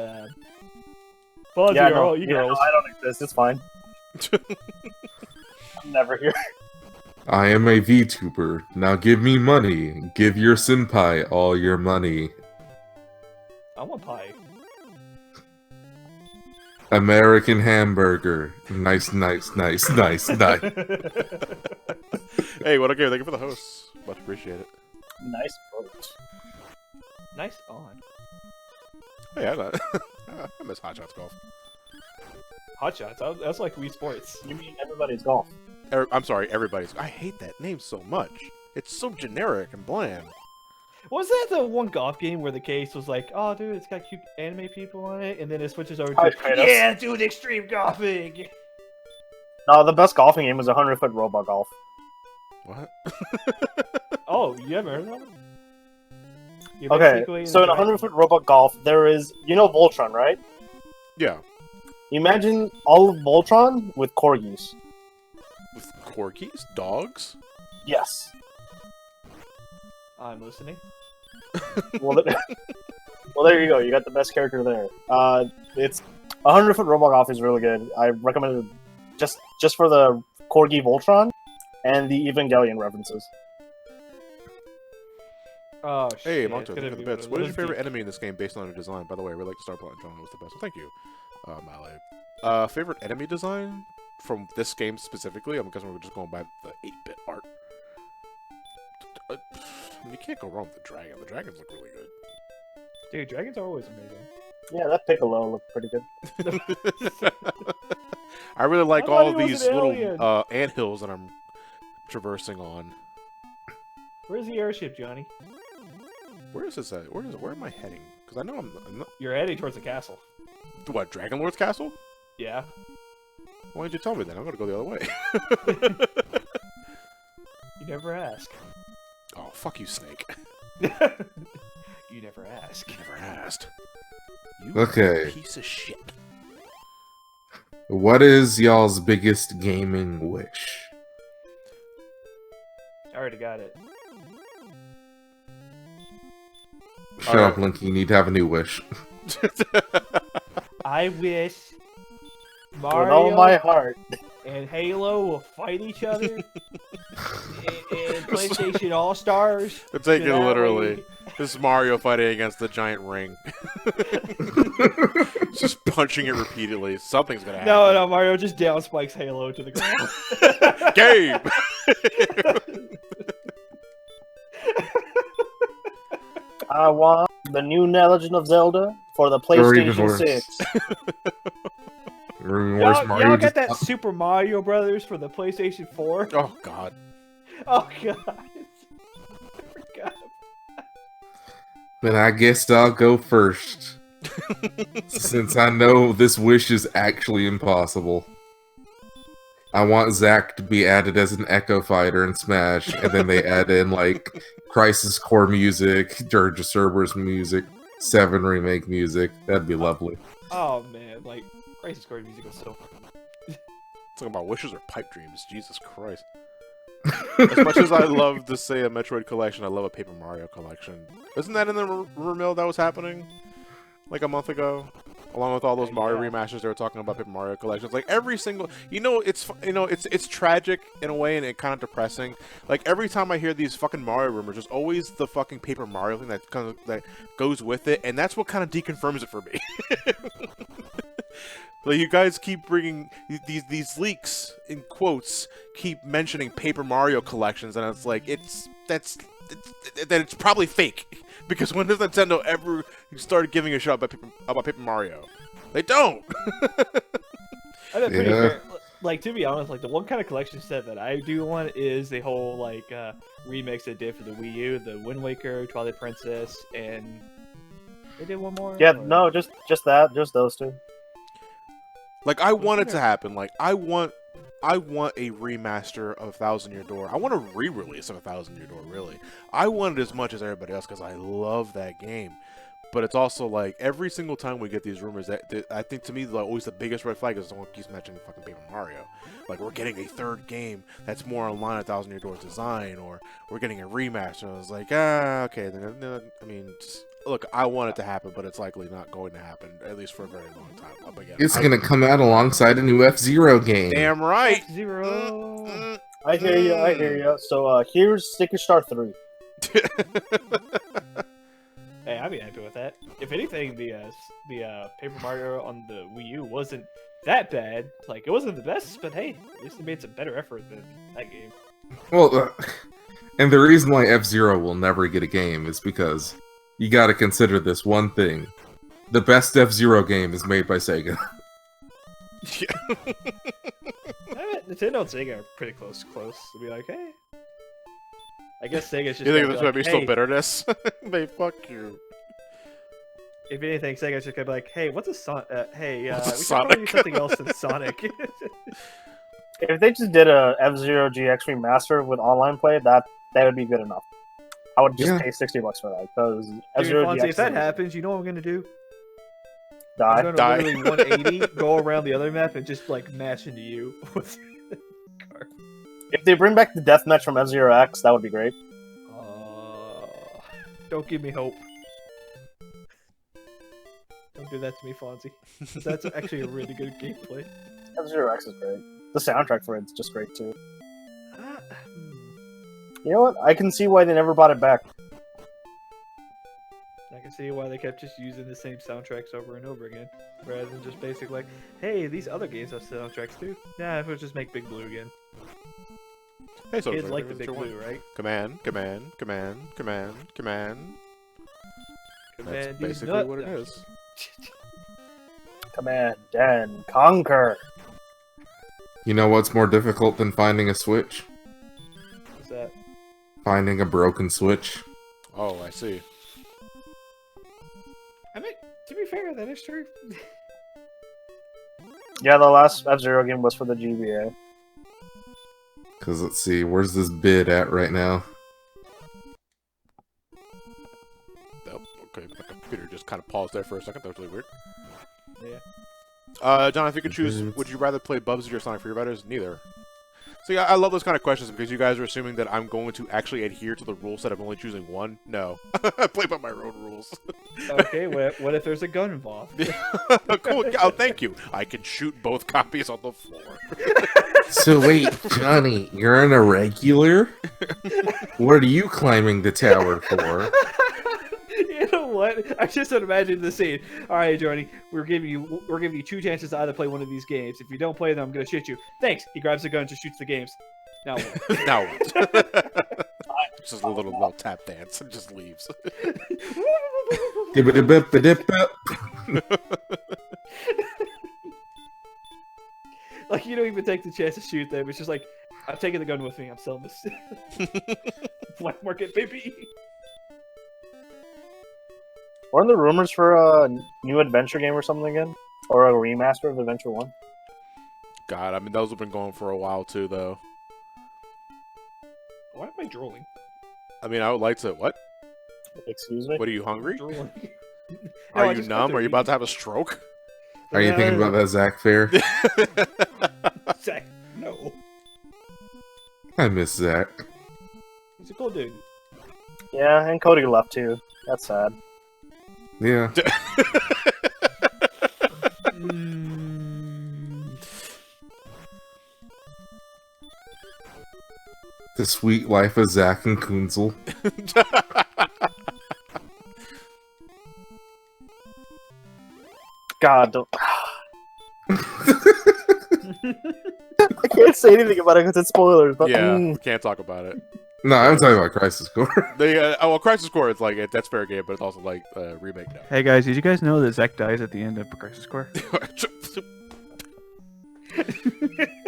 Fuzzy Yeah, are all no, e-girls. I don't exist. It's fine. Never hear. I am a VTuber. Now give me money. Give your senpai all your money. I want pie. American hamburger. Nice, nice, nice, nice, nice. Hey, what okay? Thank you for the hosts. Much appreciate it. Nice approach. Nice on. Hey, I miss Hot Shots Golf. Hot shots. That's like Wii Sports. You mean everybody's golf? I'm sorry, everybody's. I hate that name so much. It's so generic and bland. Was that the one golf game where the case was like, oh, dude, it's got cute anime people on it, and then it switches over Hi, to, Kratos. yeah, dude, extreme golfing. No, the best golfing game was 100-foot robot golf. What? Oh, you haven't heard of that one? You're Okay, basically so in the 100-foot robot golf, there is, you know Voltron, right? Yeah. Imagine all of Voltron with corgis. With corgis? Dogs? Yes. I'm listening. Well, well, there you go. You got the best character there. It's 100-foot robot golf is really good. I recommend it just for the corgi Voltron and the Evangelion references. Oh, shit. Hey, it's Monto, gonna thank you for the be bits. one What of is your those favorite enemy in this game based on your design? By the way, I really like to start playing John. Was the best. Well, thank you, Malay. Favorite enemy design from this game specifically? I'm guessing we're just going by the 8-bit art. You can't go wrong with the dragon. The dragons look really good. Dude, dragons are always amazing. Yeah, that Piccolo looked pretty good. I really like I thought all he was these an little alien. anthills that I'm traversing on. Where's the airship, Johnny? Where is this at? Where am I heading? Because I know I'm not... You're heading towards the castle. What, Dragon Lord's castle? Yeah. Why didn't you tell me then? I'm gonna go the other way. You never ask. Oh, fuck you, Snake. You never ask. Never asked. You Okay. piece of shit. What is y'all's biggest gaming wish? I already got it. Shut up, Link. You need to have a new wish. I wish With Mario all my heart. and Halo will fight each other in PlayStation All Stars. To take it That literally. way- This is Mario fighting against the giant ring. Just punching it repeatedly. Something's gonna happen. No, Mario just down spikes Halo to the ground. Game! I want the new Legend of Zelda for the Or even PlayStation worse. 6. Or even worse, Y'all Mario got just- that Super Mario Brothers for the PlayStation 4? Oh, God. Oh, God. I forgot. Then I guess I'll go first. Since I know this wish is actually impossible. I want Zack to be added as an Echo Fighter in Smash, and then they add in, like, Crisis Core music, Dirge of Cerberus music, 7 Remake music. That'd be lovely. Oh, man. Like, Crisis Core music was so fucking... Talking about wishes or pipe dreams. Jesus Christ. As much as I love to say a Metroid collection, I love a Paper Mario collection. Isn't that in the rumor mill that was happening like a month ago? Along with all those Mario remasters, they were talking about Paper Mario collections. Like every single, it's tragic in a way, and it kind of depressing. Like every time I hear these fucking Mario rumors, there's always the fucking Paper Mario thing that goes with it, and that's what kind of deconfirms it for me. Like you guys keep bringing these leaks in quotes, keep mentioning Paper Mario collections, and it's like it's probably fake. Because when does Nintendo ever start giving a shit about Paper Mario? They don't. I know, pretty Yeah. fair. Like, to be honest, like, the one kind of collection set that I do want is the whole, like, remix they did for the Wii U, the Wind Waker, Twilight Princess, and they did one more? Yeah, Or- no, just those two. Like I want it to happen. Like I want a remaster of Thousand Year Door. I want a re-release of Thousand Year Door. Really, I want it as much as everybody else because I love that game. But it's also like every single time we get these rumors, that I think to me, like, always the biggest red flag is someone keeps mentioning fucking Paper Mario. Like we're getting a third game that's more in line with Thousand Year Door's design, or we're getting a remaster. I was like, okay. Then I mean, look, I want it to happen, but it's likely not going to happen, at least for a very long time. Up again. It's gonna come out alongside a new F-Zero game. Damn right. Zero. I hear you. I hear you. So here's Sticker Star 3. Hey, I'd be happy with that. If anything, the Paper Mario on the Wii U wasn't that bad. Like, it wasn't the best, but hey, at least they made some better effort than that game. Well, and the reason why F-Zero will never get a game is because you gotta consider this one thing. The best F-Zero game is made by Sega. Nintendo and Sega are pretty close to be like, hey. I guess Sega's just. You think gonna there's be gonna like, be hey. still bitterness? They fuck you. If anything, Sega's just gonna be like, hey, what's a Sonic? Hey, What's a we should Sonic? probably do something else than Sonic. If they just did a F-Zero GX remaster with online play, that would be good enough. I would just pay $60 for that because Dude, F-Zero Fonzie, GX if that happens, you know what I'm gonna do? die. I'm gonna Die. literally 180, go around the other map, and just like mash into you with the car. If they bring back the deathmatch from F-Zero X, that would be great. Don't give me hope. Don't do that to me, Fonzie. That's actually a really good gameplay. F-Zero X is great. The soundtrack for it's just great too. You know what? I can see why they never brought it back. I can see why they kept just using the same soundtracks over and over again, rather than just basic like, hey, these other games have soundtracks too. Yeah, if we'll just make Big Blue again. Hey, so Kids like the Big Blue, right? Command. That's Command these basically what it is. Command and conquer. You know what's more difficult than finding a Switch? What's that? Finding a broken Switch. Oh, I see. I mean, to be fair, that is true. Yeah, the last F-Zero game was for the GBA. Because let's see, where's this bid at right now? Oh, okay, my computer just kind of paused there for a second. That was really weird. Yeah. John, if you could choose, would you rather play Bubsy or Sonic Free Riders? Neither. So yeah, I love those kind of questions because you guys are assuming that I'm going to actually adhere to the rule set of only choosing one. No, I play by my own rules. Okay, what if there's a gun involved? Cool. Oh, thank you. I can shoot both copies on the floor. So wait, Johnny, you're an irregular? What are you climbing the tower for? You know what? I just imagine the scene. All right, Johnny, we're giving you two chances to either play one of these games. If you don't play them, I'm gonna shoot you. Thanks. He grabs the gun and just shoots the games. Now what? Now what? Just a little tap dance and just leaves. Like, you don't even take the chance to shoot them. It's just like, I'm taking the gun with me. I'm selling this. Black market, baby. Weren't there rumors for a new adventure game or something again? Or a remaster of Adventure 1? God, I mean, those have been going for a while too, though. Why am I drooling? I mean, I would like to. What? Excuse me? What are you hungry? Drooling. Are I you just numb? got Are you to about to have a stroke? Are you thinking about that Zach Fair? Zach, no. I miss Zach. He's a cool dude. Yeah, and Cody left too. That's sad. Yeah. The sweet life of Zach and Kunzel. God, don't... I can't say anything about it because it's spoilers, but... Yeah, we can't talk about it. No, I'm talking about Crisis Core. Well, Crisis Core, it's like, that's fair game, but it's also like remake now. Hey guys, did you guys know that Zach dies at the end of Crisis Core?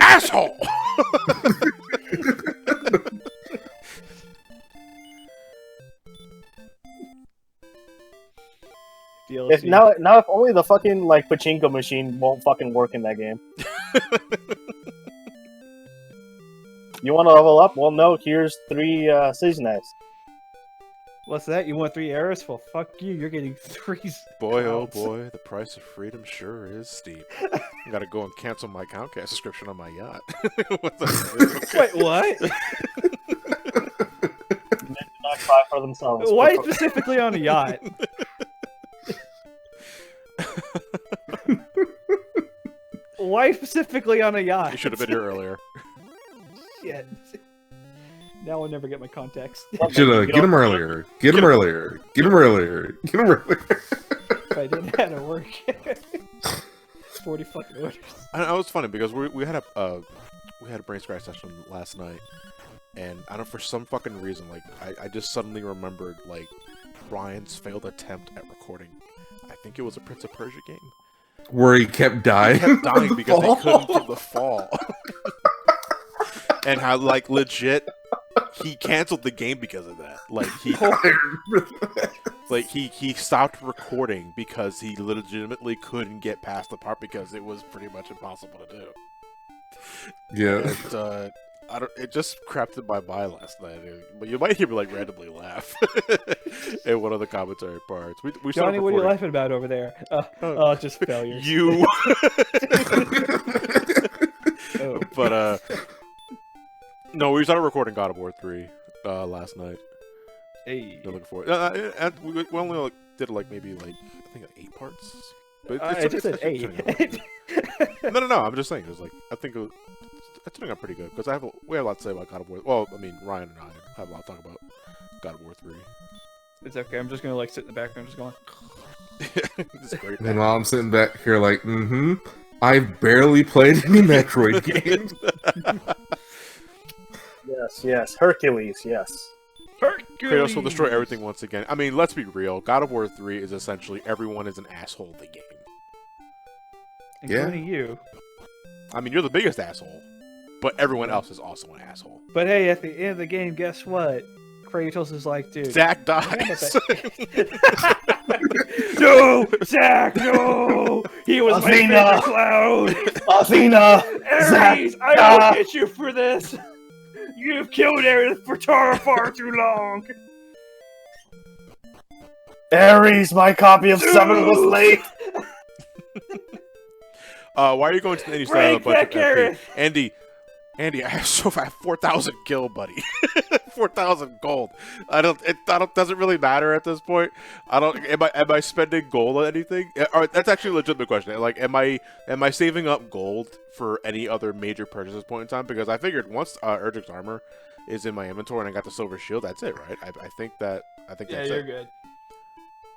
Asshole! If now if only the fucking like pachinko machine won't fucking work in that game. You want to level up? Well, no. Here's 3 season eggs. What's that? You want 3 arrows? Well, fuck you. You're getting 3. Boy, oh boy, the price of freedom sure is steep. I gotta go and cancel my Comcast subscription on my yacht. What the Wait, what? Men do not cry for themselves. Why specifically on a yacht? Why specifically on a yacht? You should have been here earlier. Shit. Now I'll never get my context. Should get him earlier. Get him earlier. Get him earlier. Get him earlier. If I didn't have to work. 40 fucking orders. And it was funny because we had a brain scratch session last night, and I don't know, for some fucking reason, like I just suddenly remembered like Ryan's failed attempt at recording. I think it was a Prince of Persia game Where he kept dying. He kept dying because they couldn't do the fall. And how like legit he canceled the game because of that. Like he stopped recording because he legitimately couldn't get past the part because it was pretty much impossible to do. Yeah. It just crapped in my mind last night. But you might hear me like randomly laugh in one of the commentary parts. We Johnny, what are you laughing about over there? Just failures. You. Oh. But no, we started recording God of War 3 last night. Hey. Looking forward. And we only did maybe I think 8 parts. But I just said 8. No. I'm just saying. It was I think it's turning out pretty good because we have a lot to say about God of War. Well, I mean, Ryan and I have a lot to talk about God of War 3. It's okay. I'm just gonna sit in the background, just going. It's great. And while I'm sitting back here, I've barely played any Metroid games. Yes, Hercules, yes. Kratos will destroy everything once again. I mean, let's be real. God of War 3 is essentially everyone is an asshole in the game. Including you. I mean, you're the biggest asshole, but everyone else is also an asshole. But hey, at the end of the game, guess what? Kratos is like, dude. Zack dies. No! Zack, no! He was my favorite clown! Athena! Ares, I will get you for this! You've killed Ares for far too long! Ares, my copy of 7 was late! Why are you going to any style of budget FP? Andy, I have 4,000 gil, buddy. 4,000 gold. Doesn't really matter at this point. Am I spending gold on anything? Or, that's actually a legitimate question. Am I saving up gold for any other major purchase at this point in time? Because I figured once Erdrick's armor is in my inventory and I got the silver shield, that's it, right? I think that's you're good.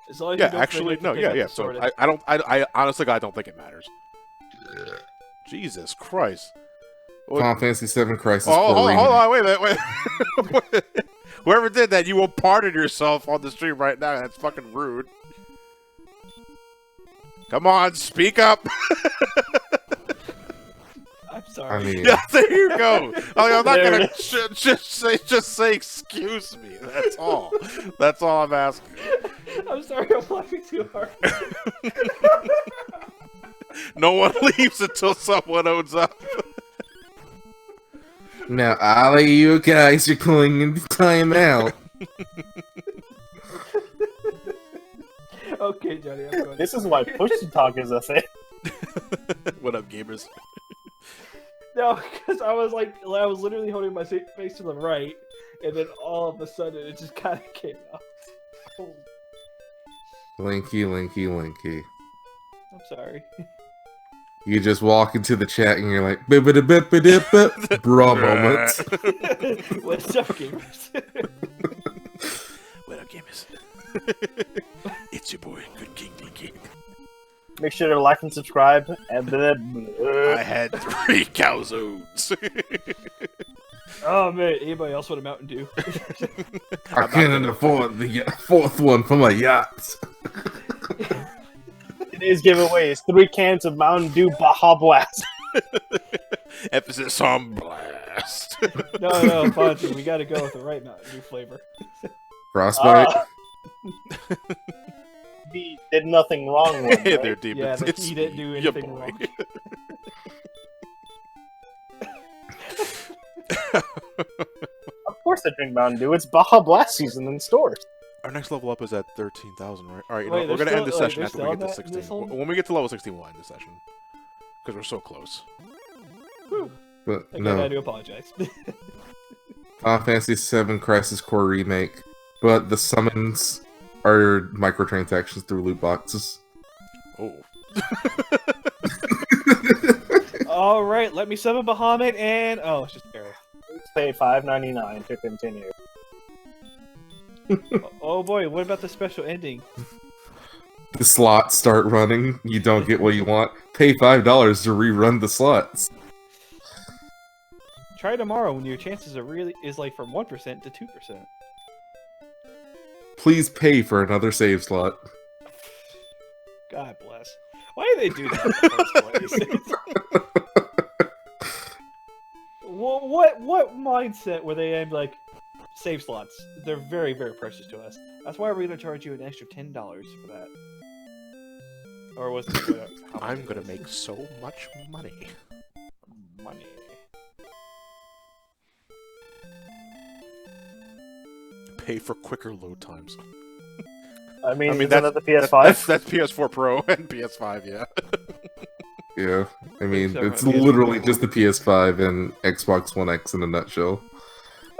As long as yeah, actually, no, yeah. So I honestly, I don't think it matters. Jesus Christ. Final Fantasy VII Crisis. Hold on, wait a minute. Whoever did that, you will pardon yourself on the stream right now. That's fucking rude. Come on, speak up. I'm sorry. I mean, yeah, there you go. I'm not gonna just say excuse me. That's all. That's all I'm asking. I'm sorry, I'm laughing too hard. No one leaves until someone owns up. now all of you guys are going into timeout. Okay, Johnny, I'm going. This is why push to talk is a thing. What up, gamers? No, because I was literally holding my face to the right, and then all of a sudden it just kind of came out. Oh. Linky. I'm sorry. You just walk into the chat and you're like, bra moment. What's up, gamers? What up, gamers? It's your boy, Good King DQ. Make sure to like and subscribe, and then... I had 3 calzones. Oh, man, anybody else want a Mountain Dew? I can't afford the 4th one for my yachts. Today's giveaway is 3 cans of Mountain Dew Baja Blast. Emphasis on blast. No, Fonzie, we gotta go with the right Mountain Dew flavor. Frostbite? He did nothing wrong with Hey it. there, demons. Yeah, It's he didn't do your anything boy. wrong. Of course I drink Mountain Dew. It's Baja Blast season in stores. Our next level up is at 13,000, right? Alright, Wait, we're gonna end this session they're after we get to still 16. this one? When we get to level 16, we'll end this session. Because we're so close. Whew. But Again, no. I do apologize. Final Fantasy VII Crisis Core Remake. But the summons are microtransactions through loot boxes. Oh. Alright, let me summon Bahamut and... Oh, it's just Barry. Pay $5.99 to continue. Oh boy, what about the special ending? The slots start running. You don't get what you want. Pay $5 to rerun the slots. Try tomorrow when your chances are is like from 1% to 2%. Please pay for another save slot. God bless. Why do they do that in the first place? Well, what mindset were they in, like, save slots? They're very, very precious to us. That's why we're going to charge you an extra $10 for that. Or was it... I'm going to make so much money. Money. Pay for quicker load times. I mean that's that the PS5? That's PS4 Pro and PS5, yeah. Yeah, I mean, Except it's for PS4 literally Pro. just the PS5 and Xbox One X in a nutshell.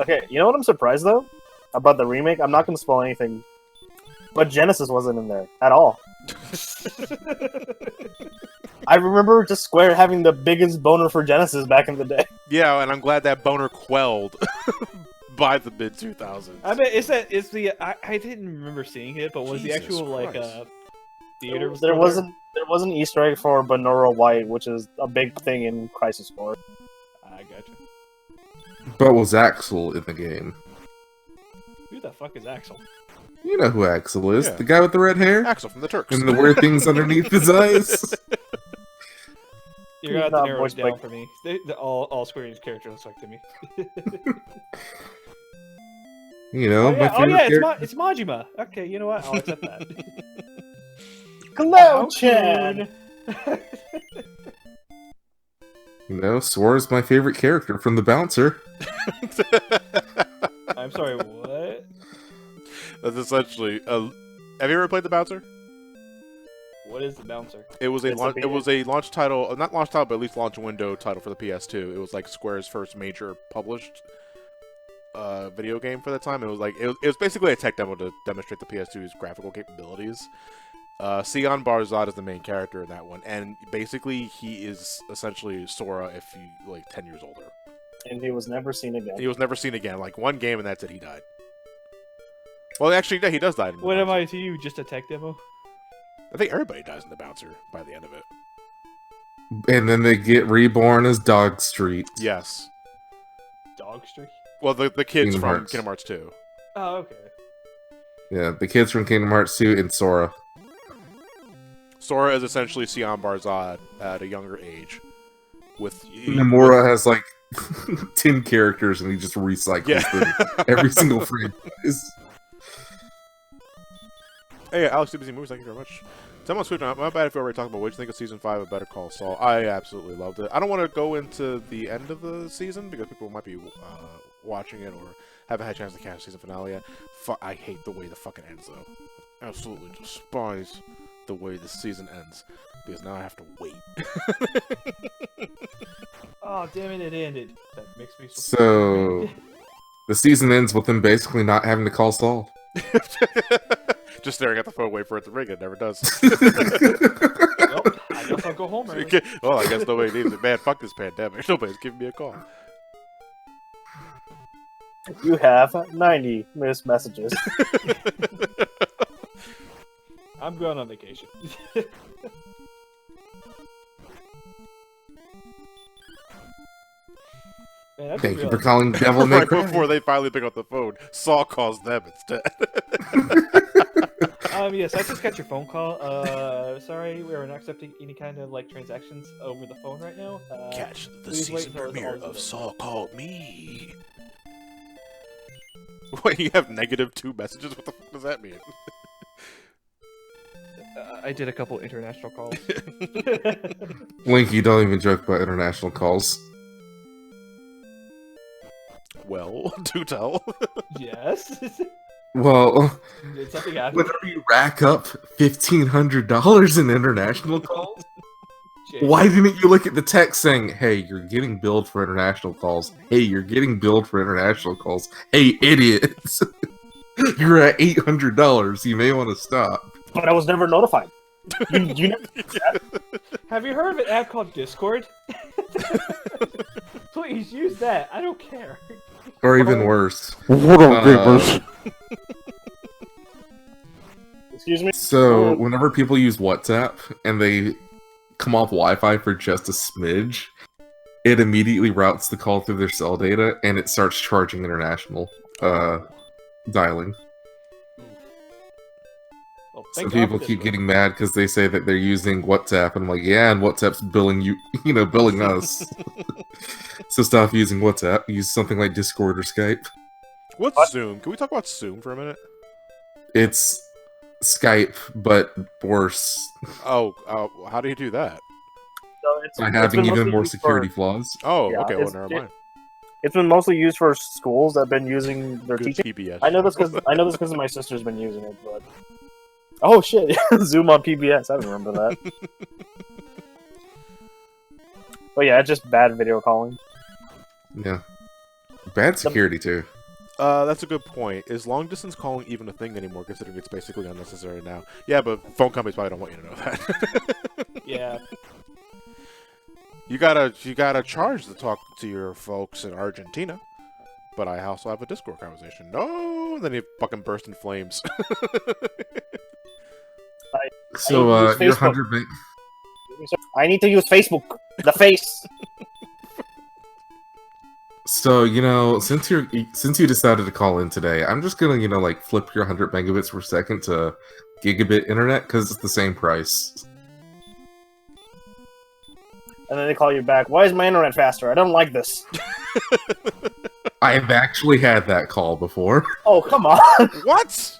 Okay, you know what I'm surprised though about the remake? I'm not going to spoil anything, but Genesis wasn't in there at all. I remember just Square having the biggest boner for Genesis back in the day. Yeah, and I'm glad that boner quelled by the mid-2000s. I bet I didn't remember seeing it, but was Jesus the actual Christ. like theater? There was an Easter egg for Bonora White, which is a big thing in Crisis Core. I gotcha. But was Axel in the game? Who the fuck is Axel? You know who Axel is. Yeah. The guy with the red hair? Axel from the Turks. And the weird things underneath his eyes? You're gonna have Not to narrow it voiced by- down for me. All Square Enix characters look like to me. You know, Oh my yeah, favorite character. it's Majima. Okay, you know what? I'll accept that. Cloud-chan! You know, Sora's my favorite character from The Bouncer. I'm sorry, what? That's essentially... have you ever played The Bouncer? What is the bouncer? It was a It's a launch. big- It was a launch title, not launch title, but at least launch window title for the PS2. It was like Square's first major published video game for that time. It was like it was basically a tech demo to demonstrate the PS2's graphical capabilities. Sion Barzad is the main character in that one, and basically he is essentially Sora if he like 10 years older. And he was never seen again. He was never seen again. Like one game, and that's it. He died. Well, actually, no, he does die. In the What am Bouncer. I to you? Just a tech demo? I think everybody dies in the Bouncer by the end of it. And then they get reborn as Dog Street. Yes. Dog Street? Well, the kids Kingdom from Hearts. Kingdom Hearts 2. Oh, okay. Yeah, the kids from Kingdom Hearts 2 and Sora. Sora is essentially Sion Barzad at a younger age. With Nomura has like 10 characters and he just recycles Yeah. them every single franchise. Hey, Alex DBZ Movies, thank you very much. Someone switching out. My bad if we already talked about what you think of Season 5 of Better Call Saul. I absolutely loved it. I don't want to go into the end of the season because people might be watching it or haven't had a chance to catch the season finale yet. I hate the way the fucking ends, though. Absolutely despise the way the season ends because now I have to wait. Oh, damn it, it ended. That makes me So, the season ends with them basically not having to call Saul. Just staring at the phone, wait for it to ring. It never does. Well, I guess I'll go home early. Okay, well, I guess nobody needs it. Man, fuck this pandemic. Nobody's giving me a call. You have 90 missed messages. I'm going on vacation. Man, that's Thank you real. for calling Devil May Right Cry. before they finally pick up the phone, Saul calls them instead. Yes, I just got your phone call. Sorry, we are not accepting any kind of like transactions over the phone right now. Catch the please wait season until the premiere all's of over. Saul Called Me. Wait, you have -2 messages? What the fuck does that mean? I did a couple international calls. Link, you don't even joke about international calls. Well, do tell. Yes. Well, Did something happen? whenever you rack up $1,500 in international calls, Jason? why didn't you look at the text saying, hey, you're getting billed for international calls. Hey, you're getting billed for international calls. Hey, idiots. You're at $800. You may want to stop. But I was never notified. You never... Have you heard of an app called Discord? Please use that. I don't care. Or even worse. What up, gamers? Excuse me? So, whenever people use WhatsApp and they come off Wi-Fi for just a smidge, it immediately routes the call through their cell data and it starts charging international dialing. Well, So thank God people for keep Discord. getting mad because they say that they're using WhatsApp, and I'm like, yeah, and WhatsApp's billing you, billing us. So stop using WhatsApp. Use something like Discord or Skype. What's Zoom? Can we talk about Zoom for a minute? It's Skype, but worse Oh, how do you do that? So by it's having been even mostly more used security for- flaws. Oh, Yeah, okay, well, it's- never mind. It's been mostly used for schools that have been using their Good teaching. PBS. I know this because my sister's been using it, but oh shit, Zoom on PBS. I remember that. But yeah, it's just bad video calling. Yeah, bad security too. That's a good point. Is long distance calling even a thing anymore, considering it's basically unnecessary now? Yeah, but phone companies probably don't want you to know that. Yeah. You gotta charge to talk to your folks in Argentina. But I also have a Discord conversation. No, and then you fucking burst in flames. So use your Facebook. 100 meg. I need to use Facebook. The face. So since you decided to call in today, I'm just gonna like flip your 100 megabits per second to gigabit internet because it's the same price. And then they call you back. Why is my internet faster? I don't like this. I've actually had that call before. Oh, come on. What?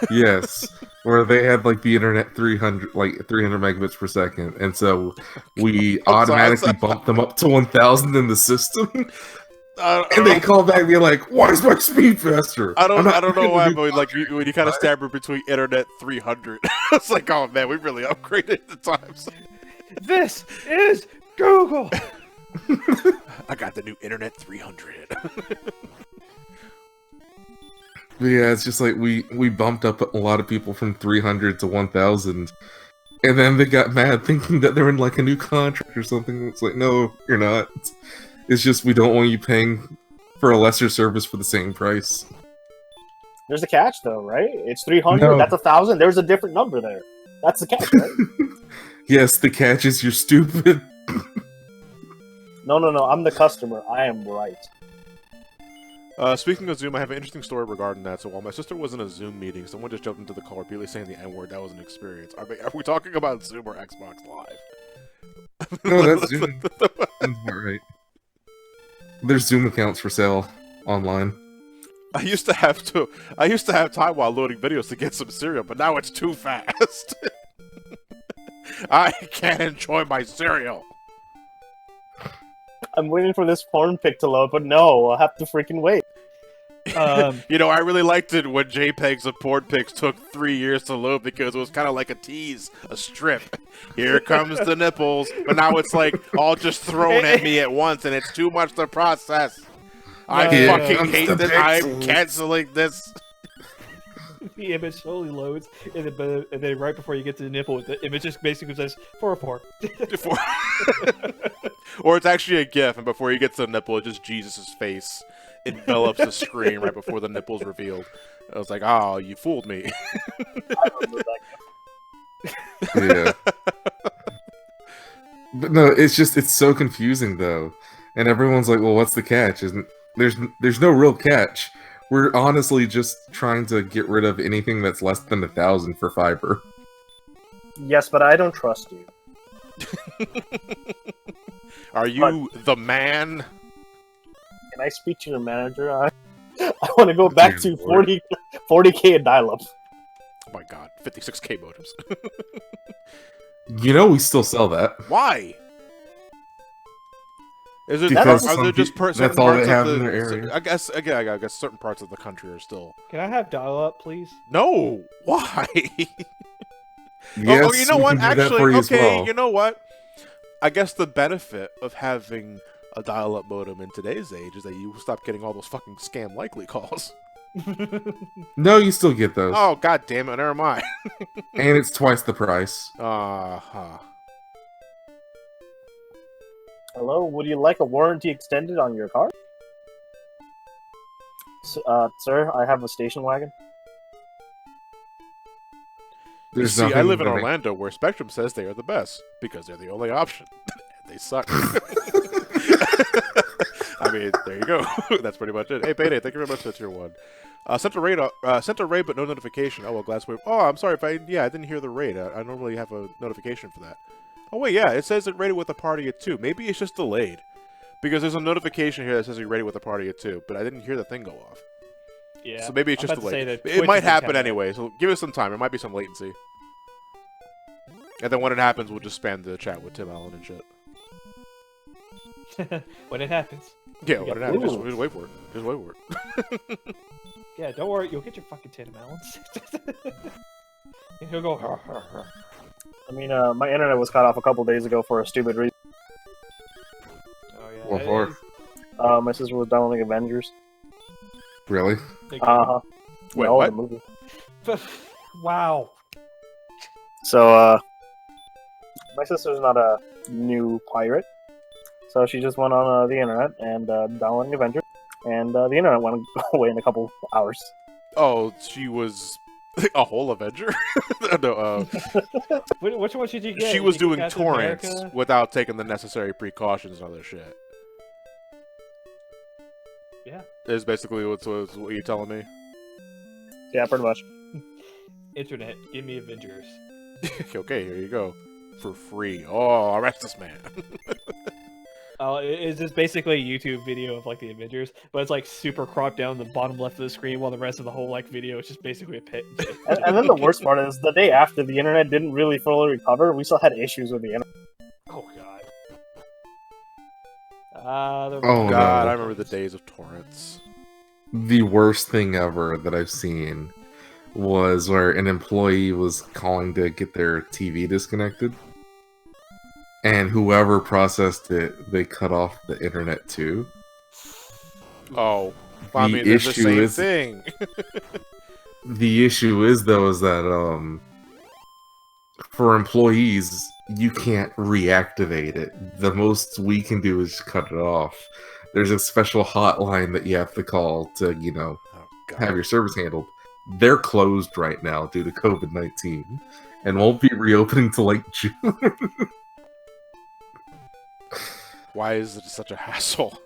Yes, where they had like the internet 300 megabits per second, and so we automatically bumped them up to 1,000 in the system. And they call back and be like, "Why is my speed faster?" I don't know why, new but like when you kind of stab her between internet 300, it's like, oh man, we really upgraded the times. This is Google. I got the new internet 300. But yeah, it's just like we bumped up a lot of people from 300 to 1,000, and then they got mad thinking that they're in like a new contract or something. It's like, no, you're not. It's just we don't want you paying for a lesser service for the same price. There's a catch, though, right? It's 300. No. That's 1,000. There's a different number there. That's the catch, right? Yes, the catch is you're stupid. No. I'm the customer. I am right. Speaking of Zoom, I have an interesting story regarding that. So while my sister was in a Zoom meeting, someone just jumped into the call repeatedly saying the N-word. That was an experience. Are we talking about Zoom or Xbox Live? No, that's Zoom. That's not right. There's Zoom accounts for sale online. I used to have time while loading videos to get some cereal, but now it's too fast. I can't enjoy my cereal. I'm waiting for this porn pic to load, but no, I'll have to freaking wait. I really liked it when JPEGs of porn pics took 3 years to load because it was kind of like a tease, a strip. Here comes the nipples, but now it's like all just thrown at me at once, and it's too much to process. I Here fucking comes hate the this. I'm pixels. canceling this. The image slowly loads, and then right before you get to the nipple, the image just basically says 404. Or it's actually a GIF, and before you get to the nipple, it's just Jesus' face envelops the screen right before the nipple's revealed. I was like, oh, you fooled me. I remember that. Yeah. But no, it's so confusing though. And everyone's like, well, what's the catch? There's no real catch. We're honestly just trying to get rid of anything that's less than 1,000 for fiber. Yes, but I don't trust you. Are you the man? Can I speak to your manager? I want to go back Dear to Lord. 40K in dial-up. Oh my god, 56K modems. We still sell that. Why? Is it Because are there some just that's certain all they parts have of in the? their area. I guess certain parts of the country are still. Can I have dial-up, please? No, why? Yes, oh, you know we what? can do that Actually, for you as okay, well. you know what? I guess the benefit of having a dial-up modem in today's age is that you stop getting all those fucking scam likely calls. No, you still get those. Oh god damn it! Never mind. And it's twice the price. Uh-huh. Hello, would you like a warranty extended on your car? Sir, I have a station wagon. You There's see, I nothing live in that Orlando, where Spectrum says they are the best because they're the only option. They suck. I mean, there you go. That's pretty much it. Hey, Payday, thank you very much for tier 1. Sent a raid, but no notification. Oh well, Glasswave. Oh, I'm sorry if I didn't hear the raid. I normally have a notification for that. Oh wait, yeah, it says it raided with a party at 2. Maybe it's just delayed because there's a notification here that says you raided with a party at 2, but I didn't hear the thing go off. Yeah. So maybe it's I'm just about to say delayed. that It Twitch might has been happen kinda- anyway, so give us some time. There might be some latency. And then when it happens, we'll just spam the chat with Tim Allen and shit. When it happens. Yeah, when it happens, Ooh. just wait for it. Just wait for it. Yeah, don't worry, you'll get your fucking 10 Allens. And he'll go. "Har, har, har." I mean, my internet was cut off a couple days ago for a stupid reason. Oh yeah. What for? My sister was downloading Avengers. Really? They- Uh-huh. Wait, No, what? the movie. Wow. So, my sister's not a new pirate, so she just went on the internet and downloading Avengers, and the internet went away in a couple hours. Oh, she was a whole Avenger? No, Which one should you get? she was Did you doing get Captain torrents America? without taking the necessary precautions and other shit. Yeah. Is basically what you're telling me. Yeah, pretty much. Internet, give me Avengers. Okay, here you go. For free. Oh, arrest this man. It's just basically a YouTube video of like the Avengers, but it's like super cropped down the bottom left of the screen, while the rest of the whole like video is just basically a pit. And then the worst part is, the day after the internet didn't really fully recover, we still had issues with the internet. Oh god. Oh, God, no. I remember the days of torrents. The worst thing ever that I've seen was where an employee was calling to get their TV disconnected, and whoever processed it, they cut off the internet too. Oh, well, I The mean, they're the issue same is- thing. The issue is though is that for employees you can't reactivate it. The most we can do is cut it off. There's a special hotline that you have to call to, Oh, have God. your service handled. They're closed right now due to COVID-19 and won't be reopening till like June. Why is it such a hassle?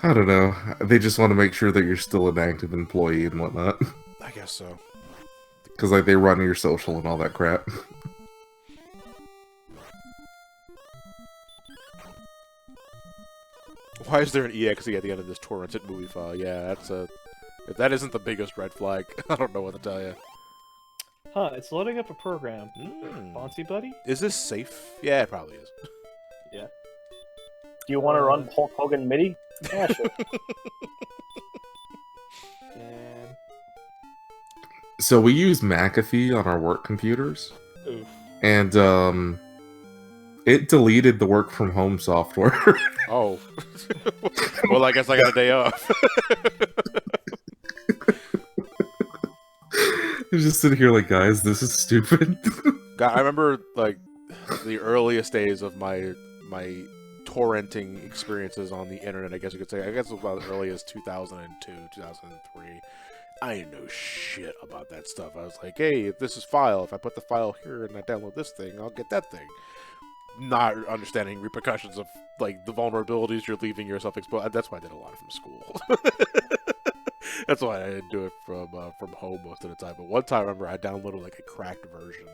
I don't know. They just want to make sure that you're still an active employee and whatnot. I guess so. Because like they run your social and all that crap. Why is there an EXE at the end of this torrented movie file? Yeah, that's a... If that isn't the biggest red flag, I don't know what to tell you. Huh, it's loading up a program. Mm. Fancy buddy? Is this safe? Yeah, it probably is. Do you want to run Hulk Hogan MIDI? Yeah, sure. And... So we use McAfee on our work computers, Oof. and it deleted the work from home software. Oh. Well, I guess I got a day off. I was just sitting here like, guys, this is stupid. God, I remember, like, the earliest days of my torrenting experiences on the internet, I guess you could say. I guess it was about as early as 2002, 2003. I didn't know shit about that stuff. I was like, hey, if this is file, if I put the file here and I download this thing, I'll get that thing. Not understanding repercussions of, like, the vulnerabilities you're leaving yourself exposed. That's why I did a lot from school. That's why I didn't do it from home most of the time. But one time, I remember I downloaded, like, a cracked version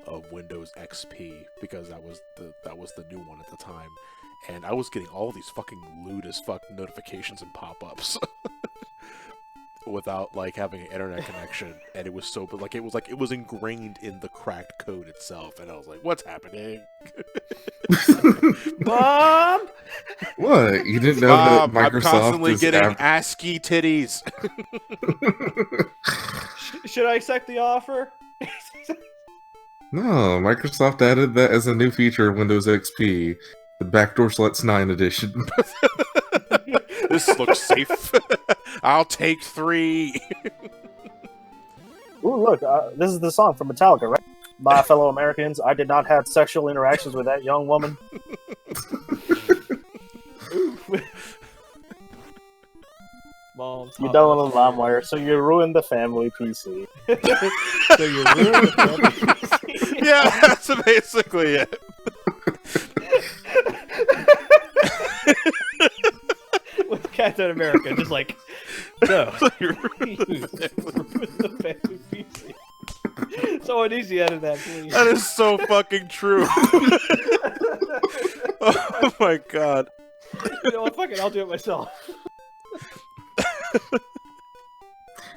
of Windows XP because that was the new one at the time. And I was getting all these fucking lewd as fuck notifications and pop-ups without like having an internet connection, and it was so, but like it was ingrained in the cracked code itself, and I was like, "What's happening?" Mom! What? You didn't know Mom, that Microsoft I'm constantly is getting ASCII titties. Should I accept the offer? No, Microsoft added that as a new feature of Windows XP, the Backdoor Sluts 9 edition. This looks safe. I'll take 3. Ooh, look, this is the song from Metallica, right? My fellow Americans, I did not have sexual interactions with that young woman. Mom's You downloaded LimeWire, so you ruined the family PC. So you ruined the family PC. Yeah, that's basically it. With Captain America, just like, no. So you're The family PC. Someone needs to edit that, please. That is so fucking true. Oh my god. You know what? Fuck it, I'll do it myself.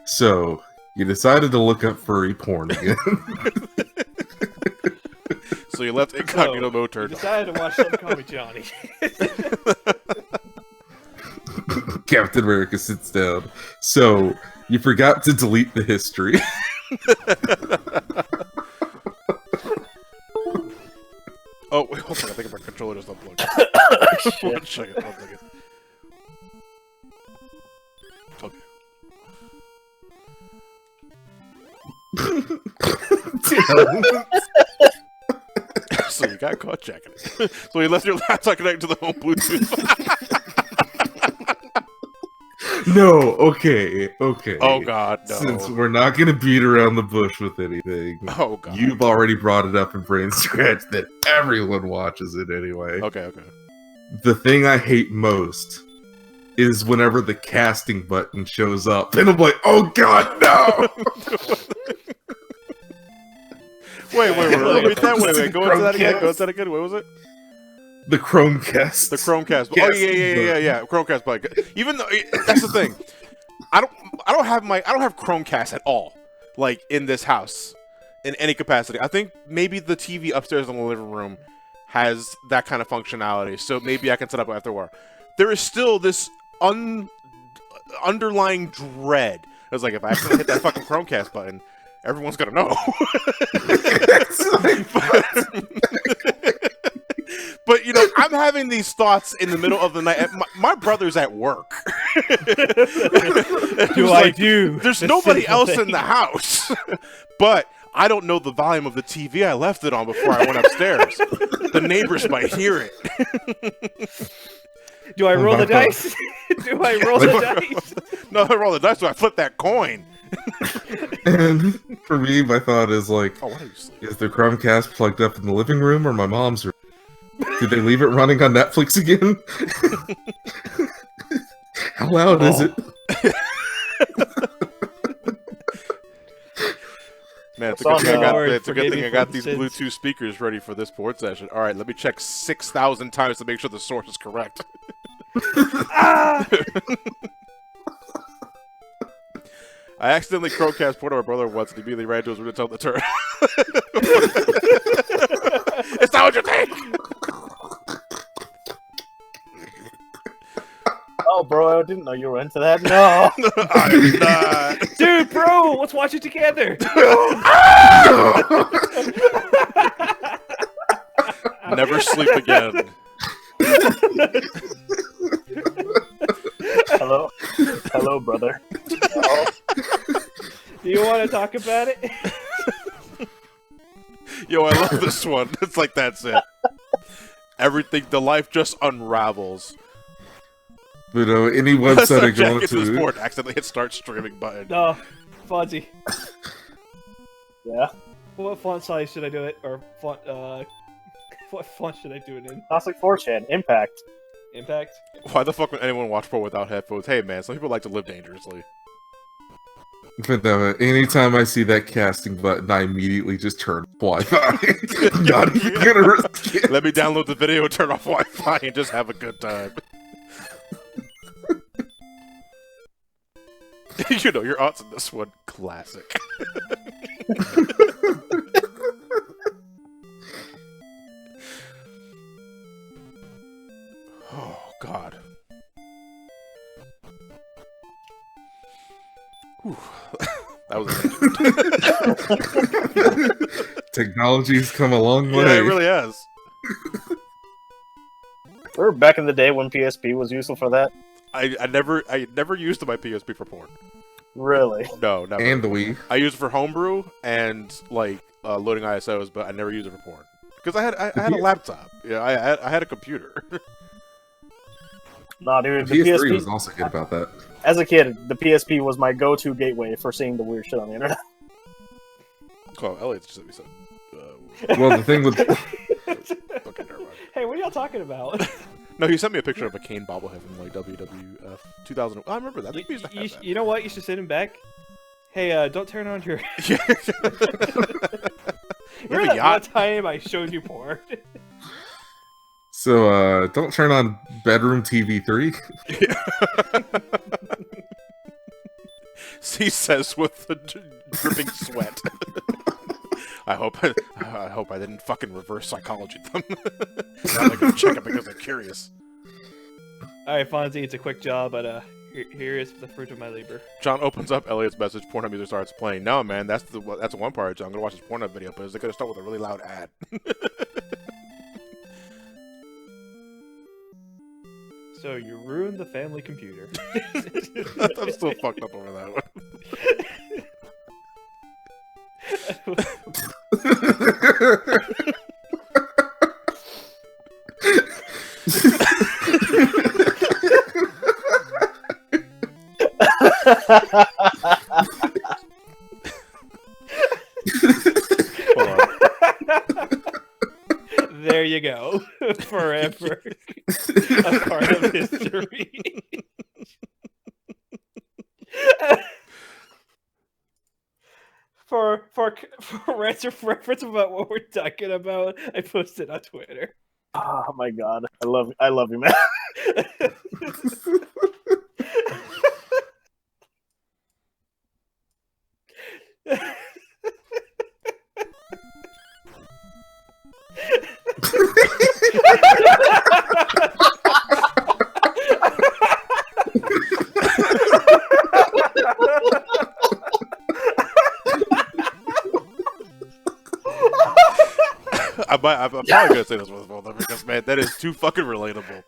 So, you decided to look up furry porn again. So you left incognito mode You turned on. decided to watch Some Call Me Johnny. Captain America sits down. So, you forgot to delete the history. Oh, wait, hold on. I think my controller just unplugged. One second. Okay. So you got caught checking it. So you left your laptop connected to the home Bluetooth. No, okay. Oh god, no. Since we're not gonna beat around the bush with anything, Oh god. you've already brought it up in Brain Scratch that everyone watches it anyway. Okay. The thing I hate most is whenever the casting button shows up, and I'm like, oh god, no! Wait, repeat that. Wait, go into that again. What was it? The Chromecast. The Chromecast. Oh Casting yeah. Chromecast button. Even though that's the thing, I don't have Chromecast at all, like in this house, in any capacity. I think maybe the TV upstairs in the living room has that kind of functionality, so maybe I can set up after a while. There is still this underlying dread. I was like, if I accidentally hit that fucking Chromecast button, everyone's gonna know. But you know, I'm having these thoughts in the middle of the night. My brother's at work. Do? There's nobody else in the house, but I don't know the volume of the TV I left it on before I went upstairs. The neighbors might hear it. Do I roll the dice? Do I roll the dice? No, I roll the dice, so I flip that coin. And for me, my thought is like, Oh, what are you sleeping? is the Chromecast plugged up in the living room or my mom's room? Did they leave it running on Netflix again? How loud is it? Man, it's a That's good thing all it's a good thing I got these sins. Bluetooth speakers ready for this board session. All right, let me check 6,000 times to make sure the source is correct. Ah! I accidentally Chromecast ported my brother once and immediately ran to his room to tell him to turn. It's not what you think! Oh, bro, I didn't know you were into that. No. I'm not. Dude, bro, let's watch it together. Never sleep again. Hello, brother. Do you want to talk about it? Yo, I love this one. It's like, that's it. Everything, the life just unravels. But any website I go Jack this to, board accidentally hit start streaming button. No, Fonzie. Yeah. What font size should I do it? Or font? What font should I do it in? Classic 4chan. Impact. Impact. Why the fuck would anyone watch porn without headphones? Hey man, some people like to live dangerously. but anytime I see that casting button, I immediately just turn Wi-Fi. Not even gonna risk it. Let me download the video and turn off Wi-Fi and just have a good time. You know, your aunt's in this one. Classic. Oh, God. Whew. That was Technology's come a long way. Yeah, it really has. Remember back in the day when PSP was useful for that? I never used my PSP for porn. Really? No, never. And the Wii. I use it for homebrew and like loading ISOs, but I never used it for porn because I had a laptop. Yeah, I had a computer. Nah, dude, The the PS3 PSP was also good about that. As a kid, the PSP was my go-to gateway for seeing the weird shit on the internet. Oh, Elliot's just sent me some. Well, the thing with Okay, never mind. Hey, what are y'all talking about? No, he sent me a picture of a Kane bobblehead from like WWF 2000. I remember that. I think we used to have that. You know what? You should send him back. Hey, don't turn on your. Yeah. Remember that one time I showed you porn? So, don't turn on bedroom TV 3. He says with the dripping sweat. I hope I didn't fucking reverse psychology them. Now they're gonna check it because they're curious. Alright, Fonzie, it's a quick job, but here is the fruit of my labor. John opens up Elliot's message. Pornhub music starts playing. No, man, that's the one part. John, I'm gonna watch this Pornhub video, but they're gonna start with a really loud ad. So you ruined the family computer. I'm still fucked up over that one. Hold on. There you go. Forever. A part of history. For reference about what we're talking about, I posted on Twitter. Oh my god, I love you, man. I'm probably gonna say this with both of them because man, that is too fucking relatable.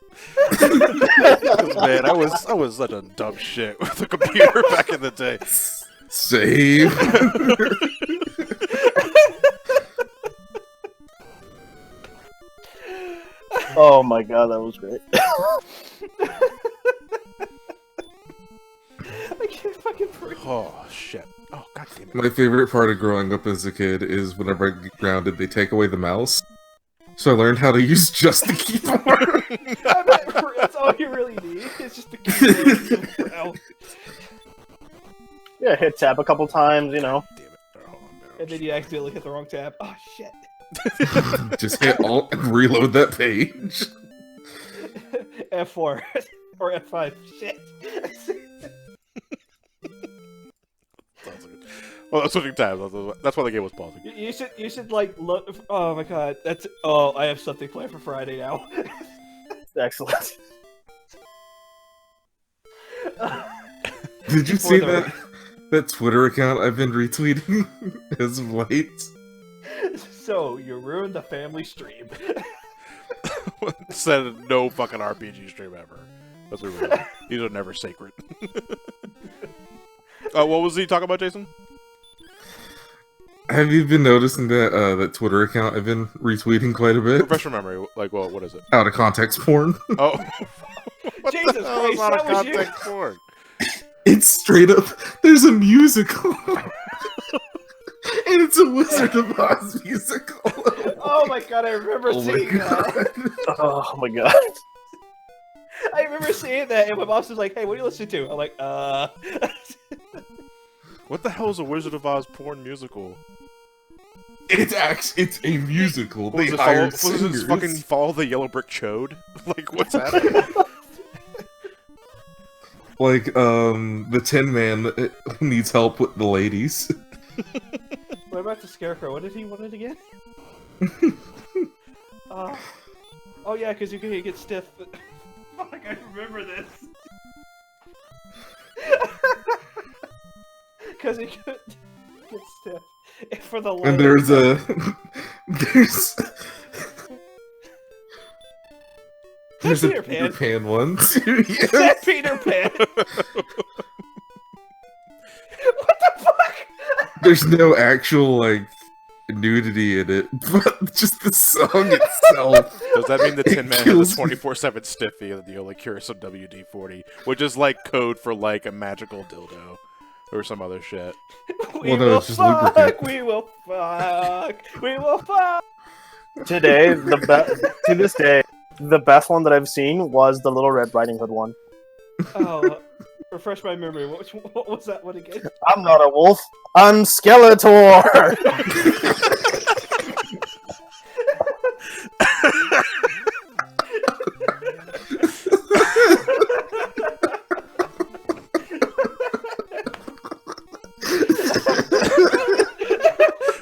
'Cause, man, I was such a dumb shit with the computer back in the day. Save. Oh my god, that was great. I can't fucking breathe. Oh shit! Oh god damn it! My favorite part of growing up as a kid is whenever I get grounded, they take away the mouse. So I learned how to use just the keyboard. I bet that's all you really need. It's just the keyboard. Ow. Yeah, hit tab a couple times, you know. Damn it! Hold on, man. And then you accidentally hit the wrong tab. Oh shit. Just hit Alt and reload that page. F4 or F5. Shit. Well, that's switching tabs. That's why the game was pausing. You should like look. Oh my god, that's. Oh, I have something planned for Friday now. Excellent. Did you see that Twitter account I've been retweeting as of late? So you ruined the family stream. Said no fucking RPG stream ever. That's what we're doing. These are never sacred. What was he talking about, Jason? Have you been noticing that that Twitter account I've been retweeting quite a bit? Refresh your memory. Like, well, what is it? Out of context porn. Oh, what Jesus the hell Christ, is out of that was you. context porn? It's straight up. There's a musical, and it's a Wizard of Oz musical. Oh my god, I remember Oh my seeing that. god. Oh my god. I remember seeing that, and my boss was like, "Hey, what are you listening to?" I'm like, What the hell is a Wizard of Oz porn musical? It's a musical. They Was it hired was it singers. fucking Follow the Yellow Brick Chode? Like, what's happening? Like the Tin Man who needs help with the ladies. What about the Scarecrow? What did he want it again? Oh yeah, because you can get stiff. Fuck, I remember this. Because he could get stiff for the. And there's there's a Peter Peter Pan. Pan one too. Is Yes. that Peter Pan? What the fuck? There's no actual like nudity in it, but just the song itself. Does that mean the It Tin Man has kills a me. 24/7 stiffy and the only cure some WD-40, which is like code for like a magical dildo or some other shit? We Well, no, will it's just fuck. lubricant. We will fuck. We will fuck. Today, to this day, the best one that I've seen was the Little Red Riding Hood one. Oh, refresh my memory. What was that one again? I'm not a wolf. I'm Skeletor.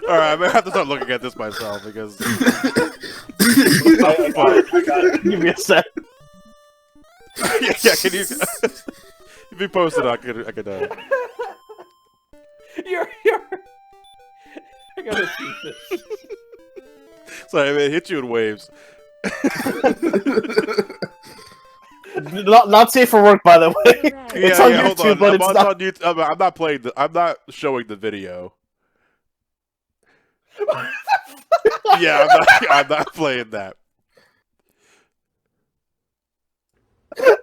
Alright, I'm gonna have to start looking at this myself because I got it. Give me a sec. yeah, can you if you post it I could You're I gotta see this. sorry, man, it hit you in waves. Not safe for work, by the way. It's on hold YouTube, on. but it's not. On YouTube. I'm not playing I'm not showing the video. Yeah, I'm not playing that.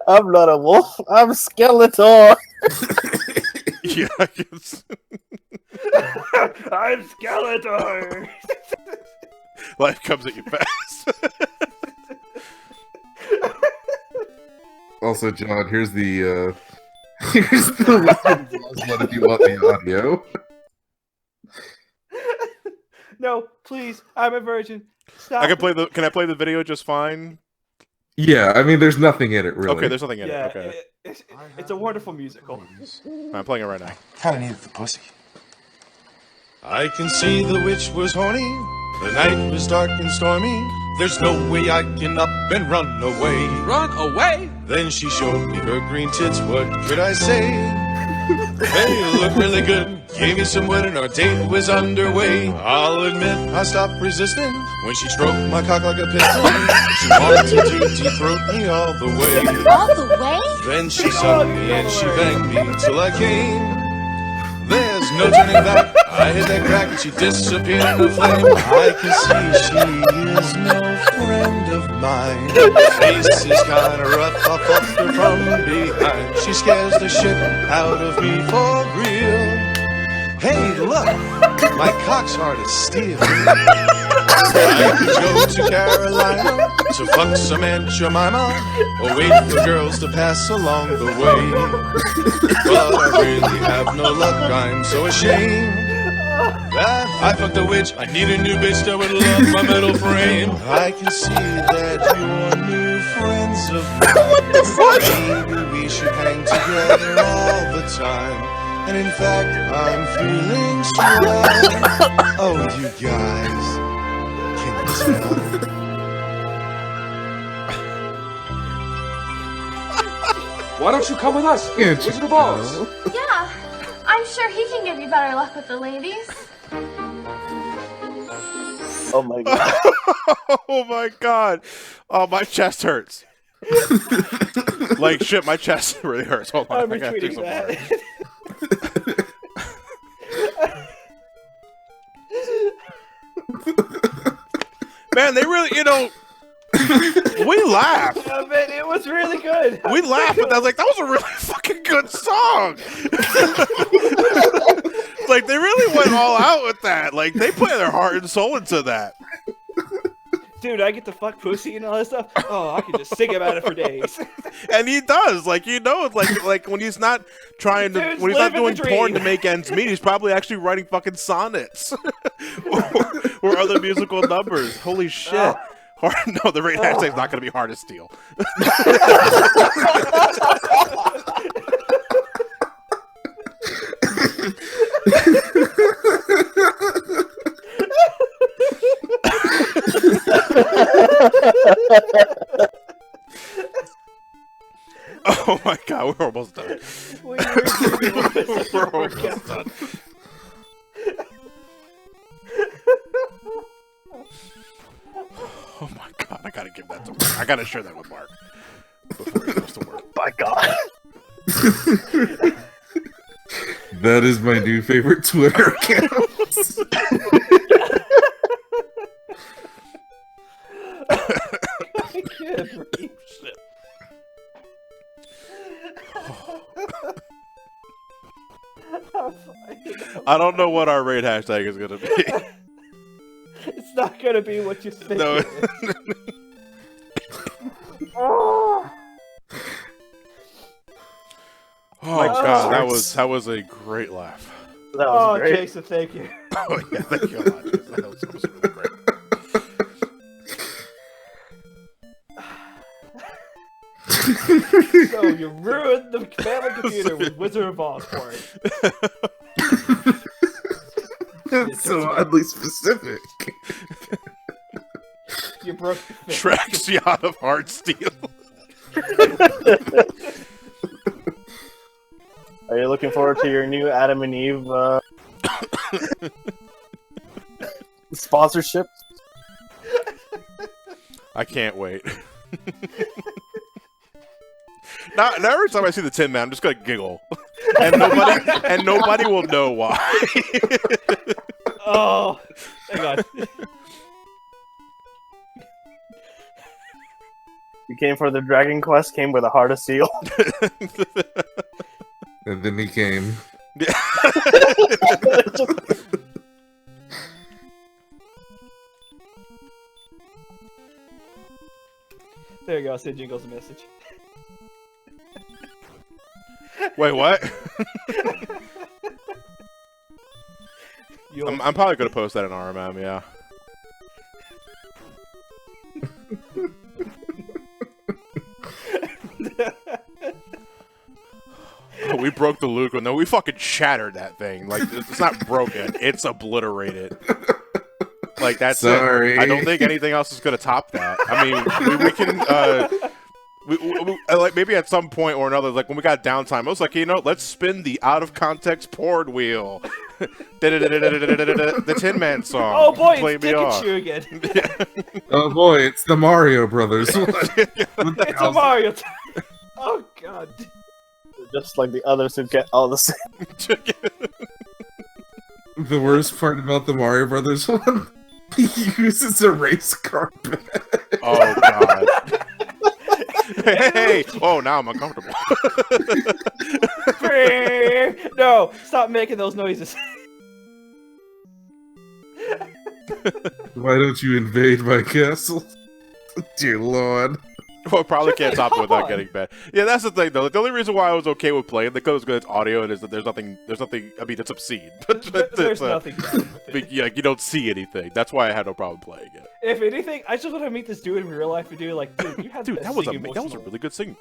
I'm not a wolf. I'm Skeletor. Yeah, I guess. I'm Skeletor. Life comes at you fast. Also, John, here's the Legend of Zelda if you want the audio. No, please. I'm a virgin. Stop. I can play the. Can I play the video just fine? Yeah, I mean, there's nothing in it, really. Okay, there's nothing in Yeah, it. Okay, it's a wonderful musical. I'm playing it right now. Kinda needed the pussy. I can see the witch was horny. The night was dark and stormy. There's no way I can up and run away. Run away! Then she showed me her green tits. What could I say? Hey, you look really good. Gave me some wood and our date was underway. I'll admit I stopped resisting when she stroked my cock like a piston. She wanted to deep throat me all the way. All the way? Then she sucked me and she banged me till I came. There's no turning back. I hit that crack and she disappeared in a flame. I can see she is no friend of mine. Her face is kinda rough. I fucked her from behind. She scares the shit out of me for real. Hey, look, my cock's hard as steel. I could go to Carolina to fuck some Aunt Jemima or wait for girls to pass along the way. But I really have no luck, I'm so ashamed that I fucked a witch. I need a new bitch that would love my metal frame. I can see that you're new friends of mine. What the fuck? Maybe we should hang together all the time. And in fact, I'm feeling swell. Oh, you guys, can you tell? Why don't you come with us? Yeah, Wizard of Oz. Yeah, I'm sure he can give you better luck with the ladies. Oh my god. Oh my god. Oh, my chest hurts. Like shit, my chest really hurts. Hold on, I'm I gotta take retweeting some that. water. Man, they really, we laugh. Yeah, man, it was really good. We laugh, but I was like, that was a really fucking good song. Like, they really went all out with that. Like, they put their heart and soul into that. Dude, I get to fuck pussy and all that stuff. Oh, I can just sing about it for days. And he does. Like, like when he's not trying to, Dude's when he's not living doing the porn dream. to make ends meet, he's probably actually writing fucking sonnets or other musical numbers. Holy shit. No, the rating hashtag is not going to be hard as steel. Oh my god, we're almost done. We're almost done. Oh my god, I gotta give that to Mark. I gotta share that with Mark before he goes to work. My god. That is my new favorite Twitter account. shit. I don't know what our raid hashtag is gonna be. It's not gonna be what you think. No. It is. Oh. Oh god, that was a great laugh. That was great. Jason, thank you. Oh yeah, thank you a lot, Jason. That was really great. So you ruined the family computer with Wizard of Oz for it. That's so oddly specific. You broke the Shrek's Yacht of Heartsteel. Are you looking forward to your new Adam and Eve sponsorship? I can't wait. Now every time I see the Tin Man, I'm just gonna giggle, and nobody will know why. Oh, hang on. You came for the Dragon Quest, came with a heart of steel. And then he came. There you go. Sid Jingles a message. Wait, what? I'm probably gonna post that in RMM, yeah. Oh, we broke the Luke. No, we fucking shattered that thing. Like, it's not broken. It's obliterated. Like, that's Sorry. it. I don't think anything else is gonna top that. I mean, we can, like, maybe at some point or another, like, when we got downtime, I was like, you know, let's spin the out-of-context porn wheel. The Tin Man song. Oh boy, Play it's me off. Pikachu again. Oh boy, it's the Mario Brothers. What the It's a hell's- Mario. Oh god. Just like the others who get all the same. The worst part about the Mario Brothers one, he uses a race carpet. Oh god. Hey! Oh, now I'm uncomfortable. No, stop making those noises. Why don't you invade my castle? Dear Lord. Well, probably can't top it without on. getting bad. Yeah, that's the thing, though. The only reason why I was okay with playing the code is because it's audio and is that there's nothing. I mean, it's obscene. There's nothing wrong with But, it. yeah, you don't see anything. That's why I had no problem playing it. If anything, I just want to meet this dude in real life and do like, dude, you have Dude, the that was singing a voice in the really good singing.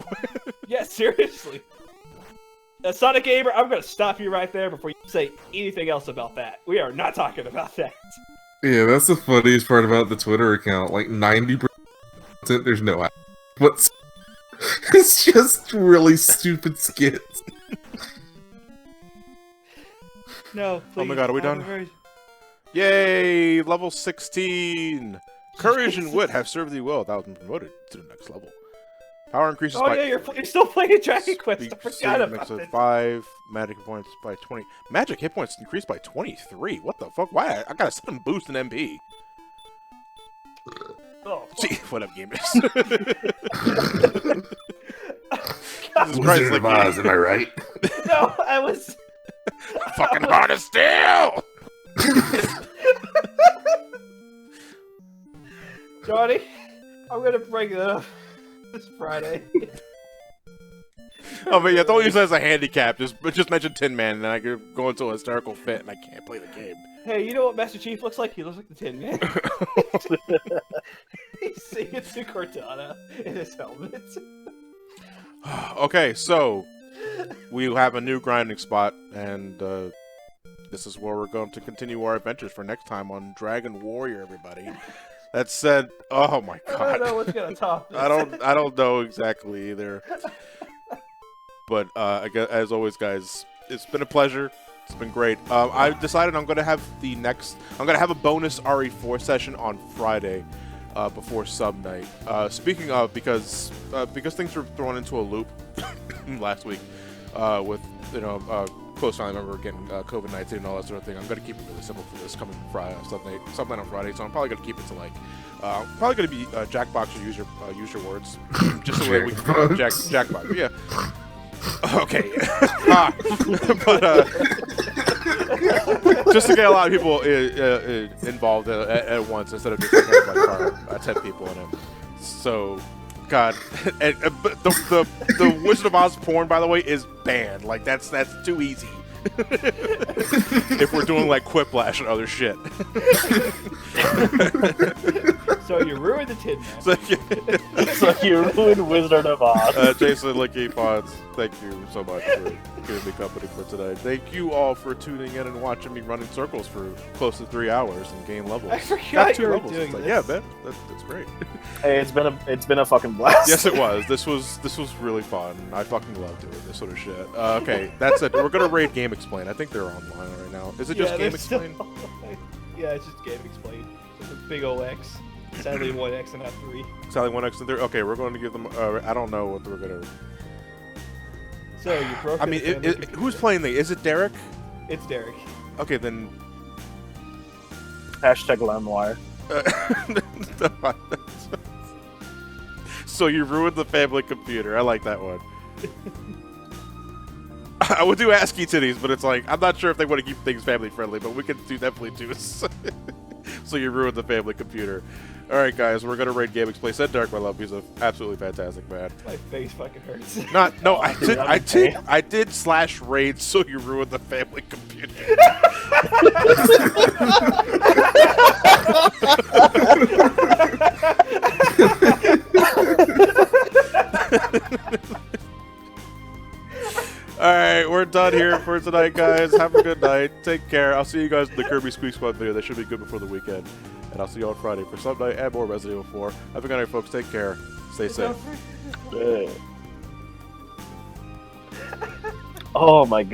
Yeah, seriously. That's not a gamer. I'm gonna stop you right there before you say anything else about that. We are not talking about that. Yeah, that's the funniest part about the Twitter account. Like 90% there's no app. What's it's just really stupid skits. No, please. Oh my god, are we I'm done? very- Yay! Level 16! Courage and wit have served thee well. Thou hast been promoted to the next level. Power increases Oh by... yeah, you're still playing Dragon Quest. I Speak- forgot about mix of it. 5, magic hit points by 20. Magic hit points increased by 23. What the fuck? Why? I got a sudden boost in MP. Oh, See, what up, gamers? God. Wizard of Oz, am I right? No, I was. Fucking hard as steel! Johnny, I'm gonna bring it up this Friday. Oh, but yeah, don't use that as a handicap. Just mention Tin Man, and then I could go into a hysterical fit, and I can't play the game. Hey, you know what Master Chief looks like? He looks like the Tin Man. He's singing to Cortana in his helmet. Okay, so we have a new grinding spot, and this is where we're going to continue our adventures for next time on Dragon Warrior, everybody. That said, oh my I god, don't know what's gonna top this. I don't know exactly either. But I guess, as always, guys, it's been a pleasure. It's been great. I've decided I'm gonna have a bonus RE4 session on Friday before sub night. Speaking of, because things were thrown into a loop last week with close family member getting COVID-19 and all that sort of thing. I'm gonna keep it really simple for this coming Friday, something on Friday. So I'm probably gonna keep it to like, probably gonna be Jackbox or use your words, just so that we can Jackbox. Yeah. Okay. But just to get a lot of people involved at once instead of just like 10 people in it. So, God, and, but the Wizard of Oz porn, by the way, is banned. Like that's too easy. If we're doing like Quiplash and other shit. So you ruined the Tin Man. So you ruined Wizard of Oz. Jason, Licky Pods, thank you so much for giving me company for today. Thank you all for tuning in and watching me run in circles for close to 3 hours and gain levels. I forgot you were doing like, this. yeah, man, that's great. Hey, it's been a fucking blast. Yes, it was. This was really fun. I fucking love doing this sort of shit. Okay, that's it. We're gonna raid Game Explain. I think they're online right now. Is it just Game Explain? Yeah, it's just Game Explain. It's a big ol' X. Sadly, 1X and not 3. Sadly, 1X and 3. Okay, we're going to give them. I don't know what we're gonna. So you broke. I mean, who's playing the? Is it Derek? It's Derek. Okay, then. Hashtag LimeWire. So you ruined the family computer. I like that one. I would do ASCII titties, but it's like I'm not sure if they want to keep things family friendly, but we can do definitely do. So you ruined the family computer. All right, guys, we're gonna raid Game Explain. Said Derek, my love, he's an absolutely fantastic man. My face fucking hurts. No, I did slash raid. So you ruined the family computer. Alright, we're done here for tonight, guys. Have a good night. Take care. I'll see you guys in the Kirby Squeak Squad video. That should be good before the weekend. And I'll see you on Friday for some night and more Resident Evil 4. Have a good night, folks. Take care. Stay safe. Oh my god.